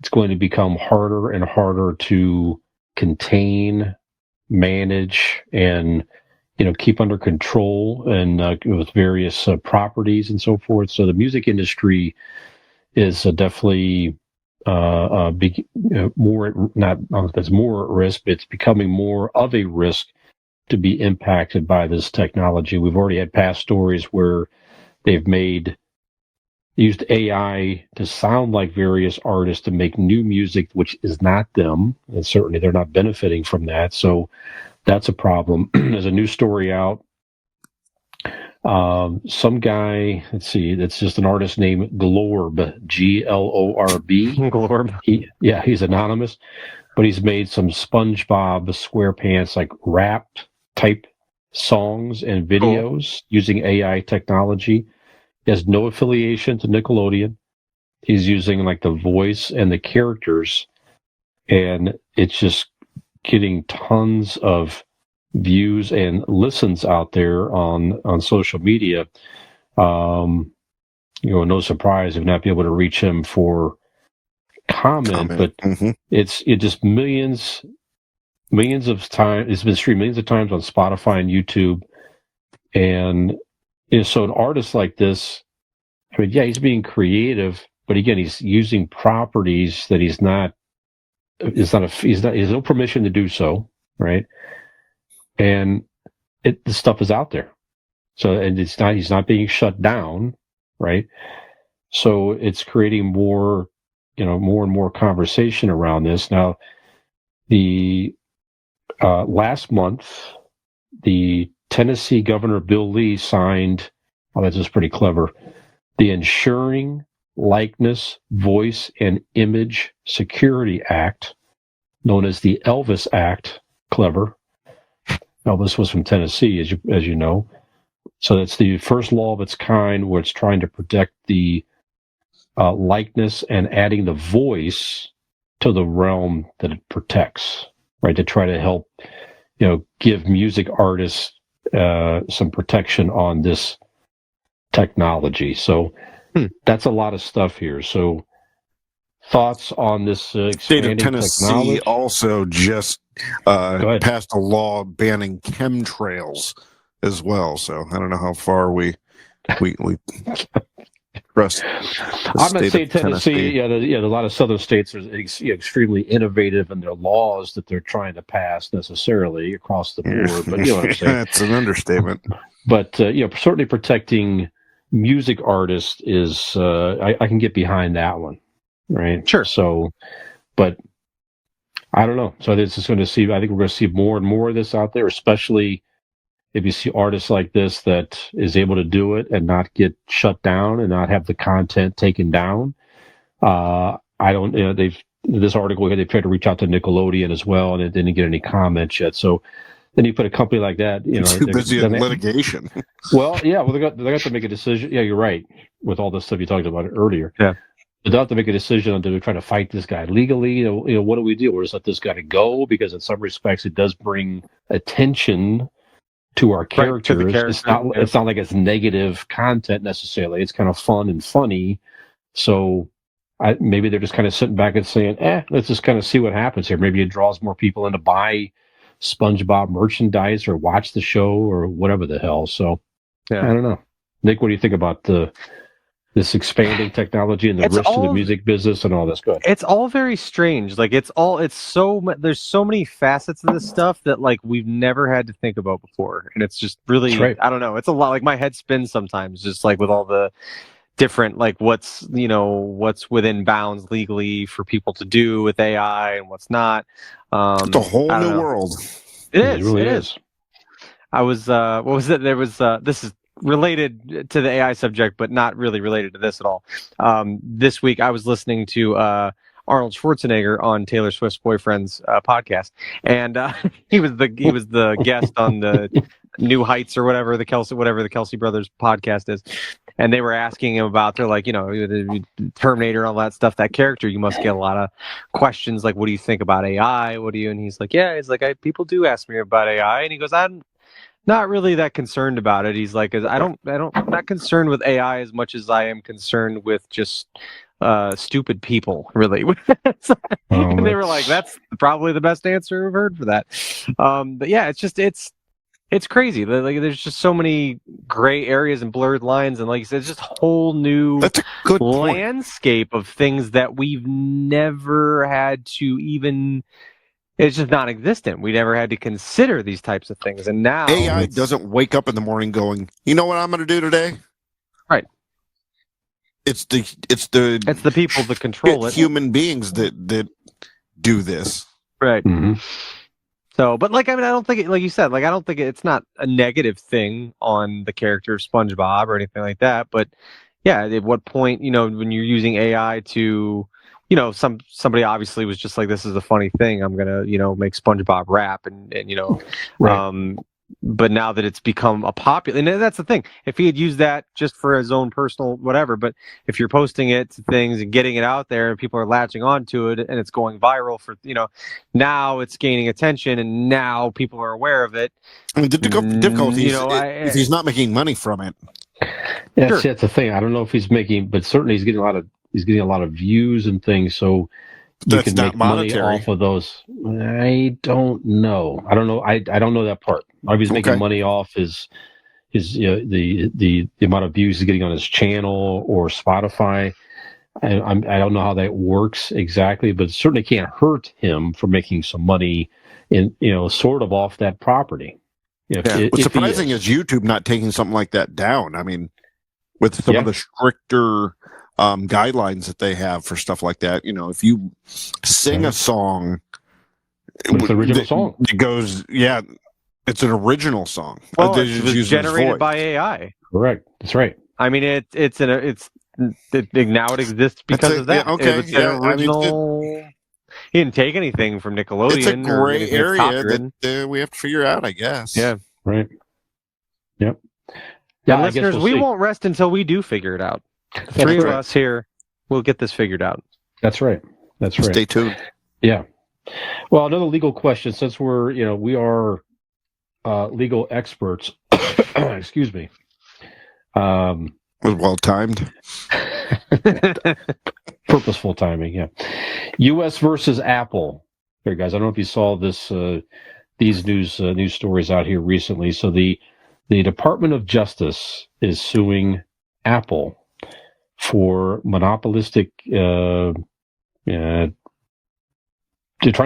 it's going to become harder and harder to contain, manage, and keep under control, and with various properties and so forth. So the music industry is definitely more, not I don't know if it's more at risk, but it's becoming more of a risk to be impacted by this technology. We've already had past stories where they've used AI to sound like various artists to make new music, which is not them, and certainly they're not benefiting from that. So that's a problem. There's a new story out. Some guy, let's see, it's just an artist named Glorb, Glorb. Glorb. He's anonymous, but he's made some SpongeBob Sqarepants, like rap type songs and videos using AI technology. He has no affiliation to Nickelodeon. He's using like the voice and the characters, and it's just getting tons of views and listens out there on social media. No surprise if not be able to reach him for comment. But it just millions of times. It's been streamed millions of times on Spotify and YouTube, and so an artist like this, I mean, yeah, he's being creative, but again, he's using properties that he has no permission to do so, right? And the stuff is out there. So, and he's not being shut down, right? So it's creating more and more conversation around this. Now, the last month, the Tennessee Governor Bill Lee signed, that's just pretty clever, the Ensuring Likeness, Voice, and Image Security Act, known as the Elvis Act. Clever. Elvis was from Tennessee, as you know. So that's the first law of its kind where it's trying to protect the likeness and adding the voice to the realm that it protects, right? To try to help, give music artists some protection on this technology. So that's a lot of stuff here. So thoughts on this expanding State of Tennessee technology? Also just passed a law banning chemtrails as well. So I don't know how far we trust. I'm not saying Tennessee. Yeah, a lot of southern states are extremely innovative in their laws that they're trying to pass necessarily across the board. But you know what I'm saying. That's an understatement. But certainly protecting music artists is I can get behind that one, right? Sure. So, but I don't know. So this is going to see. I think we're going to see more and more of this out there, especially if you see artists like this that is able to do it and not get shut down and not have the content taken down. I don't. this article here, they tried to reach out to Nickelodeon as well, and it didn't get any comments yet. So then you put a company like that, Too busy in litigation. Well, yeah, they got to make a decision. Yeah, you're right. With all the stuff you talked about earlier. Yeah. But they'll have to make a decision on do we try to fight this guy legally? What do we do? We'll just let this guy go, because in some respects it does bring attention to our characters. Right, to the character. It's not like it's negative content necessarily. It's kind of fun and funny. So maybe they're just kind of sitting back and saying, let's just kind of see what happens here. Maybe it draws more people in to buy SpongeBob merchandise or watch the show or whatever the hell. So I don't know. Nick, what do you think about this expanding technology and the risk to the music business and all this? Good. It's all very strange. Like there's so many facets of this stuff that like we've never had to think about before, and it's just really I don't know. It's a lot. Like my head spins sometimes, just like with all the different like what's within bounds legally for people to do with AI and what's not. It's a whole new world. It really is. I was what was it? There was this is related to the AI subject, but not really related to this at all. This week I was listening to Arnold Schwarzenegger on Taylor Swift's boyfriend's podcast, and he was the guest on the New Heights or whatever the Kelsey Brothers podcast is, and they were asking him about, they're like, the Terminator and all that stuff, that character, you must get a lot of questions like, what do you think about AI? And he's like, people do ask me about AI, and he goes, I'm not really that concerned about it. He's like, I'm not concerned with AI as much as I am concerned with just stupid people, really. And they were like, that's probably the best answer we've heard for that. But yeah, it's crazy. Like, there's just so many gray areas and blurred lines, and like you said, it's just a whole new landscape of things that we've never had to even. It's just non-existent. We never had to consider these types of things, and now AI doesn't wake up in the morning going, "You know what I'm going to do today?" Right. It's the people that control it. Human beings that do this. Right. Mm-hmm. So, but I don't think it, like you said, I don't think it's not a negative thing on the character of SpongeBob or anything like that. But yeah, at what point, when you're using AI to, somebody obviously was just like, this is a funny thing, I'm gonna, make SpongeBob rap and right. But now that it's become a popular, and that's the thing, if he had used that just for his own personal whatever, but if you're posting it to things and getting it out there and people are latching onto it and it's going viral for, now it's gaining attention and now people are aware of it. I mean, the difficulty is if he's not making money from it. Yeah, sure. That's the thing. I don't know if he's making, but certainly he's getting a lot of views and things. So you can make money off of those. I don't know. I don't know that part. Maybe he's making money off his the amount of views he's getting on his channel or Spotify. I don't know how that works exactly, but it certainly can't hurt him for making some money in sort of off that property. What's surprising is YouTube not taking something like that down. I mean, with some of the stricter guidelines that they have for stuff like that, if you sing a song, it's an original song. It goes, it's an original song. Well, it was generated by AI. Correct. That's right. I mean, now it exists because of that. Yeah, okay. It's an original. He didn't take anything from Nickelodeon. It's a gray area that we have to figure out, I guess. Yeah. Right. Yep. Yeah, listeners, we won't rest until we do figure it out. The three of us here will get this figured out. That's right. That's right. Stay tuned. Yeah. Well, another legal question, since we are legal experts. Excuse me. Was well timed. Purposeful timing, yeah. U.S. versus Apple. Here, guys, I don't know if you saw these news stories out here recently. So the Department of Justice is suing Apple for monopolistic. They're trying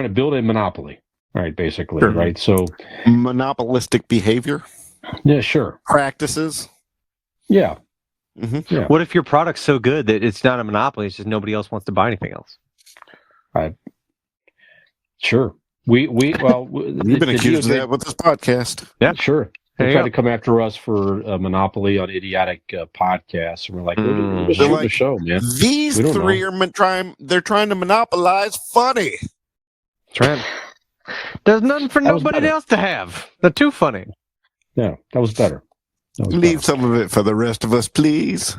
to build a monopoly, right? Basically, sure. Right? So monopolistic behavior. Yeah, sure. Practices. Yeah. Mm-hmm. Yeah. What if your product's so good that it's not a monopoly? It's just nobody else wants to buy anything else. Sure. We've been accused of that with this podcast. Yeah, sure. They There you tried go. to come after us for a monopoly on idiotic podcasts, and we're like, we're just They're shooting like, the show, man. these We don't three know. they're trying to monopolize funny. That's right. There's nothing for That was nobody better. else to have. They're too funny. Yeah, that was better. That was Leave better. some of it for the rest of us, please.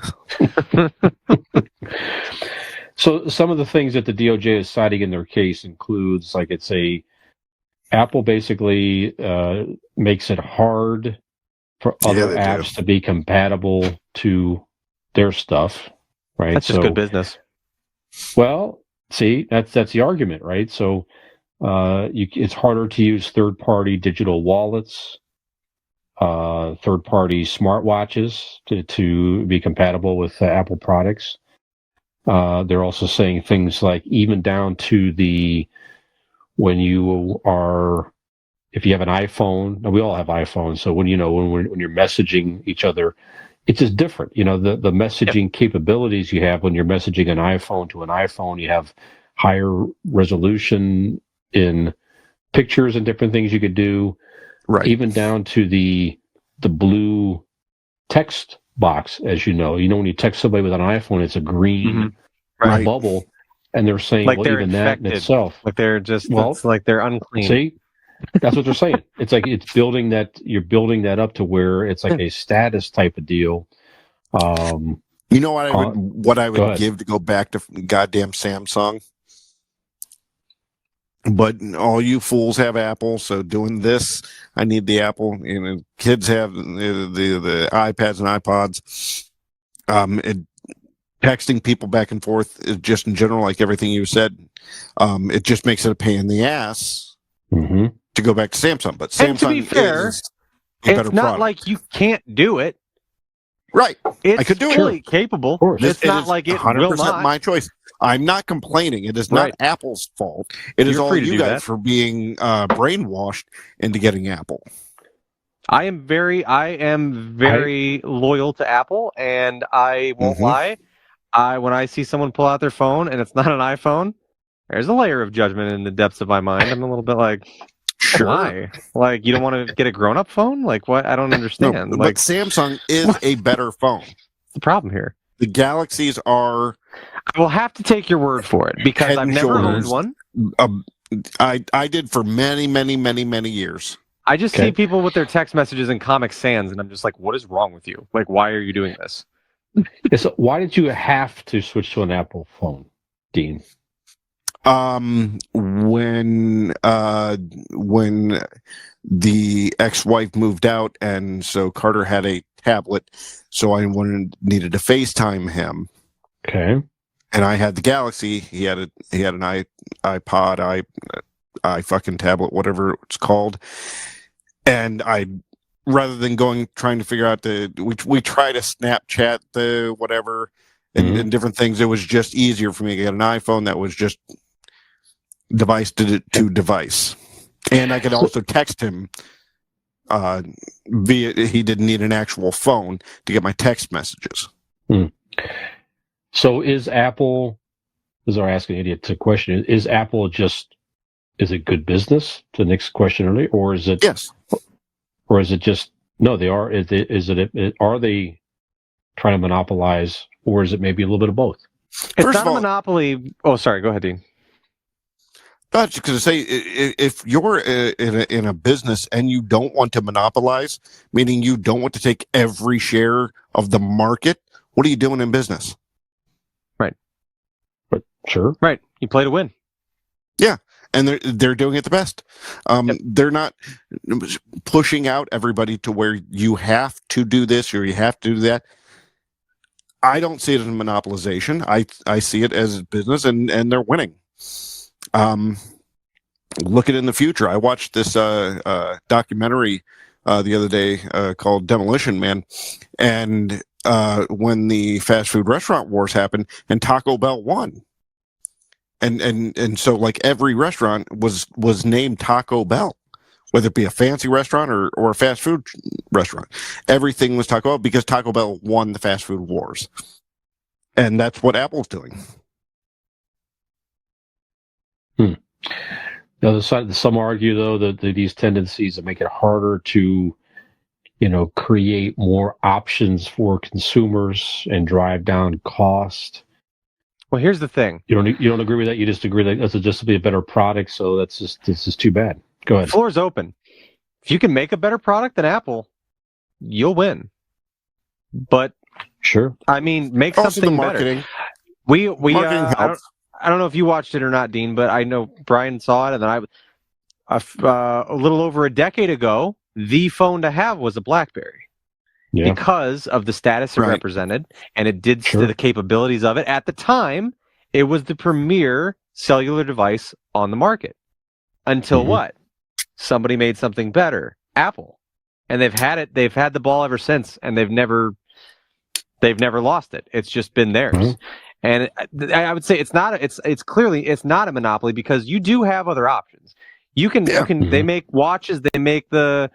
So some of the things that the DOJ is citing in their case includes, like, Apple basically makes it hard for other they apps do. to be compatible to their stuff, right? That's just good business. Well, see, that's the argument, right? So it's harder to use third-party digital wallets, third-party smartwatches to be compatible with Apple products. They're also saying things like even down to if you have an iPhone, and we all have iPhones, so when you're messaging each other, it's just different. The messaging capabilities you have when you're messaging an iPhone to an iPhone, you have higher resolution in pictures and different things you could do, Right. even down to the blue text box, as you know. When you text somebody with an iPhone, it's a green Right. bubble, and they're saying, Like well, they're even infected. that in itself, Like they're just, Well, it's like they're unclean. see, that's what they're saying. It's like you're building that up to where it's like a status type of deal. You know what I would give to go back to goddamn Samsung? But all you fools have Apple, so doing this, I need the Apple. Kids have the iPads and iPods. Texting people back and forth is just in general, like everything you said. It just makes it a pain in the ass to go back to Samsung. But Samsung, and to be fair, is a better it's not product. like you can't do it. Right. It's I could do fully it. capable. It It's not is like it 100% will not. my choice. I'm not complaining. It is not Apple's fault. It is You're all free to you do guys that. for being brainwashed into getting Apple. I am very loyal to Apple, and I won't lie. When I see someone pull out their phone and it's not an iPhone, there's a layer of judgment in the depths of my mind. I'm a little bit like, Sure. why? Like, you don't want to get a grown-up phone? Like, what? I don't understand. No, like, but Samsung is a better phone. What's the problem here? The Galaxies are. I will have to take your word for it because I've never owned one. I did for many, many, many, many years. I just see people with their text messages in Comic Sans, and I'm just like, what is wrong with you? Like, why are you doing this? So why did you have to switch to an Apple phone, Dean? When the ex-wife moved out, and so Carter had a tablet, so I needed to FaceTime him. Okay. And I had the Galaxy. He had an iPod, I fucking tablet, whatever it's called. And rather than trying to figure out we try to Snapchat the whatever and different things, it was just easier for me to get an iPhone that was just device to device. And I could also text him he didn't need an actual phone to get my text messages. So is Apple, as I ask an idiot a question, is Apple is it good business? The next question earlier, or is it? Yes. Or is it just no? They are. Are they trying to monopolize, or is it maybe a little bit of both? It's not a monopoly. Oh, sorry. Go ahead, Dean. I was just going to say, if you're in a business and you don't want to monopolize, meaning you don't want to take every share of the market, what are you doing in business? Right. But sure. Right. You play to win. Yeah. And they're doing it the best. They're not pushing out everybody to where you have to do this or you have to do that. I don't see it as a monopolization. I see it as a business, and they're winning. Look at it in the future. I watched this documentary the other day called Demolition Man, and when the fast food restaurant wars happened, and Taco Bell won. And so like every restaurant was named Taco Bell, whether it be a fancy restaurant or a fast food restaurant. Everything was Taco Bell because Taco Bell won the fast food wars. And that's what Apple's doing. Now, some argue, though, that these tendencies that make it harder to create more options for consumers and drive down cost. Well, here's the thing. You don't agree with that? You just agree that this will just be a better product, so this is too bad. Go ahead. The floor's open. If you can make a better product than Apple, you'll win. But sure, I mean, make Also, something the marketing. better. We Marketing helps. I don't know if you watched it or not, Dean, but I know Brian saw it, and then a little over a decade ago, the phone to have was a BlackBerry. Yeah. Because of the status it Right. represented, and it did Sure. the capabilities of it. At the time, it was the premier cellular device on the market. Until Mhm. what? Somebody made something better, Apple, and they've had the ball ever since, and they've never lost it. It's just been theirs. Mhm. And I would say it's clearly not a monopoly, because you do have other options. You can Mhm. They make watches, they make the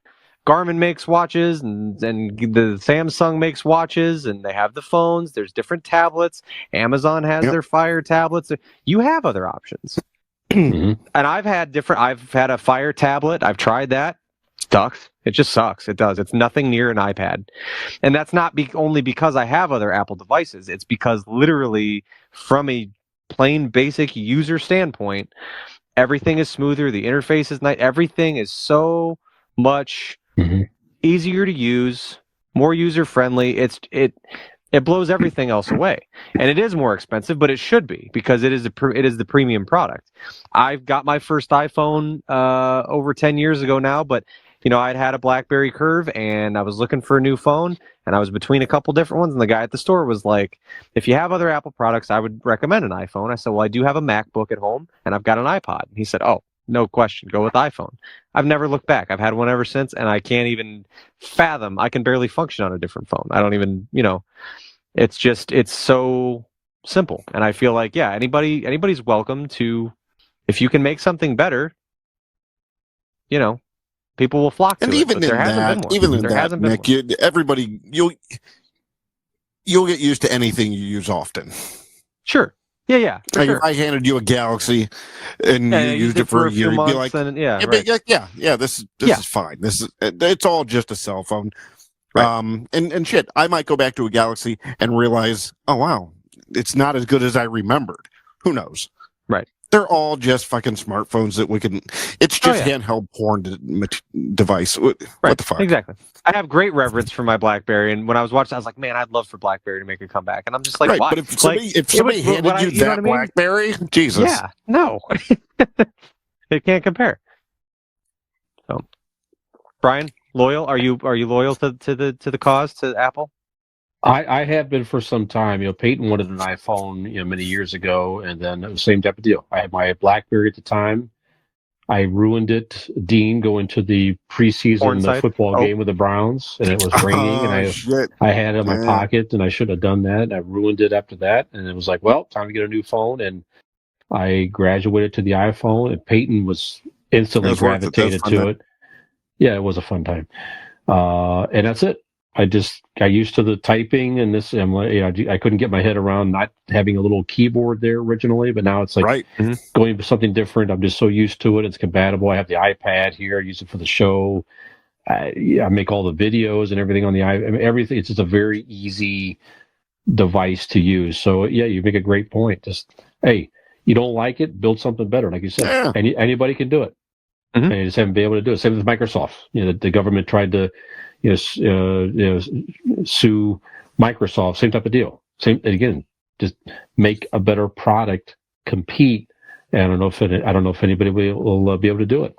Garmin makes watches, and the Samsung makes watches, and they have the phones. There's different tablets. Amazon has Yep. their Fire tablets. You have other options. Mhm. And I've had a Fire tablet. I've tried that. Sucks. It just sucks. It does. It's nothing near an iPad. And that's not only because I have other Apple devices. It's because literally, from a plain basic user standpoint, everything is smoother. The interface is nice. Everything is so much Mhm. easier to use, more user friendly. It blows everything else away, and it is more expensive, but it should be, because it is the premium product. I've got my first iPhone over 10 years ago now, but I'd had a BlackBerry Curve, and I was looking for a new phone, and I was between a couple different ones, and the guy at the store was like, "If you have other Apple products, I would recommend an iPhone." I said, "Well, I do have a MacBook at home, and I've got an iPod." He said, "Oh, no question, go with iPhone." I've never looked back. I've had one ever since, and I can't even fathom. I can barely function on a different phone. I don't even, it's so simple. And I feel like, yeah, anybody's welcome to, if you can make something better, people will flock to And it. even But in there hasn't that, been one. even in There that, hasn't been Nick, one. you'll get used to anything you use often. Sure. Yeah. For Like sure. if I handed you a Galaxy and Yeah, you used it for a few year, you'd be months, like, and yeah, right. this is fine. It's all just a cell phone. Right. And shit, I might go back to a Galaxy and realize, oh wow, it's not as good as I remembered. Who knows? Right. They're all just fucking smartphones that we can. It's just yeah. handheld porn device. What the fuck? Exactly. I have great reverence for my BlackBerry, and when I was watching, I was like, man, I'd love for BlackBerry to make a comeback. And I'm just like, Right, why? but if somebody handed you that BlackBerry, Jesus. Yeah, no, it can't compare. So, Brian, loyal? Are you loyal to the cause, to Apple? I have been for some time. Peyton wanted an iPhone, many years ago, and then it was the same type of deal. I had my BlackBerry at the time. I ruined it, Dean, going to the preseason football game with the Browns, and it was raining, and I had it in my pocket, and I should have done that. I ruined it after that, and it was like, well, time to get a new phone, and I graduated to the iPhone, and Peyton was instantly gravitated to it. Yeah, it was a fun time, and that's it. I just got used to the typing, and this. I couldn't get my head around not having a little keyboard there originally, but now it's like going to something different. I'm just so used to it. It's compatible. I have the iPad here. I use it for the show. I make all the videos and everything on the iPad. I mean, everything. It's just a very easy device to use. So yeah, you make a great point. Just hey, you don't like it, build something better. Like you said, anybody can do it. And you just haven't been able to do it. Same with Microsoft. The government tried to sue Microsoft. Same type of deal. Again, just make a better product, compete. And I don't know if anybody will be able to do it.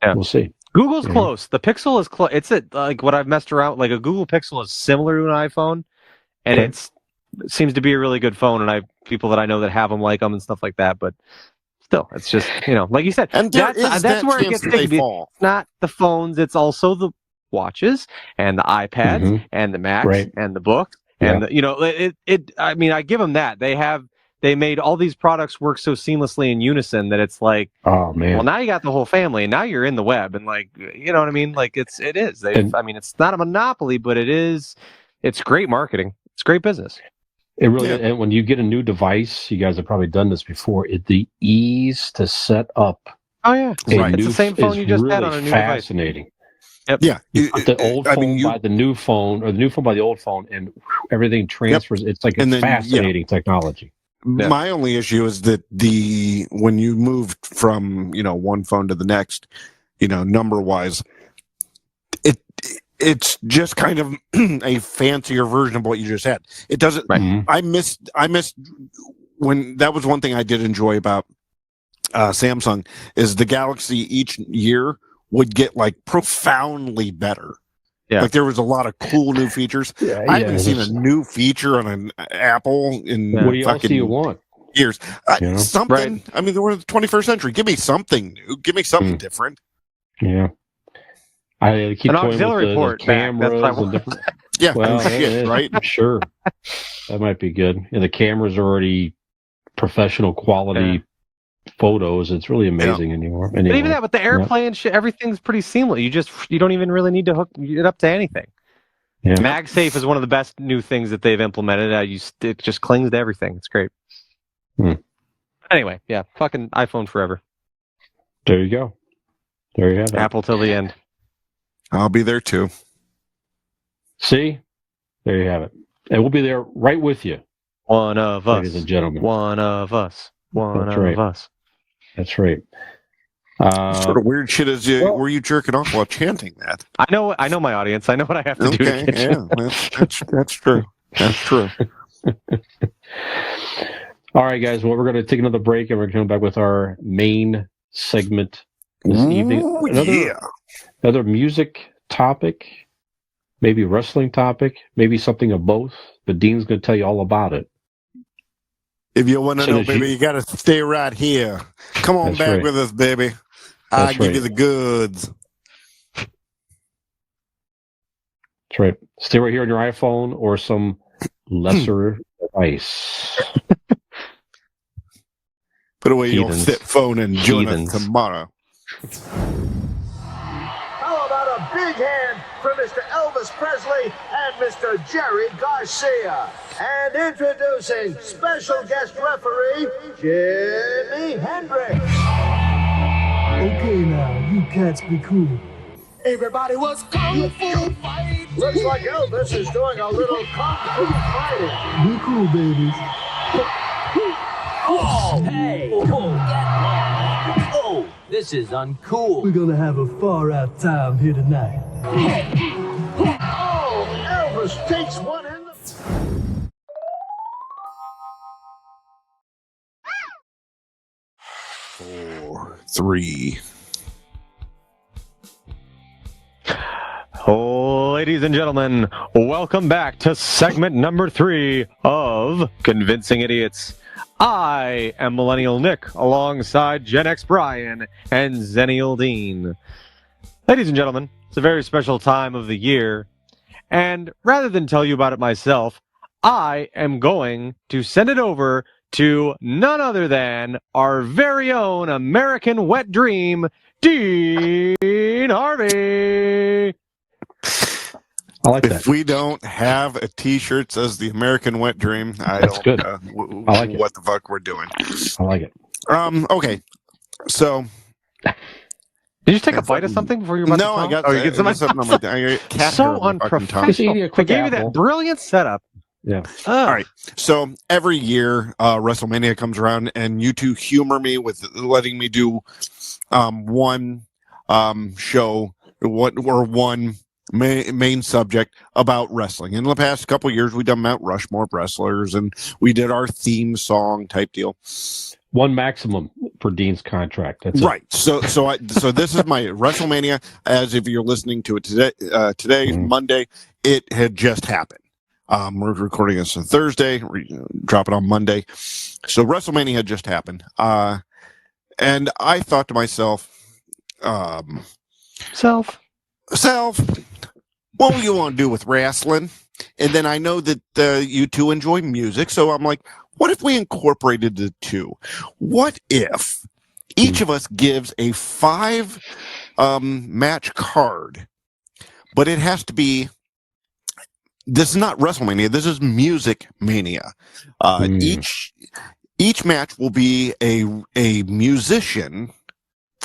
Yeah. We'll see. Google's close. The Pixel is close. It's like what I've messed around. Like a Google Pixel is similar to an iPhone, and it seems to be a really good phone. And people that I know that have them like them and stuff like that. But still, it's just like you said, and that's where it gets sticky. It's not the phones; it's also the watches and the iPads and the Macs and the books and I mean, I give them that. They made all these products work so seamlessly in unison that it's like, oh man, well, now you got the whole family, and now you're in the web, and like, you know what I mean? Like it is. I mean, it's not a monopoly, but it's great marketing. It's great business. It really is. And when you get a new device, you guys have probably done this before. The ease to set up. Oh yeah, it's the same phone you just had on a new fascinating. device. Yeah, You put the old phone by the new phone, or the new phone by the old phone, and everything transfers. It's like it's fascinating technology. Yeah. My only issue is that when you moved from one phone to the next, number wise, it's just kind of a fancier version of what you just had. It doesn't. Right. Mhm. I missed when that was one thing I did enjoy about Samsung is the Galaxy each year would get like profoundly better. Yeah. Like there was a lot of cool new features. I haven't seen a new feature on an Apple in What else fucking do you want? years. Something. Right. I mean, we're in the 21st century. Give me something new. Give me something different. Yeah. I keep An toying auxiliary with port the back. That's what I cameras and want. different. Yeah. Well, shit, right? Sure. That might be good. And the cameras are already professional quality photos. It's really amazing anymore. But even that with the AirPlay and shit, everything's pretty seamless. You don't even really need to hook it up to anything. Yeah. MagSafe is one of the best new things that they've implemented. It just clings to everything. It's great. Anyway, yeah, fucking iPhone forever. There you go. There you have it. Apple till the end. I'll be there too. See? There you have it. And we'll be there right with you, One of us. ladies and gentlemen. One of us. One That's of right. us. That's right. Sort of weird shit is were you jerking off while chanting that? I know my audience. I know what I have to do to Okay, get you. yeah, that's true. That's true. All right, guys. Well, we're going to take another break, and we're coming back with our main segment this evening. Another music topic, maybe wrestling topic, maybe something of both. But Dean's going to tell you all about it. If you want to know, baby, you got to stay right here. Come on back with us, baby. I give you the goods. That's right. Stay right here on your iPhone or some lesser device. Put away your flip phone and join us tomorrow. How about a big hand for Mr. Elvis Presley and Mr. Jerry Garcia? And introducing special guest referee, Jimi Hendrix. Okay now, you cats be cool. Everybody was kung fu fighting. Looks like Elvis is doing a little kung fu fighting. Be cool, babies. Oh, hey! Oh, get lost! Oh, this is uncool. We're gonna have a far-out time here tonight. Oh, Elvis takes one in the... 4, 3. Ladies and gentlemen, welcome back to segment number 3 of Convincing Idiots. I am Millennial Nick, alongside Gen X Brian and Zennial Dean. Ladies and gentlemen, it's a very special time of the year, and rather than tell you about it myself, I am going to send it over to none other than our very own American wet dream, Dean Harvey. I like that. If we don't have a T-shirt that says the American Wet Dream, That's good. I like it. What the fuck we're doing? I like it. Okay. So, did you take a bite of something before you were about to I got you get some something on my I got cat hair so on my fucking tongue. unprofessional. I gave you that brilliant setup. Yeah. All right. So every year, WrestleMania comes around, and you two humor me with letting me do one show, one main subject about wrestling. In the past couple of years, we've done Mount Rushmore wrestlers, and we did our theme song type deal. One maximum for Dean's contract. That's right. So this is my WrestleMania. As if you're listening to it today, Monday, it had just happened. We're recording this on Thursday, drop it on Monday. So WrestleMania had just happened. And I thought to myself, Self, what do you want to do with wrestling? And then I know that you two enjoy music, so I'm like, what if we incorporated the two? What if each of us gives a 5 match card, but it has to be, this is not WrestleMania, this is Music Mania. Each match will be a musician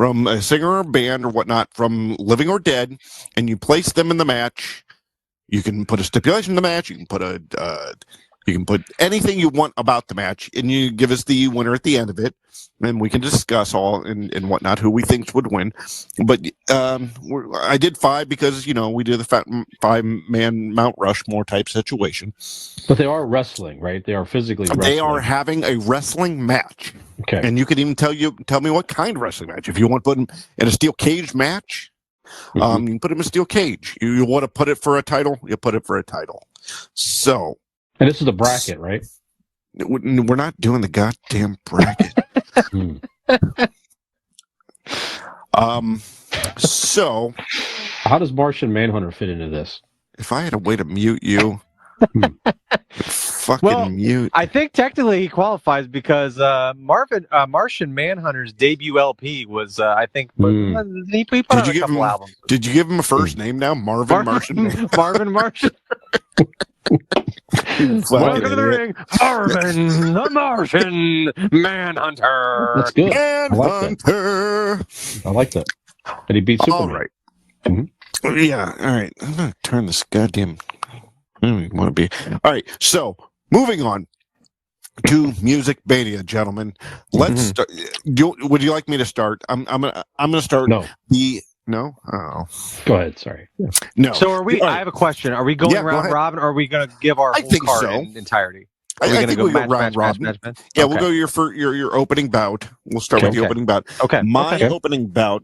from a singer or a band or whatnot, from living or dead, and you place them in the match. You can put a stipulation in the match. You can put anything you want about the match, and you give us the winner at the end of it, and we can discuss all and whatnot who we think would win. But I did 5 because we do the 5-man Mount Rushmore type situation. But they are wrestling, right? They are physically wrestling. They are having a wrestling match. Okay. And you can even tell me what kind of wrestling match. If you want to put them in a steel cage match, you can put them in a steel cage. You want to put it for a title, you put it for a title. So. And this is the bracket, right? We're not doing the goddamn bracket. So. How does Martian Manhunter fit into this? If I had a way to mute you. Fucking mute. I think technically he qualifies because Martian Manhunter's debut LP was, I think, he put out a couple albums. Did you give him a first name now? Marvin Martian? Marvin Martian. Welcome to the ring, Marvin the Martian Manhunter. That's good. Manhunter. I like that. And he beat Superman. All right. Mm-hmm. Yeah, all right. I'm going to turn this goddamn... I don't want to be. All right, so moving on to Music Mania, gentlemen. Let's start. Would you like me to start? I'm gonna start. No. No. Oh. Go ahead. Sorry. No. So are we? Right. I have a question. Are we going round robin, or are we going to give our whole card in entirety? I think we'll go round robin. Yeah, we'll go your opening bout. We'll start with the opening bout. Okay. My opening bout.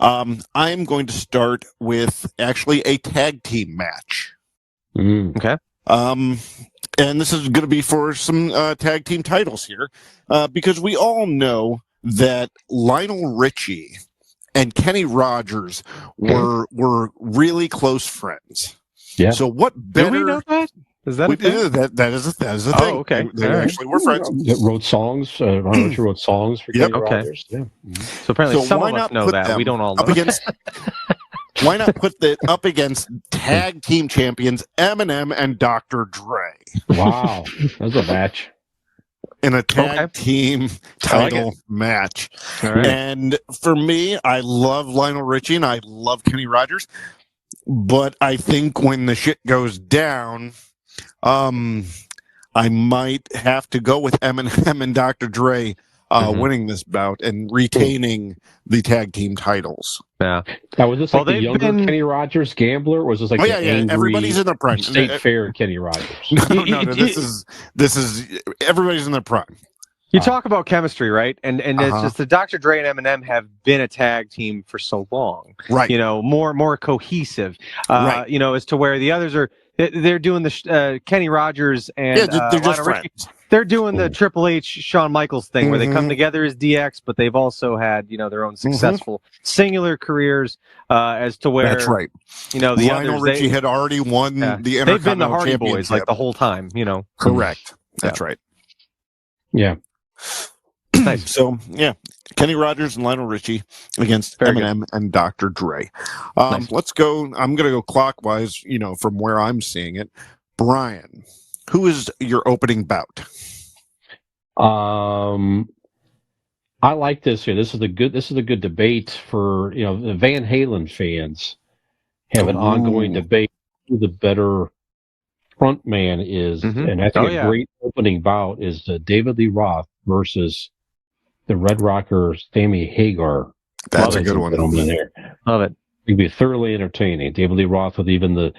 I'm going to start with actually a tag team match. Okay. And this is going to be for some tag team titles here, because we all know that Lionel Richie and Kenny Rogers were really close friends. Yeah. So what better? Do we know that? Is that a thing? That is a thing. Oh, okay. They actually were friends. Wrote songs. Lionel Richie wrote songs for Kenny Rogers. Yeah. So apparently some of us know that. We don't all know. Why not put that up against tag team champions Eminem and Dr. Dre? Wow, that's a match. In a tag team title match. Right. And for me, I love Lionel Richie and I love Kenny Rogers. But I think when the shit goes down, I might have to go with Eminem and Dr. Dre winning this bout and retaining the tag team titles. Yeah. Now, was this like the younger Kenny Rogers gambler, or was this like angry, everybody's in their prime? State fair Kenny Rogers. No, this is everybody's in their prime. You talk about chemistry, right? And it's just that Dr. Dre and Eminem have been a tag team for so long, right? More cohesive, right? As to where the others are. They're doing the Kenny Rogers and they're just friends. They're doing the Triple H, Shawn Michaels thing where they come together as DX, but they've also had, their own successful singular careers as to where... That's right. The Lionel others... Richie had already won the Intercontinental They've been the Hardy Boys like the whole time, Correct. That's right. Yeah. Nice. So, Kenny Rogers and Lionel Richie against Eminem and Dr. Dre. Nice. Let's go. I'm going to go clockwise, from where I'm seeing it. Brian, who is your opening bout? I like this here. This is a good debate for the Van Halen fans have an ongoing debate who the better front man is, and I think a great opening bout is David Lee Roth versus the Red Rockers, Sammy Hagar. That's a good one. There. Love it. It'd be thoroughly entertaining. David Lee Roth with even the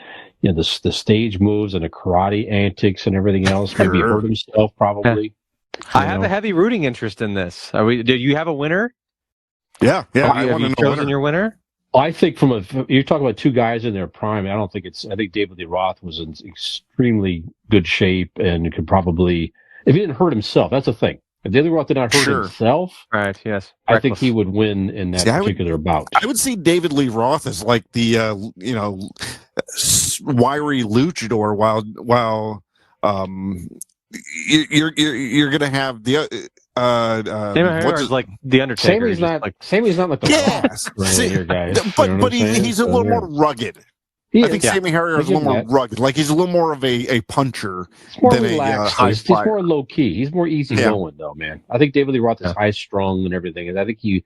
stage moves and the karate antics and everything else. Sure. Maybe hurt himself probably. I have a heavy rooting interest in this. Do you have a winner? Yeah. Have you chosen your winner? I think you're talking about two guys in their prime. I think David Lee Roth was in extremely good shape and could probably, if he didn't hurt himself, that's the thing. If David Lee Roth did not hurt himself, right? Yes, I think he would win in that particular bout. I would see David Lee Roth as like the wiry luchador, while you're gonna have the is like the Undertaker. Sammy's not like the boss, right, guys. But he's a little more rugged. I think Sammy Hagar is a little more rugged. Like he's a little more of a puncher more than relaxed. He's more low key. He's more easy going though, man. I think David Lee Roth is high strung and everything, and I think he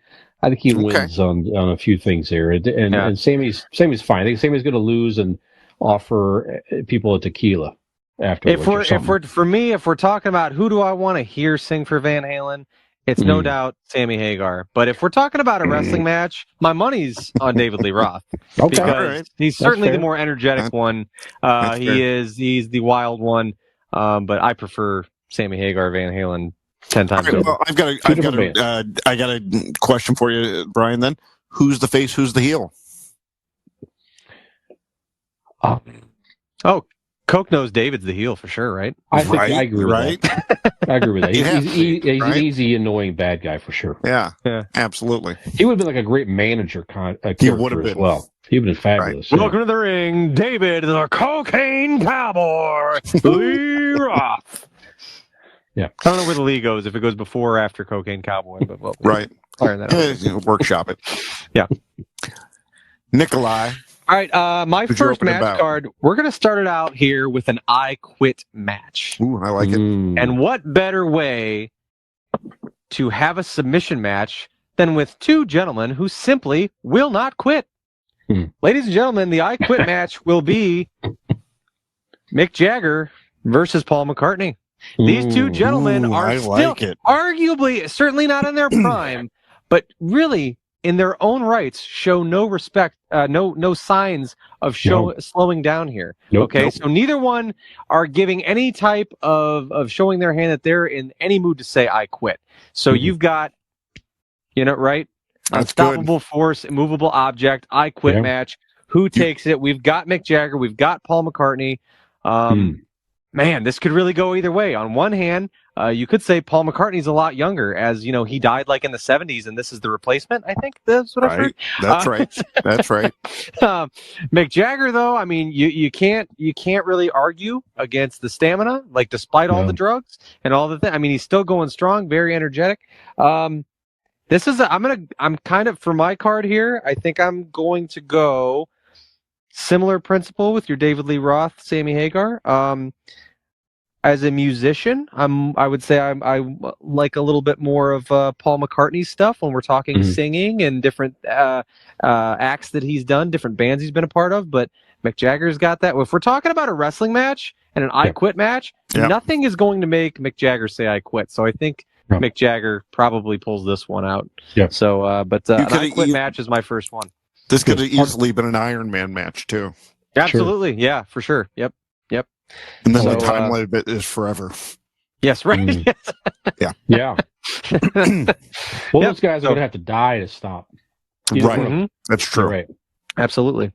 wins on a few things here. And Sammy's fine. I think Sammy's going to lose and offer people a tequila afterwards. If we're talking about who do I want to hear sing for Van Halen, it's no doubt Sammy Hagar. But if we're talking about a wrestling match, my money's on David Lee Roth. Because he's certainly the more energetic one. He's the wild one. But I prefer Sammy Hagar, Van Halen 10 times over. Well, I got a question for you, Brian. Then, who's the face? Who's the heel? Coke knows David's the heel for sure, right? I agree with that. I agree with that. He's an easy, annoying bad guy for sure. Yeah, absolutely. He would have been like a great manager character as well. He would have been fabulous. Right. Welcome to the ring, David, the Cocaine Cowboy, Lee Roth. Yeah, I don't know where the Lee goes, if it goes before or after Cocaine Cowboy, but right. Iron that workshop it. Yeah. Nikolai. All right, my first match card, we're going to start it out here with an I Quit match. Ooh, I like it. And what better way to have a submission match than with two gentlemen who simply will not quit? Ladies and gentlemen, the I Quit match will be Mick Jagger versus Paul McCartney. These two gentlemen are still arguably, certainly not in their prime, but really in their own rights show no respect, no signs of slowing down here. So neither one are giving any type of showing their hand that they're in any mood to say I quit. So you've got, right? That's unstoppable force, immovable object, I quit match. Who takes it? We've got Mick Jagger, we've got Paul McCartney. Man, this could really go either way. On one hand, you could say Paul McCartney's a lot younger, as he died like in the 70s, and this is the replacement. I think that's what I've heard. That's right. That's right. Mick Jagger, though, I mean, you can't really argue against the stamina, like despite all the drugs and all the things. I mean, he's still going strong, very energetic. This is I'm kind of for my card here. I think I'm going to go similar principle with your David Lee Roth, Sammy Hagar. As a musician, I would say I like a little bit more of Paul McCartney's stuff when we're talking singing and different acts that he's done, different bands he's been a part of. But Mick Jagger's got that. If we're talking about a wrestling match and an I quit match, nothing is going to make Mick Jagger say I quit. So I think Mick Jagger probably pulls this one out. Yeah. So, but an I quit match is my first one. This could have easily been an Iron Man match too. Absolutely, yeah, for sure. Yep. And then the time limit is forever. Yes, right. Yeah. Well, those guys are going to have to die to stop. Right. That's true. Right. Absolutely.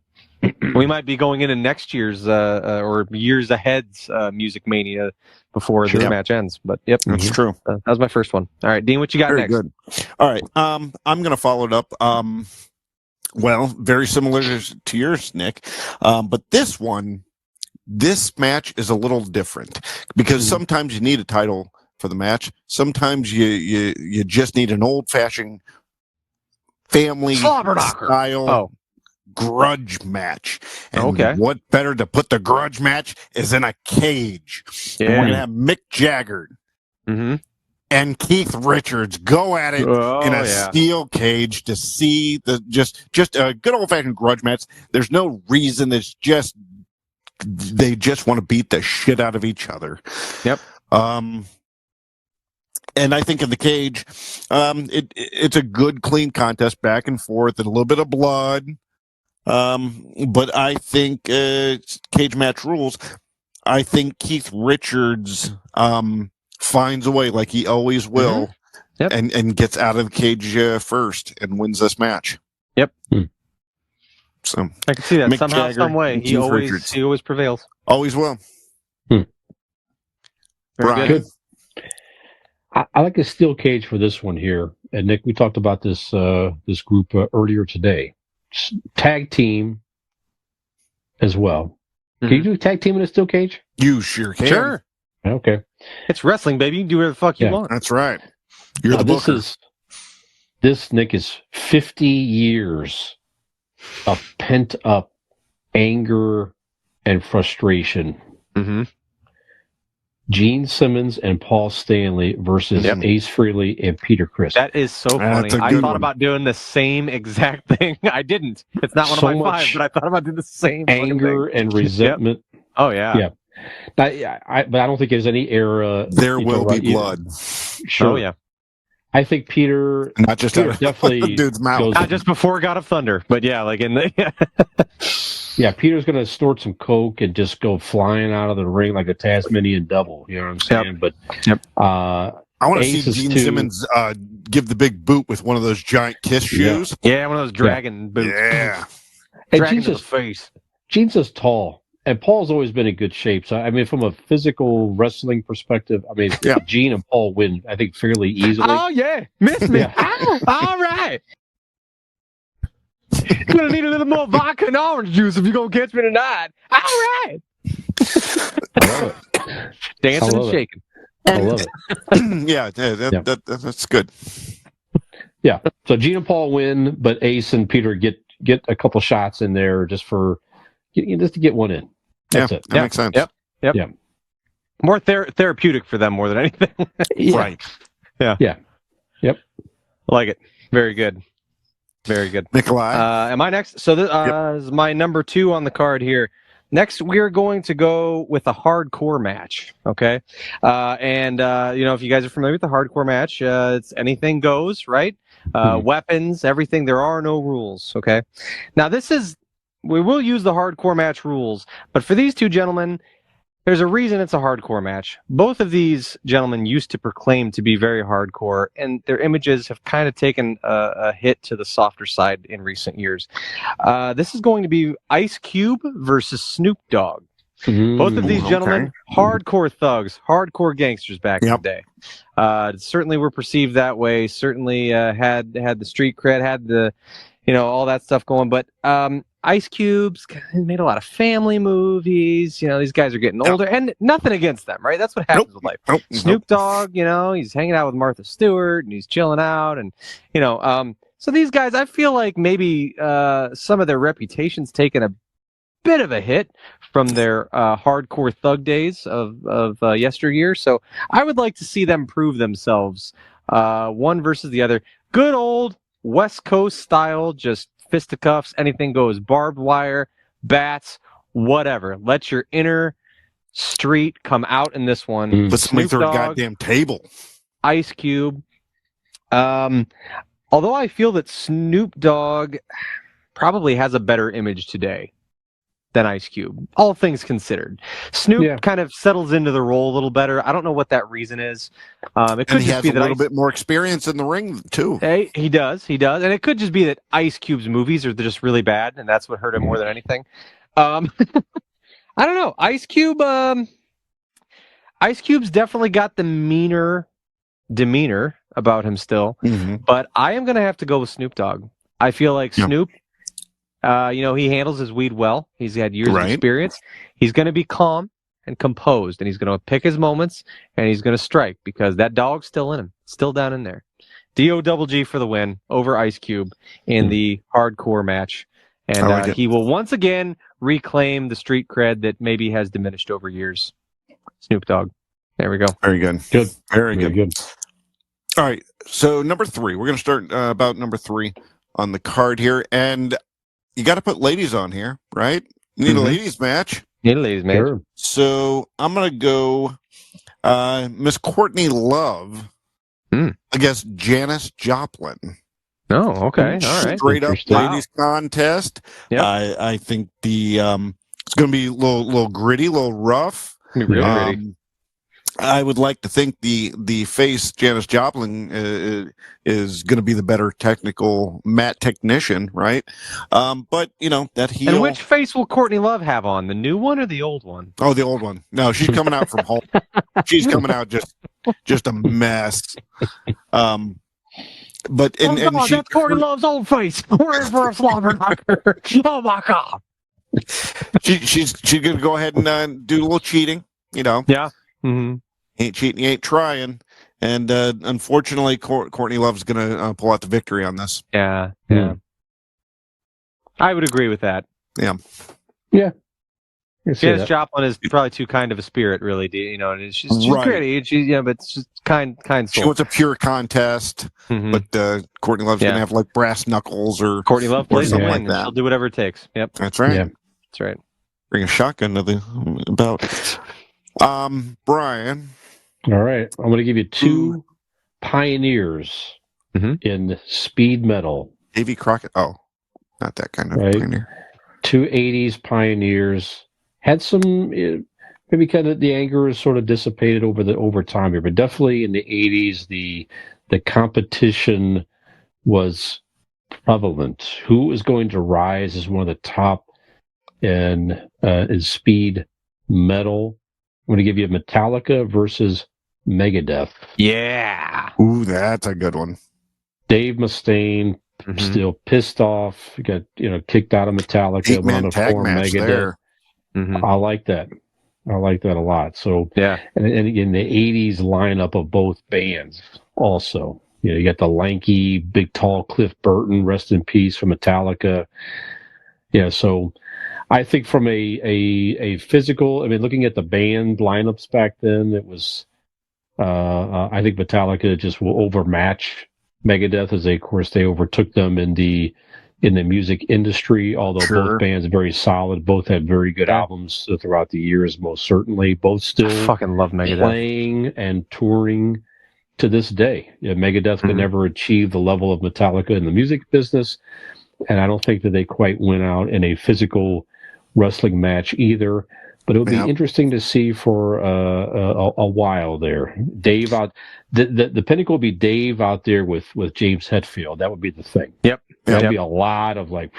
We might be going into next year's or years ahead's Music Mania before the match ends. But that's true. That was my first one. All right, Dean, what you got next? Good. All right, I'm going to follow it up. Well, very similar to yours, Nick, but this match is a little different because sometimes you need a title for the match. Sometimes you just need an old-fashioned family style grudge match. And what better to put the grudge match is in a cage. And we're going to have Mick Jagger and Keith Richards go at it in a steel cage to see the just a good old-fashioned grudge match. There's no reason. It's just they just want to beat the shit out of each other. Yep. And I think in the cage, it's a good, clean contest, back and forth, and a little bit of blood. But I think cage match rules. I think Keith Richards finds a way, like he always will, and gets out of the cage first and wins this match. Yep. So I can see that Mick somehow, Jagger, some way. He always prevails. Always will. Very good. I like a steel cage for this one here. And Nick, we talked about this this group earlier today. Tag team as well. Can you do a tag team in a steel cage? You sure can. Sure. Okay. It's wrestling, baby. You can do whatever the fuck you want. That's right. You're the booker. This, Nick, is 50 years of pent up anger and frustration. Mm-hmm. Gene Simmons and Paul Stanley versus Ace Frehley and Peter Criss. That is so funny. I thought about doing the same exact thing. I didn't. It's not one So of my much 5, but I thought about doing the same anger thing. and resentment. Yep. Oh yeah. Yeah. But I don't think there's any era. There will be blood. Sure. Oh yeah. I think Peter, not just Peter out of definitely the dude's mouth. goes, Not just before God of Thunder, but yeah, like in the yeah, Peter's going to snort some coke and just go flying out of the ring like a Tasmanian devil. You know what I'm saying? But I want to see Gene Simmons give the big boot with one of those giant kiss shoes. Yeah, one of those dragon boots. Yeah. And Dragon to the face. Gene's just tall. And Paul's always been in good shape. So, I mean, from a physical wrestling perspective, I mean, Gene and Paul win, I think, fairly easily. Oh, yeah. Miss me. Ow. All right. You're going to need a little more vodka and orange juice if you're going to catch me tonight. All right. I love it. Dancing and shaking. I love it. That's good. Yeah. So Gene and Paul win, but Ace and Peter get a couple shots in there just to get one in. That's it. That makes sense. Yep. More therapeutic for them more than anything. Right. Yeah. Yep. I like it. Very good. Very good. Nikolai. Am I next? So this is my number 2 on the card here. Next, we're going to go with a hardcore match. Okay. If you guys are familiar with the hardcore match, it's anything goes, right? Weapons, everything. There are no rules. Okay. Now, we will use the hardcore match rules, but for these two gentlemen, there's a reason it's a hardcore match. Both of these gentlemen used to proclaim to be very hardcore, and their images have kind of taken a hit to the softer side in recent years. This is going to be Ice Cube versus Snoop Dogg. Both of these gentlemen, hardcore thugs, hardcore gangsters back in the day. Certainly were perceived that way. Certainly had the street cred, had the, all that stuff going. But Ice Cube's made a lot of family movies. These guys are getting older, and nothing against them, right? That's what happens with life. Snoop Dogg, he's hanging out with Martha Stewart, and he's chilling out, and so these guys, I feel like maybe some of their reputation's taken a bit of a hit from their hardcore thug days of yesteryear. So I would like to see them prove themselves, one versus the other. Good old West Coast style, just fisticuffs, anything goes, barbed wire, bats, whatever. Let your inner street come out in this one. Let's make through a goddamn table. Ice Cube. Although I feel that Snoop Dogg probably has a better image today than Ice Cube, all things considered. Snoop kind of settles into the role a little better. I don't know what that reason is. It could just be that a little bit more experience in the ring too. Hey, he does, and it could just be that Ice Cube's movies are just really bad, and that's what hurt him more than anything. I don't know. Ice Cube's definitely got the meaner demeanor about him still, but I am going to have to go with Snoop Dogg. I feel like Snoop. He handles his weed well. He's had years of experience. He's going to be calm and composed, and he's going to pick his moments, and he's going to strike because that dog's still in him, still down in there. D-O-double-G for the win over Ice Cube in the hardcore match. And he will once again reclaim the street cred that maybe has diminished over years. Snoop Dogg. There we go. Very good. Good. Very good. All right. So number 3. We're going to start about number 3 on the card here. And you got to put ladies on here, right? You need a ladies match. Need a ladies match. Sure. So I'm going to go Miss Courtney Love against Janis Joplin. Oh, okay. All right. Straight up ladies contest. Yep. I think the it's going to be a little gritty, a little rough. Really gritty. I would like to think the face Janis Joplin is going to be the better technical mat technician, right? But that heel. And which face will Courtney Love have on? The new one or the old one? Oh, the old one. No, she's coming out from home. She's coming out just a mess. But that's Courtney Love's old face. We're in for a slobber knocker. Oh my god. She's going to go ahead and do a little cheating. Yeah. Ain't cheating, you ain't trying. And unfortunately, Courtney Love's going to pull out the victory on this. Yeah. I would agree with that. Yeah. Yeah. I see Janis that. Joplin is probably too kind of a spirit, really. You know, and she's Right. pretty. But it's just kind She soul. wants a pure contest, Mhm. but Courtney Love's Yeah. gonna have like brass knuckles or Courtney Love or plays to something win, like and that. she'll do whatever it takes. Yep, That's right. Yeah. that's right. Bring a shotgun to the bout. Brian. All right. I'm going to give you two pioneers Mhm. in speed metal. Davy Crockett. Oh, not that kind of Right. pioneer. Two 80s pioneers. Had some, maybe kind of the anger is sort of dissipated over time here, but definitely in the 80s, the competition was prevalent. Who was going to rise as one of the top in speed metal? I'm going to give you Metallica versus Megadeth. Yeah. Ooh, that's a good one. Dave Mustaine still pissed off. Got kicked out of Metallica. Went on 8-man to tag form match Megadeth. there. I like that. I like that a lot. So Yeah. and in the 80s lineup of both bands also. You got the lanky, big, tall Cliff Burton, rest in peace, from Metallica. Yeah, so I think from a physical, I mean, looking at the band lineups back then, it was, I think Metallica just will overmatch Megadeth as of course, they overtook them in the music industry, although both bands are very solid. Both had very good albums throughout the years, most certainly. Both still I fucking love Megadeth. Playing and touring to this day. Megadeth could never achieve the level of Metallica in the music business, and I don't think that they quite went out in a physical wrestling match either. But it would be interesting to see for a while there. Dave out, the pinnacle would be Dave out there with James Hetfield. That would be the thing. Yep, that would be a lot of like.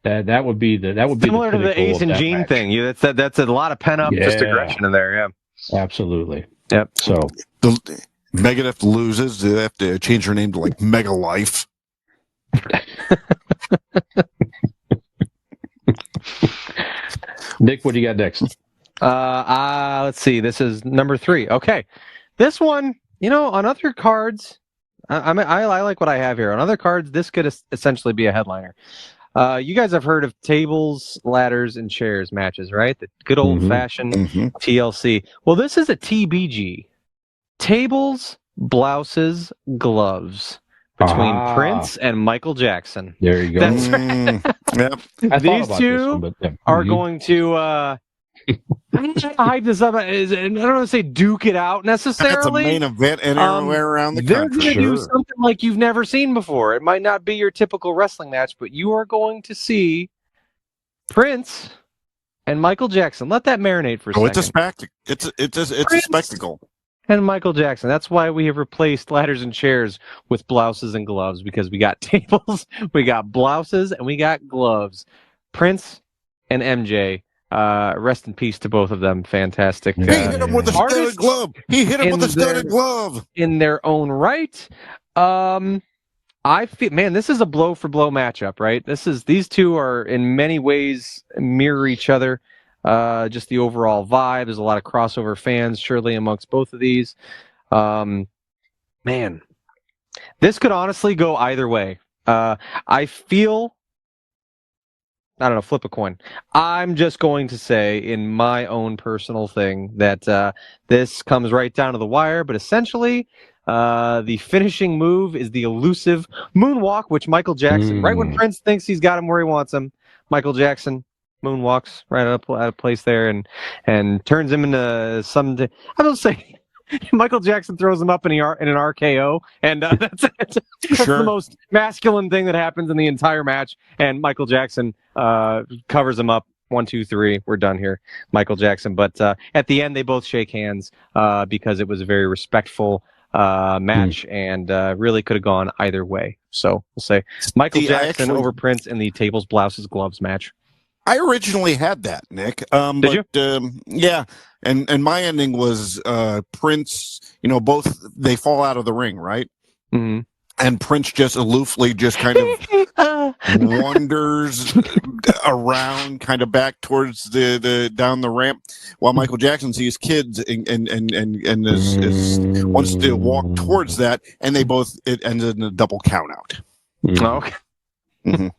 That would be similar to the Ace and Gene thing. That's a lot of pent up just aggression in there. Yeah, absolutely. Yep. So the Megadeth loses. They have to change their name to like Mega Life. Nick, what do you got next? Let's see. This is number 3. Okay, this one, on other cards, I like what I have here. On other cards, this could essentially be a headliner. You guys have heard of tables, ladders, and chairs matches, right? The good old-fashioned TLC. Well, this is a TBG. Tables, blouses, gloves. Between Prince and Michael Jackson. There you go. That's right. These two are going to hype this up. I don't want to say duke it out necessarily. That's a main event anywhere around the country. They're going to do something like you've never seen before. It might not be your typical wrestling match, but you are going to see Prince and Michael Jackson. Let that marinate for a second. It's a spectacle. It's a spectacle. And Michael Jackson. That's why we have replaced ladders and chairs with blouses and gloves, because we got tables, we got blouses, and we got gloves. Prince and MJ, rest in peace to both of them. Fantastic. He hit him with a studded glove. He hit him with a studded glove. In their own right. I feel, man, this is a blow for blow matchup, right? These two are in many ways mirror each other. Just the overall vibe. There's a lot of crossover fans, surely, amongst both of these. Man, this could honestly go either way. I feel, I don't know, flip a coin. I'm just going to say, in my own personal thing, that this comes right down to the wire, but essentially, the finishing move is the elusive moonwalk, which Michael Jackson, right when Prince thinks he's got him where he wants him, Michael Jackson moonwalks right out of place there and turns him into some. I don't say Michael Jackson throws him up in an RKO, and that's the most masculine thing that happens in the entire match. And Michael Jackson covers him up. 1, 2, 3. We're done here, Michael Jackson. But at the end, they both shake hands because it was a very respectful match and really could have gone either way. So we'll say Michael Jackson over Prince in the tables, blouses, gloves match. I originally had that, Nick. Did you? Yeah. And my ending was Prince, both, they fall out of the ring, right? Mm-hmm. And Prince just aloofly just kind of wanders around, kind of back towards the down the ramp, while Michael Jackson sees kids and is wants to walk towards that, and it ends in a double count out. Oh, okay.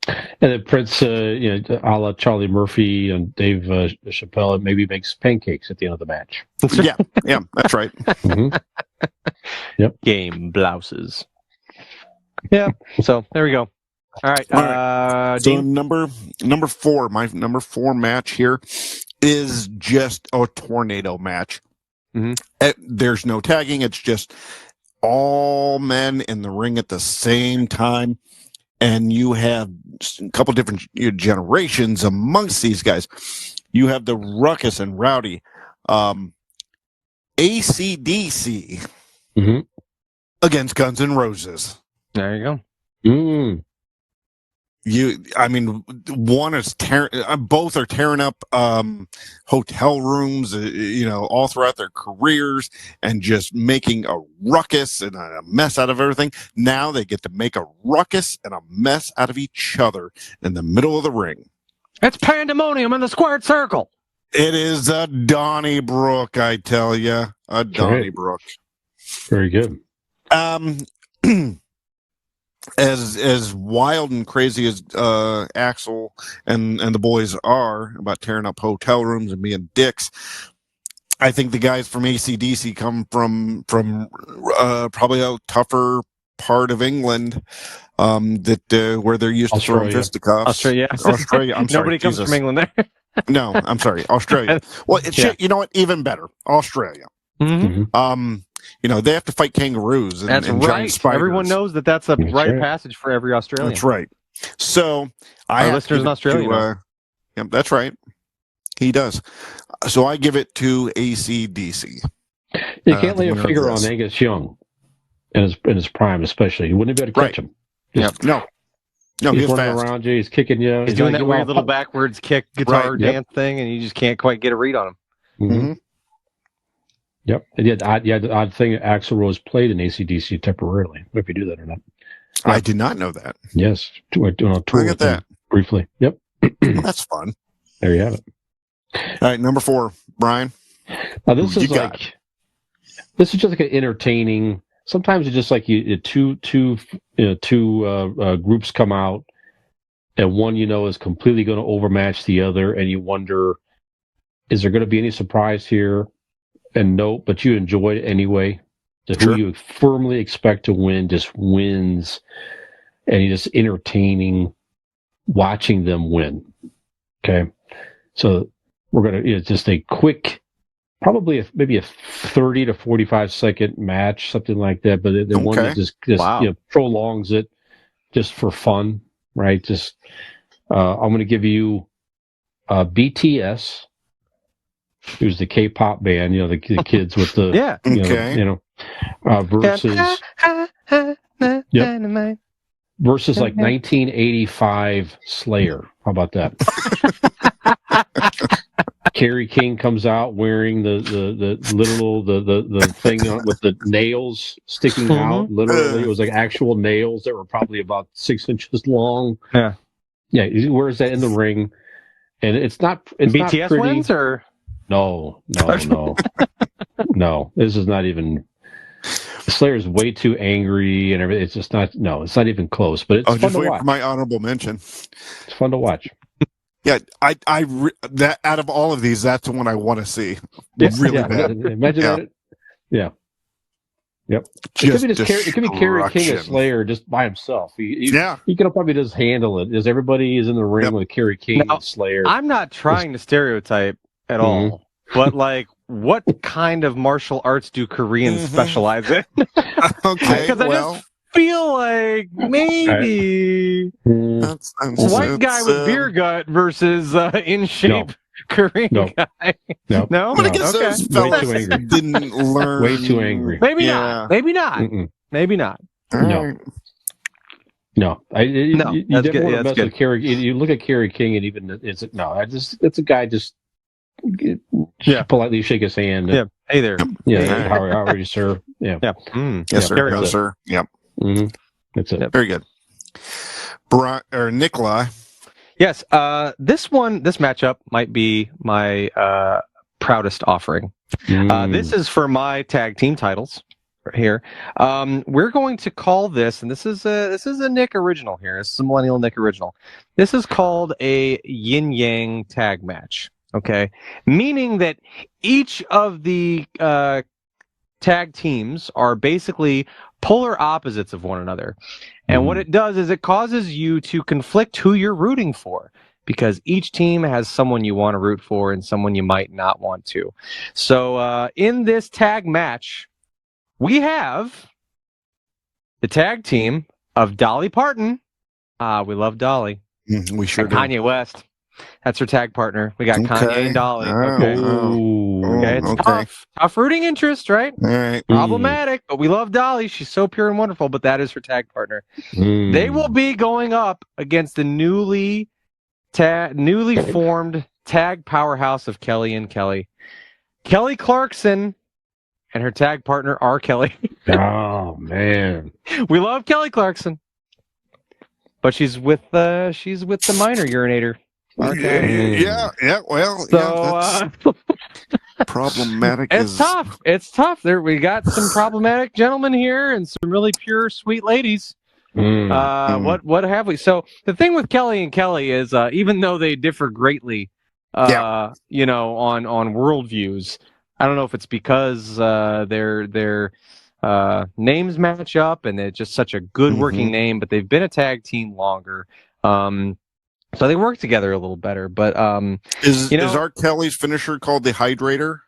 And then Prince, a la Charlie Murphy and Dave Chappelle, maybe makes pancakes at the end of the match. Yeah, that's right. Mm-hmm. Yep. Game blouses. Yeah. So there we go. All right. So Dean? number 4, my number 4 match here is just a tornado match. Mm-hmm. There's no tagging. It's just all men in the ring at the same time. And you have a couple different generations amongst these guys. You have the Ruckus and Rowdy, AC/DC against Guns N' Roses. There you go. Mm. One is both are tearing up hotel rooms, all throughout their careers and just making a ruckus and a mess out of everything. Now they get to make a ruckus and a mess out of each other in the middle of the ring. It's pandemonium in the squared circle. It is a Donnybrook, I tell you, a Donnybrook. Very good. As wild and crazy as Axel and the boys are about tearing up hotel rooms and being dicks, I think the guys from AC/DC come from probably a tougher part of England where they're used to throwing fisticuffs. Australia. I'm sorry. Nobody comes from England there. No, I'm sorry. Australia. Well, you know what? Even better. Australia. Mm-hmm. They have to fight kangaroos and, that's and right. giant spiders. Everyone knows that's a rite of passage for every Australian. That's right. So our listeners in Australia. That's right. He does. So I give it to AC/DC. You can't lay a finger on Angus Young in his prime, especially. You wouldn't be able to catch him. No, he's running around you. He's kicking you. He's doing that weird little backwards kick guitar dance thing, and you just can't quite get a read on him. Mm-hmm. Yep. And the odd thing, Axl Rose played in AC/DC temporarily. If you do that or not. I did not know that. Yes. Doing a tour with them briefly. Yep. Well, that's fun. There you have it. All right, number 4, Brian. Now this is just like an entertaining. Sometimes it's just like two groups come out, and one is completely going to overmatch the other, and you wonder, is there going to be any surprise here? And no, but you enjoy it anyway. Who you firmly expect to win just wins, and you're just entertaining watching them win. Okay, so we're gonna just a quick, probably maybe a 30 to 45 second match, something like that. But the one that just prolongs it just for fun, right? Just I'm going to give you BTS. Who's the K-pop band? The kids with the versus like 1985 Slayer. How about that? Kerry King comes out wearing the thing with the nails sticking out. Literally, it was like actual nails that were probably about 6 inches long. Yeah. He wears that in the ring, and it's not BTS not pretty. Wins or. No. No, this is not even. Slayer's way too angry and everything. It's just not. No, it's not even close. But it's fun to watch. For my honorable mention. It's fun to watch. Yeah, that out of all of these, that's the one I want to see. Really bad. Imagine that. Yeah. Yep. It could be Kerry King as Slayer just by himself. He could probably just handle it. As everybody is in the ring with Kerry King and Slayer. I'm not trying to stereotype at all, but what kind of martial arts do Koreans specialize in? Okay, because I just feel like maybe white guy with beer gut versus in shape Korean guy. No. But I guess those fellas didn't learn. Way too angry. Maybe not. Maybe not. Maybe not. No. No, you definitely want to mess with Kerry. You look at Kerry King, and even it's a guy just politely shake his hand. Hey there. How are you, sir? Yes, sir. Yes, sir. Yep. Mm-hmm. That's it. Very good. Nikolai. Yes. This matchup might be my proudest offering. This is for my tag team titles. here. We're going to call this, and this is a Nick original here. This is a Millennial Nick original. This is called a yin yang tag match. Okay, meaning that each of the tag teams are basically polar opposites of one another, and what it does is it causes you to conflict who you're rooting for, because each team has someone you want to root for and someone you might not want to. So in this tag match, we have the tag team of Dolly Parton. We love Dolly. We sure and do. Kanye West. That's her tag partner. We got Kanye and Dolly. Okay. Okay, it's tough. Tough rooting interest, right? All right. Problematic, but we love Dolly. She's so pure and wonderful, but that is her tag partner. They will be going up against the newly formed tag powerhouse of Kelly and Kelly. Kelly Clarkson and her tag partner, R. Kelly. Oh, man. We love Kelly Clarkson, but she's with the minor urinator. Yeah. Well, So problematic. It's tough. It's tough. There, we got some problematic gentlemen here and some really pure, sweet ladies. What have we? So the thing with Kelly and Kelly is, even though they differ greatly, on worldviews, I don't know if it's because their names match up and it's just such a good working name, but they've been a tag team longer. So they work together a little better. But is R. Kelly's finisher called the Hydrator?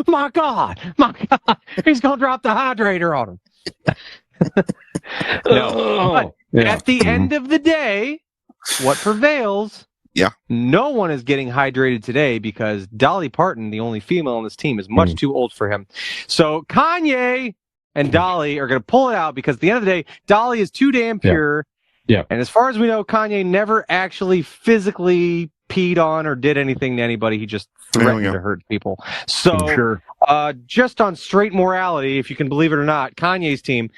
My God, he's gonna drop the hydrator on him. No, but at the end of the day, what prevails? Yeah, no one is getting hydrated today because Dolly Parton, the only female on this team, is much too old for him. So Kanye and Dolly are going to pull it out because at the end of the day, Dolly is too damn pure. Yeah. And as far as we know, Kanye never actually physically peed on or did anything to anybody. He just threatened to hurt people. So just on straight morality, if you can believe it or not, Kanye's team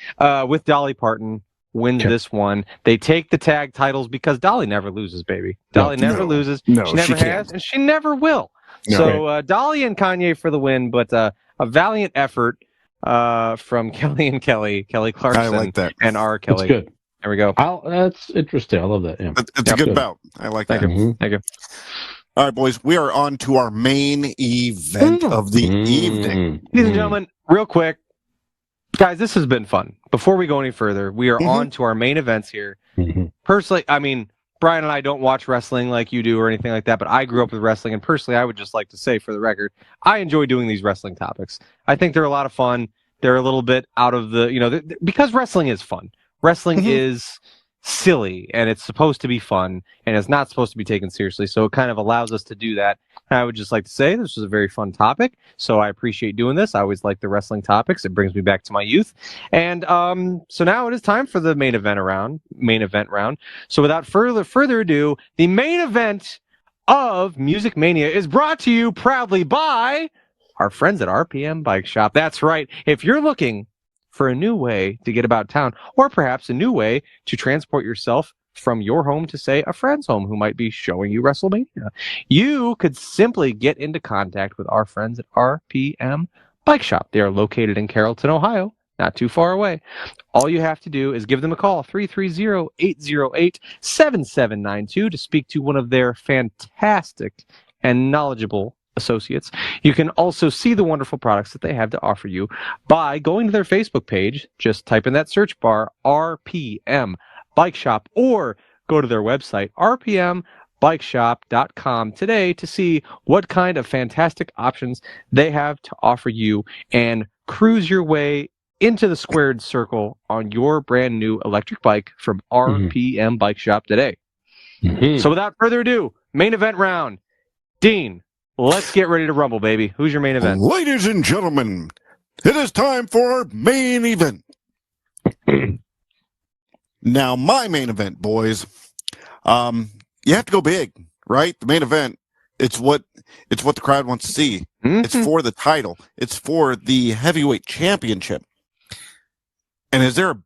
with Dolly Parton wins this one. They take the tag titles because Dolly never loses, baby. Dolly never loses. No, she never has, and she never will. No. So Dolly and Kanye for the win, but a valiant effort from Kelly and Kelly Clarkson, I like that. and R. Kelly. That's good. There we go. That's interesting. I love that. Yeah. It's a good bout. I like that. Thank you. Thank you. All right, boys. We are on to our main event of the evening. Ladies and gentlemen, real quick, guys, this has been fun. Before we go any further, we are on to our main events here. Personally, I mean, Brian and I don't watch wrestling like you do or anything like that, but I grew up with wrestling, and personally, I would just like to say, for the record, I enjoy doing these wrestling topics. I think they're a lot of fun. They're a little bit out of the, because wrestling is fun. Wrestling is silly, and it's supposed to be fun, and it's not supposed to be taken seriously, so it kind of allows us to do that. And I would just like to say this was a very fun topic, so I appreciate doing this. I always like the wrestling topics. It brings me back to my youth. And so now it is time for the main event round. So without further ado, the main event of Music Mania is brought to you proudly by our friends at RPM Bike Shop. That's right. If you're looking for a new way to get about town, or perhaps a new way to transport yourself from your home to, say, a friend's home who might be showing you WrestleMania, you could simply get into contact with our friends at RPM Bike Shop. They are located in Carrollton, Ohio, not too far away. All you have to do is give them a call, 330-808-7792, to speak to one of their fantastic and knowledgeable associates. You can also see the wonderful products that they have to offer you by going to their Facebook page. Just type in that search bar, RPM Bike Shop, or go to their website, rpmbikeshop.com, today to see what kind of fantastic options they have to offer you and cruise your way into the squared circle on your brand new electric bike from RPM Bike Shop today. So without further ado, main event round. Dean, let's get ready to rumble, baby. Who's your main event? Ladies and gentlemen, it is time for our main event. Now, my main event, boys, you have to go big, right? The main event, it's what the crowd wants to see. It's for the title. It's for the heavyweight championship. And is there a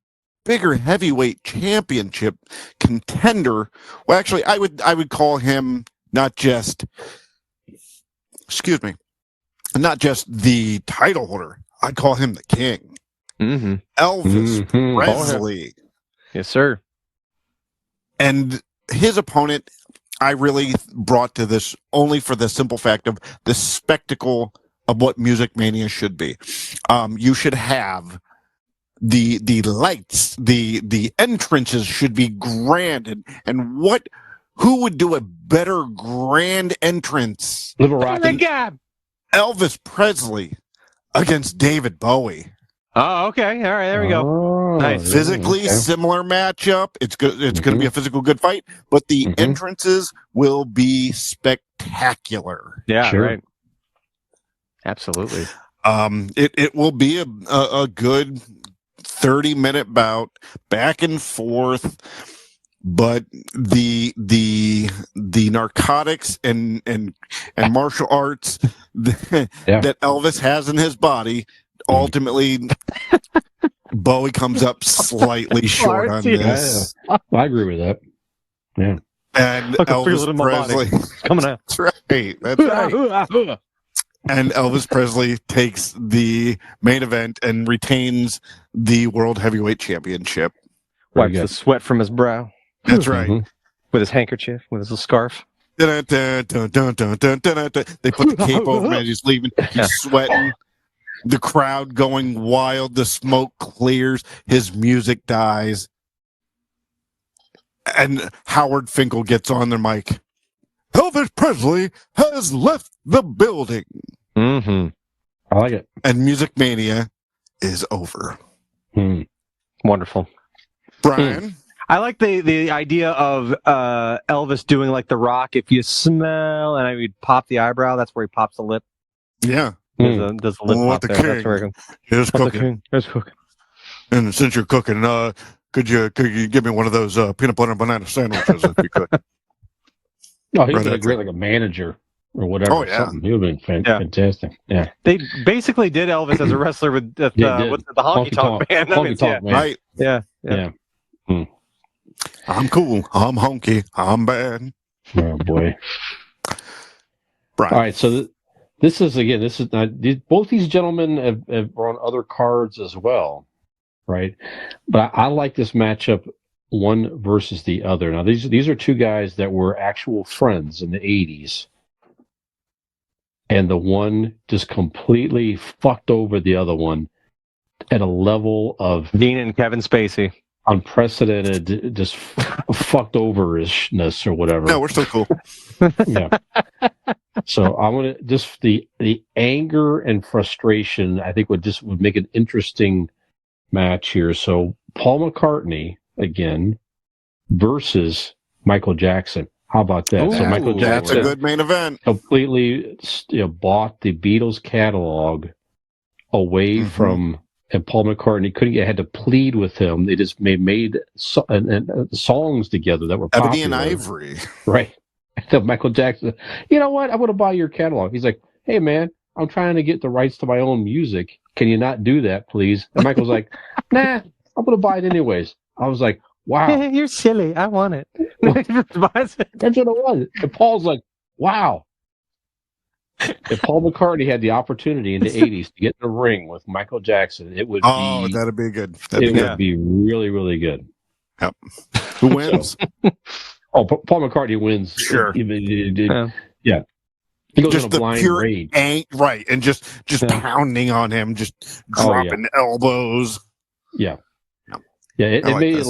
bigger heavyweight championship contender? Well, actually, I would call him not just the title holder. I call him the king. Mm-hmm. Elvis Mhm. Presley. Yes, sir. And his opponent, I really brought to this only for the simple fact of the spectacle of what Music Mania should be. You should have the lights, the entrances should be grand, and who would do a better grand entrance? Little Oh my Rocky. God. Elvis Presley against David Bowie. Oh, okay. All right. There we go. Oh, Nice. yeah, Physically okay. similar matchup. It's good. It's going to be a physical good fight, but the Mhm. entrances will be spectacular. Yeah. Sure. Right. Absolutely. It will be a good 30-minute bout, back and forth. But the narcotics and martial arts that Elvis has in his body, ultimately, Bowie comes up slightly short on this. Yeah. I agree with that. Yeah. And I can feel it in Elvis my body. Presley, It's coming out. that's right. That's right. And Elvis Presley takes the main event and retains the World Heavyweight Championship. Wipes the sweat from his brow That's right. Mhm. with his handkerchief, with his little scarf. Dun, dun, dun, dun, dun, dun, dun, dun, dun. They put the cape over him as he's leaving. He's sweating. The crowd going wild. The smoke clears. His music dies. And Howard Finkel gets on the mic. Elvis Presley has left the building. Mm-hmm. I like it. And Music Mania is over. Wonderful. Brian? I like the idea of Elvis doing like The Rock. If you smell, and I would pop the eyebrow. That's where he pops the lip. Yeah. Does the lip pop the there? king That's where he is the cooking. king is cooking. And since you're cooking, could you give me one of those peanut butter and banana sandwiches if you could? Oh, he'd Right been after. great, like a manager or whatever. Oh, yeah. Something. He would have been fantastic. Yeah. They basically did Elvis as a wrestler with the Honky Tonk Man. That Honky means, Tonk Man. Right. Yeah. I'm cool. I'm honky. I'm bad. Oh boy. Brian. All right, so this is not both these gentlemen have on other cards as well, right? But I like this matchup one versus the other. Now these are two guys that were actual friends in the 80s, and the one just completely fucked over the other one at a level of Dean and Kevin Spacey. Unprecedented, just fucked overishness or whatever. No, we're still cool. Yeah. So I want to just the anger and frustration. I think would make an interesting match here. So Paul McCartney again versus Michael Jackson. How about that? So Michael That's Jackson a good main event. completely bought the Beatles catalog away from. And Paul McCartney had to plead with him. They just made songs together that were popular. Ebony and Ivory. Right. So Michael Jackson, you know what? I want to buy your catalog. He's like, hey, man, I'm trying to get the rights to my own music. Can you not do that, please? And Michael's like, nah, I'm going to buy it anyways. I was like, wow. You're silly. I want it. That's what it was. And Paul's like, wow. If Paul McCartney had the opportunity in the 80s to get in the ring with Michael Jackson, it would be... that'd be good. Would be really, really good. Yep. Who wins? Paul McCartney wins. Sure. Yeah. He goes Just on a the blind pure rage. right, and just pounding on him, just dropping elbows. Yeah. Yeah, it like made this.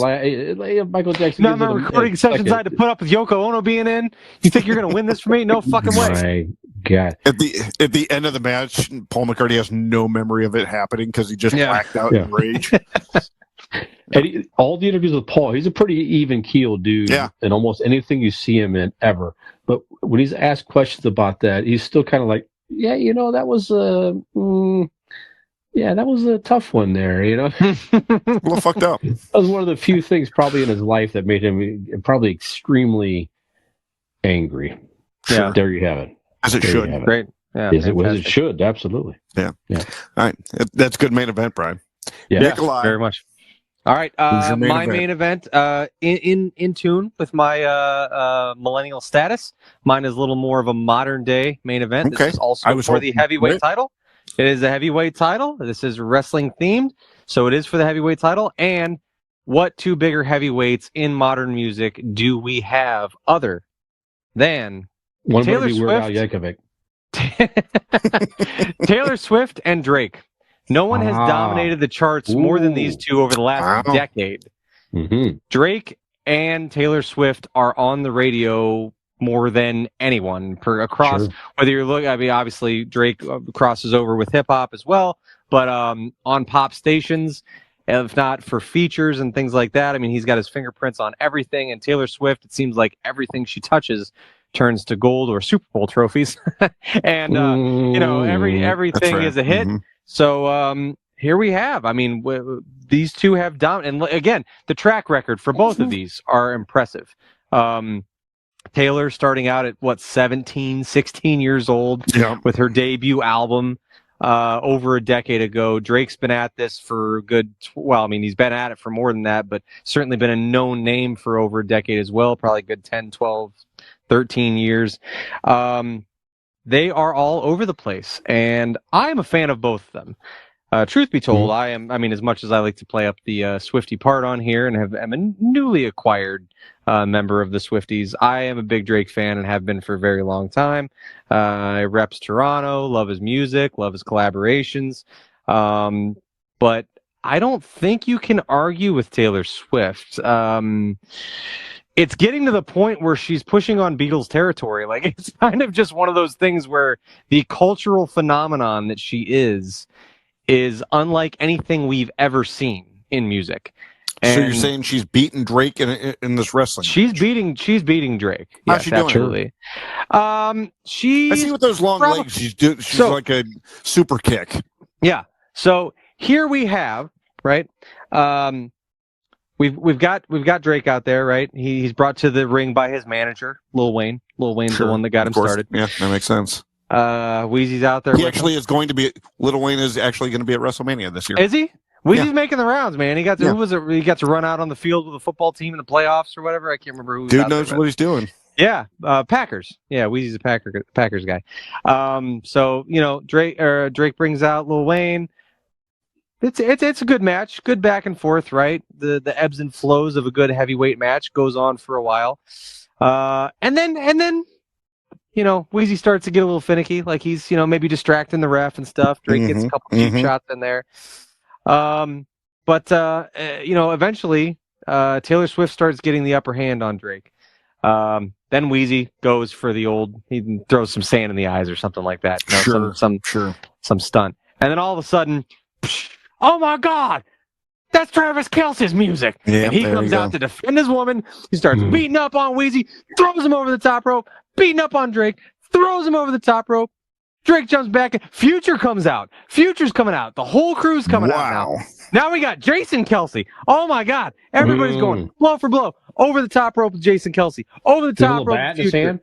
Michael Jackson. No, my recording sessions I had to put up with Yoko Ono being in. You think you're going to win this for me? No fucking way. My God. At the end of the match, Paul McCartney has no memory of it happening because he just blacked out in rage. And all the interviews with Paul, he's a pretty even keeled dude. Yeah. In almost anything you see him in ever. But when he's asked questions about that, he's still kind of like, yeah, that was that was a tough one there, A little fucked up. That was one of the few things probably in his life that made him probably extremely angry. Yeah. There you have it. As it There you should. have it. Great. Yeah. As it fantastic. should, absolutely. Yeah. All right. That's good main event, Brian. Yeah. Yeah, Nikolai. very much. All right. Who's your main My event? main event, in tune with my millennial status. Mine is a little more of a modern day main event. Okay. This is also I was for the hoping heavyweight for it. title. It is a heavyweight title. This is wrestling themed, so it is for the heavyweight title. And what two bigger heavyweights in modern music do we have other than One Taylor would be Weird Al Swift? Yankovic. Taylor Swift and Drake. No one has Ah. dominated the charts more than these two over the last Wow. decade. Mm-hmm. Drake and Taylor Swift are on the radio more than anyone across. Sure. Whether you're looking, I mean, obviously Drake crosses over with hip hop as well, but on pop stations, if not for features and things like that, I mean, he's got his fingerprints on everything. And Taylor Swift, it seems like everything she touches turns to gold or Super Bowl trophies, and you know, everything right. is a hit. Mhm. So here we have. I mean, these two have and again, the track record for both of these are impressive. Taylor starting out at 17, 16 years old Yeah. with her debut album over a decade ago. Drake's been at this for a good, well, I mean, he's been at it for more than that, but certainly been a known name for over a decade as well, probably a good 10, 12, 13 years. They are all over the place, and I am a fan of both of them. Truth be told, I mean, as much as I like to play up the Swiftie part on here and am a newly acquired member of the Swifties, I am a big Drake fan and have been for a very long time. I reps Toronto, love his music, love his collaborations. But I don't think you can argue with Taylor Swift. It's getting to the point where she's pushing on Beatles territory. Like, it's kind of just one of those things where the cultural phenomenon that she is unlike anything we've ever seen in music. And so you're saying she's beating Drake in this wrestling? She's beating Drake. How's she doing? Absolutely. I see with those long legs. She's like a super kick. Yeah. So here we have, right? We've got Drake out there, right? He's brought to the ring by his manager, Lil Wayne. Lil Wayne's the one that got him started. Yeah, that makes sense. Weezy's out there. He actually is going to be. Lil Wayne is actually going to be at WrestleMania this year. Is he? Weezy's making the rounds, man. He got to, who was it? He got to run out on the field with a football team in the plaffs or whatever. I can't remember who. Dude knows what he's doing. Yeah, Packers. Yeah, Weezy's a Packers guy. So you know, Drake brings out Lil Wayne. It's a good match, good back and forth, right? The ebbs and flows of a good heavyweight match goes on for a while, and then. You know, Weezy starts to get a little finicky, like he's, you know, maybe distracting the ref and stuff. Drake gets a couple cheap shots in there. But you know, eventually, Taylor Swift starts getting the upper hand on Drake. Then Weezy goes for he throws some sand in the eyes or something like that. You know, some stunt. And then all of a sudden, oh my God! That's Travis Kelce's music. Yeah, and he comes out to defend his woman. He starts beating up on Weezy, throws him over the top rope, beating up on Drake, throws him over the top rope. Drake jumps back. Future comes out. Future's coming out. The whole crew's coming out now. Now we got Jason Kelce. Oh my God. Everybody's going blow for blow. Over the top rope with Jason Kelce. Over the top rope with Future.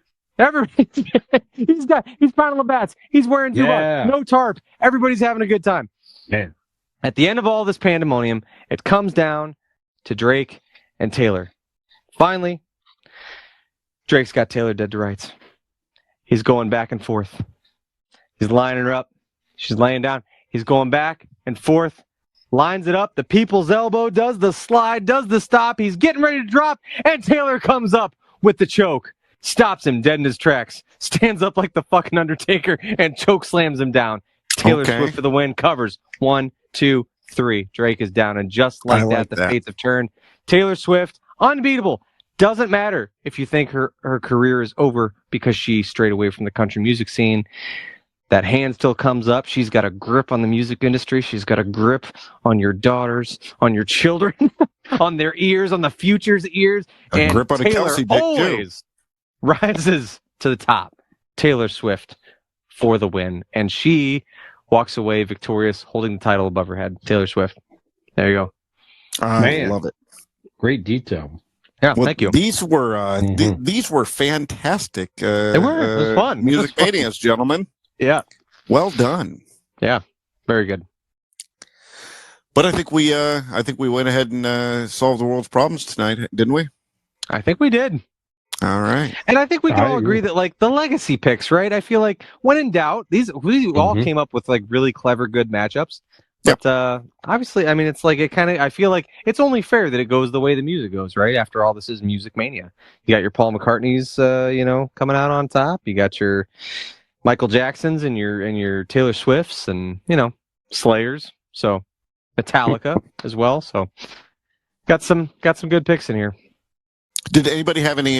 He's pounding bats. He's wearing Tupac. No tarp. Everybody's having a good time. Man. At the end of all this pandemonium, it comes down to Drake and Taylor. Finally, Drake's got Taylor dead to rights. He's going back and forth. He's lining her up. She's laying down. He's going back and forth. Lines it up. The people's elbow does the slide, does the stop. He's getting ready to drop, and Taylor comes up with the choke. Stops him dead in his tracks. Stands up like the fucking Undertaker and choke slams him down. Taylor Swift for the win. Covers. 1, 2, 3. Drake is down, and just like that, the fates have turned. Taylor Swift, unbeatable. Doesn't matter if you think her career is over because she strayed away from the country music scene. That hand still comes up. She's got a grip on the music industry. She's got a grip on your daughters, on your children, on their ears, on the future's ears. A grip on Taylor a Kelce dick always rises to the top. Taylor Swift for the win. And she walks away victorious, holding the title above her head. Taylor Swift. There you go. I love it. Great detail. Yeah, thank you. These were these were fantastic. They were. It was fun. Music manias, gentlemen. Yeah. Well done. Yeah. Very good. But I think we went ahead and solved the world's problems tonight, didn't we? I think we did. All right. And I think we can I all agree agree. that like the legacy picks, right? I feel like when in doubt, we all Mhm. came up with like really clever, good matchups. Yep. But obviously, I mean, it's like I feel like it's only fair that it goes the way the music goes, right? After all, this is Music Mania. You got your Paul McCartney's, coming out on top. You got your Michael Jacksons and your Taylor Swifts and Slayers. So Metallica as well. So got some good picks in here. Did anybody have any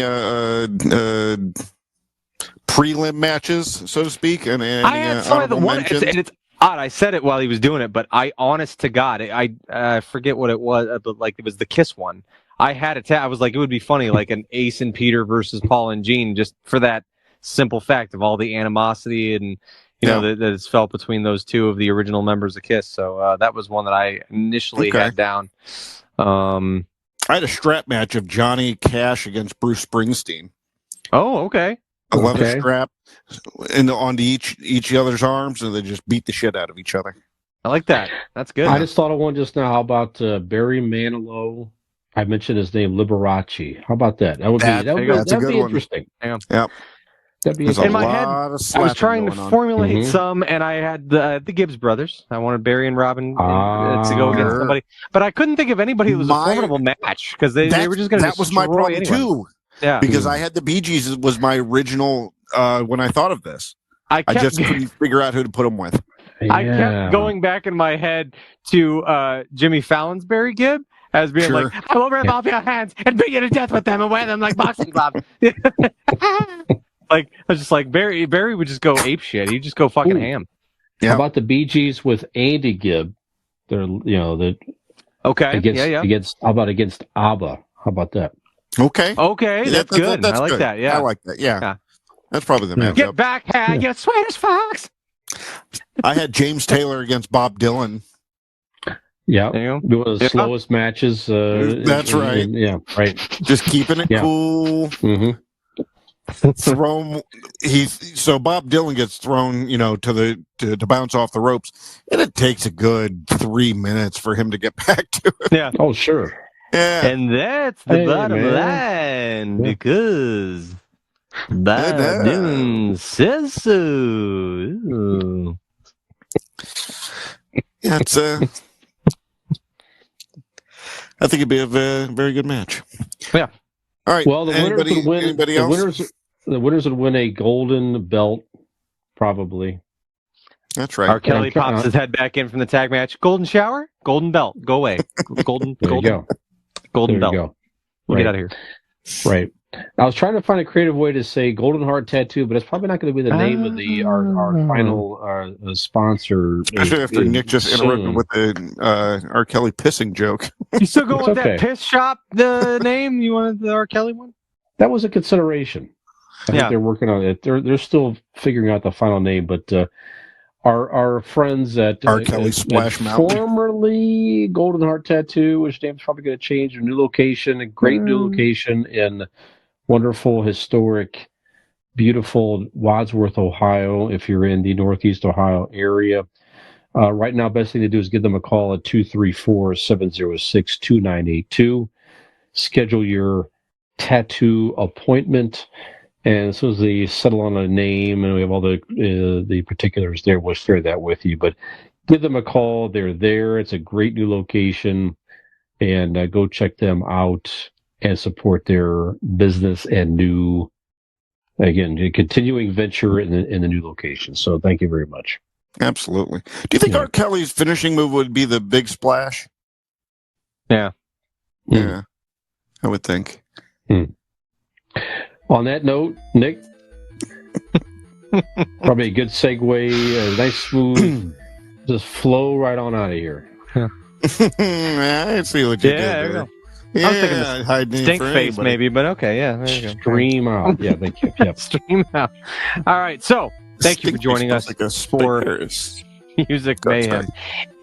prelim matches, so to speak? And any I had some of the honorable one, mentions? and it's odd. I said it while he was doing it, but honest to God, I forget what it was, but like it was the Kiss one. I had it. I was like, it would be funny, like an Ace and Peter versus Paul and Gene, just for that simple fact of all the animosity and that is felt between those two of the original members of Kiss. So that was one that I initially had down. I had a strap match of Johnny Cash against Bruce Springsteen. Oh, okay. A leather strap onto each other's arms, and they just beat the shit out of each other. I like that. That's good. I just thought of one just now. How about Barry Manilow? I mentioned his name, Liberace. How about that? That'd be interesting. Yeah. Yep. That'd be in my head. I I was trying to formulate some, and I had the Gibbs brothers. I wanted Barry and Robin to go against somebody, but I couldn't think of anybody that was a formidable match because they were just going to. That was my problem too. Yeah, because I had the Bee Gees was my original when I thought of this. I just couldn't figure out who to put them with. Yeah. I kept going back in my head to Jimmy Fallon's Barry Gibb as being like, I will rip off your hands and beat you to death with them and wear them like boxing gloves. Like I was just like Barry would just go ape shit. He'd just go fucking ham. Yeah. How about the Bee Gees with Andy Gibb? They're against ABBA. How about that? Okay, that's good. I like that. Yeah, I like that. Yeah. That's probably the matchup. Get back here, you Swedish fox. I had James Taylor against Bob Dylan. Yeah, one of the slowest matches. That's right. Yeah, right. Just keeping it cool. Mm-hmm. So Bob Dylan gets thrown, to bounce off the ropes, and it takes a good 3 minutes for him to get back to it. Yeah. Oh, sure. Yeah. And that's the bottom line because Bob Dylan says so. Yeah, it's I think it'd be a very good match. Yeah. All right. Well, the winners would win. Anybody else? The winners would win a golden belt, probably. That's right. R. Kelly pops his head back in from the tag match. Golden shower, golden belt. Go away. Golden belt. Go. We'll get out of here. Right. I was trying to find a creative way to say Golden Heart Tattoo, but it's probably not going to be the name of our final sponsor. Especially after Nick just interrupted with the R. Kelly pissing joke. You still going with that piss shop, the name? You wanted the R. Kelly one? That was a consideration. I think they're working on it. They're still figuring out the final name, but our friends at R. Kelly Splash Mountain, formerly Golden Heart Tattoo, which name's probably going to change, a new location, a great new location in wonderful, historic, beautiful Wadsworth, Ohio, if you're in the Northeast Ohio area. Right now, best thing to do is give them a call at 234-706-2982. Schedule your tattoo appointment. And as soon as they settle on a name and we have all the particulars there, we'll share that with you. But give them a call. They're there. It's a great new location. And go check them out and support their business and continuing venture in the new location. So thank you very much. Absolutely. Do you think R. Kelly's finishing move would be the big splash? Yeah. Yeah, I would think. On that note, Nick, probably a good segue, a nice smooth, just flow right on out of here. I see what you did there. I was thinking the stink face maybe, but okay, yeah, there you go. Stream out. Yeah, thank you. Yep. Stream out. All right, so thank you for joining us for Music Mayhem.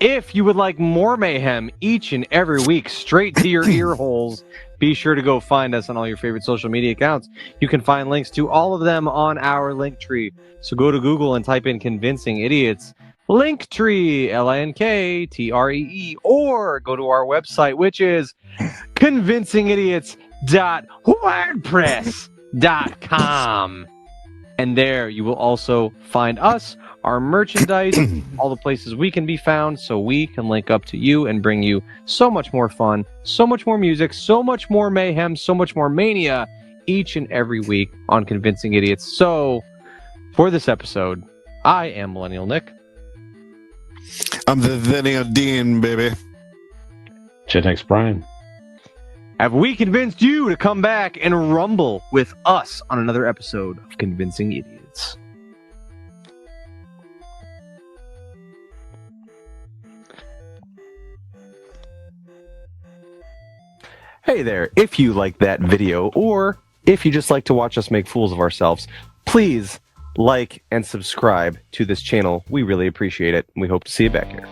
If you would like more mayhem each and every week, straight to your ear holes, be sure to go find us on all your favorite social media accounts. You can find links to all of them on our link tree. So go to Google and type in Convincing Idiots Linktree, LINKTREE, or go to our website, which is convincingidiots.wordpress.com. www.fictional.com. And there you will also find us, our merchandise, all the places we can be found, so we can link up to you and bring you so much more fun, so much more music, so much more mayhem, so much more mania each and every week on Convincing Idiots. So, for this episode, I am Millennial Nick. I'm the Lineal Dean, baby. Gen X Brian. Have we convinced you to come back and rumble with us on another episode of Convincing Idiots? Hey there, if you like that video, or if you just like to watch us make fools of ourselves, please like and subscribe to this channel. We really appreciate it, and we hope to see you back here.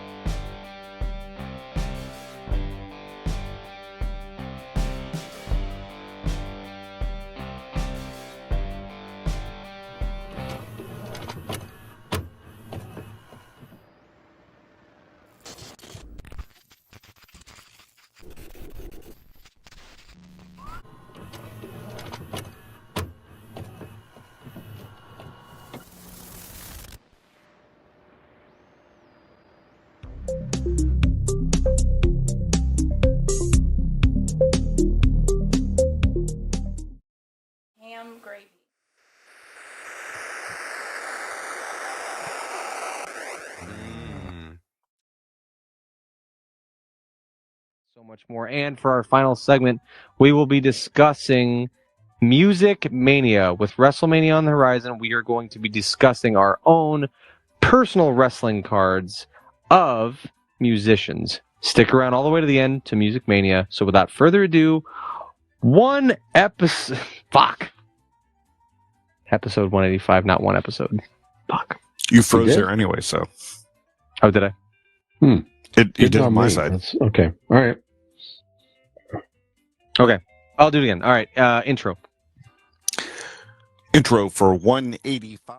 Ham gravy. So much more. And for our final segment, we will be discussing Music Mania. With WrestleMania on the horizon, we are going to be discussing our own personal wrestling cards of musicians. Stick around all the way to the end to Music Mania. So without further ado, one episode. Fuck. Episode 185, not one episode. Fuck. You froze there anyway, so. Oh, did I? It did Not on my me. side. That's, okay. All right. Okay. I'll do it again. All right. Intro. Intro for 185.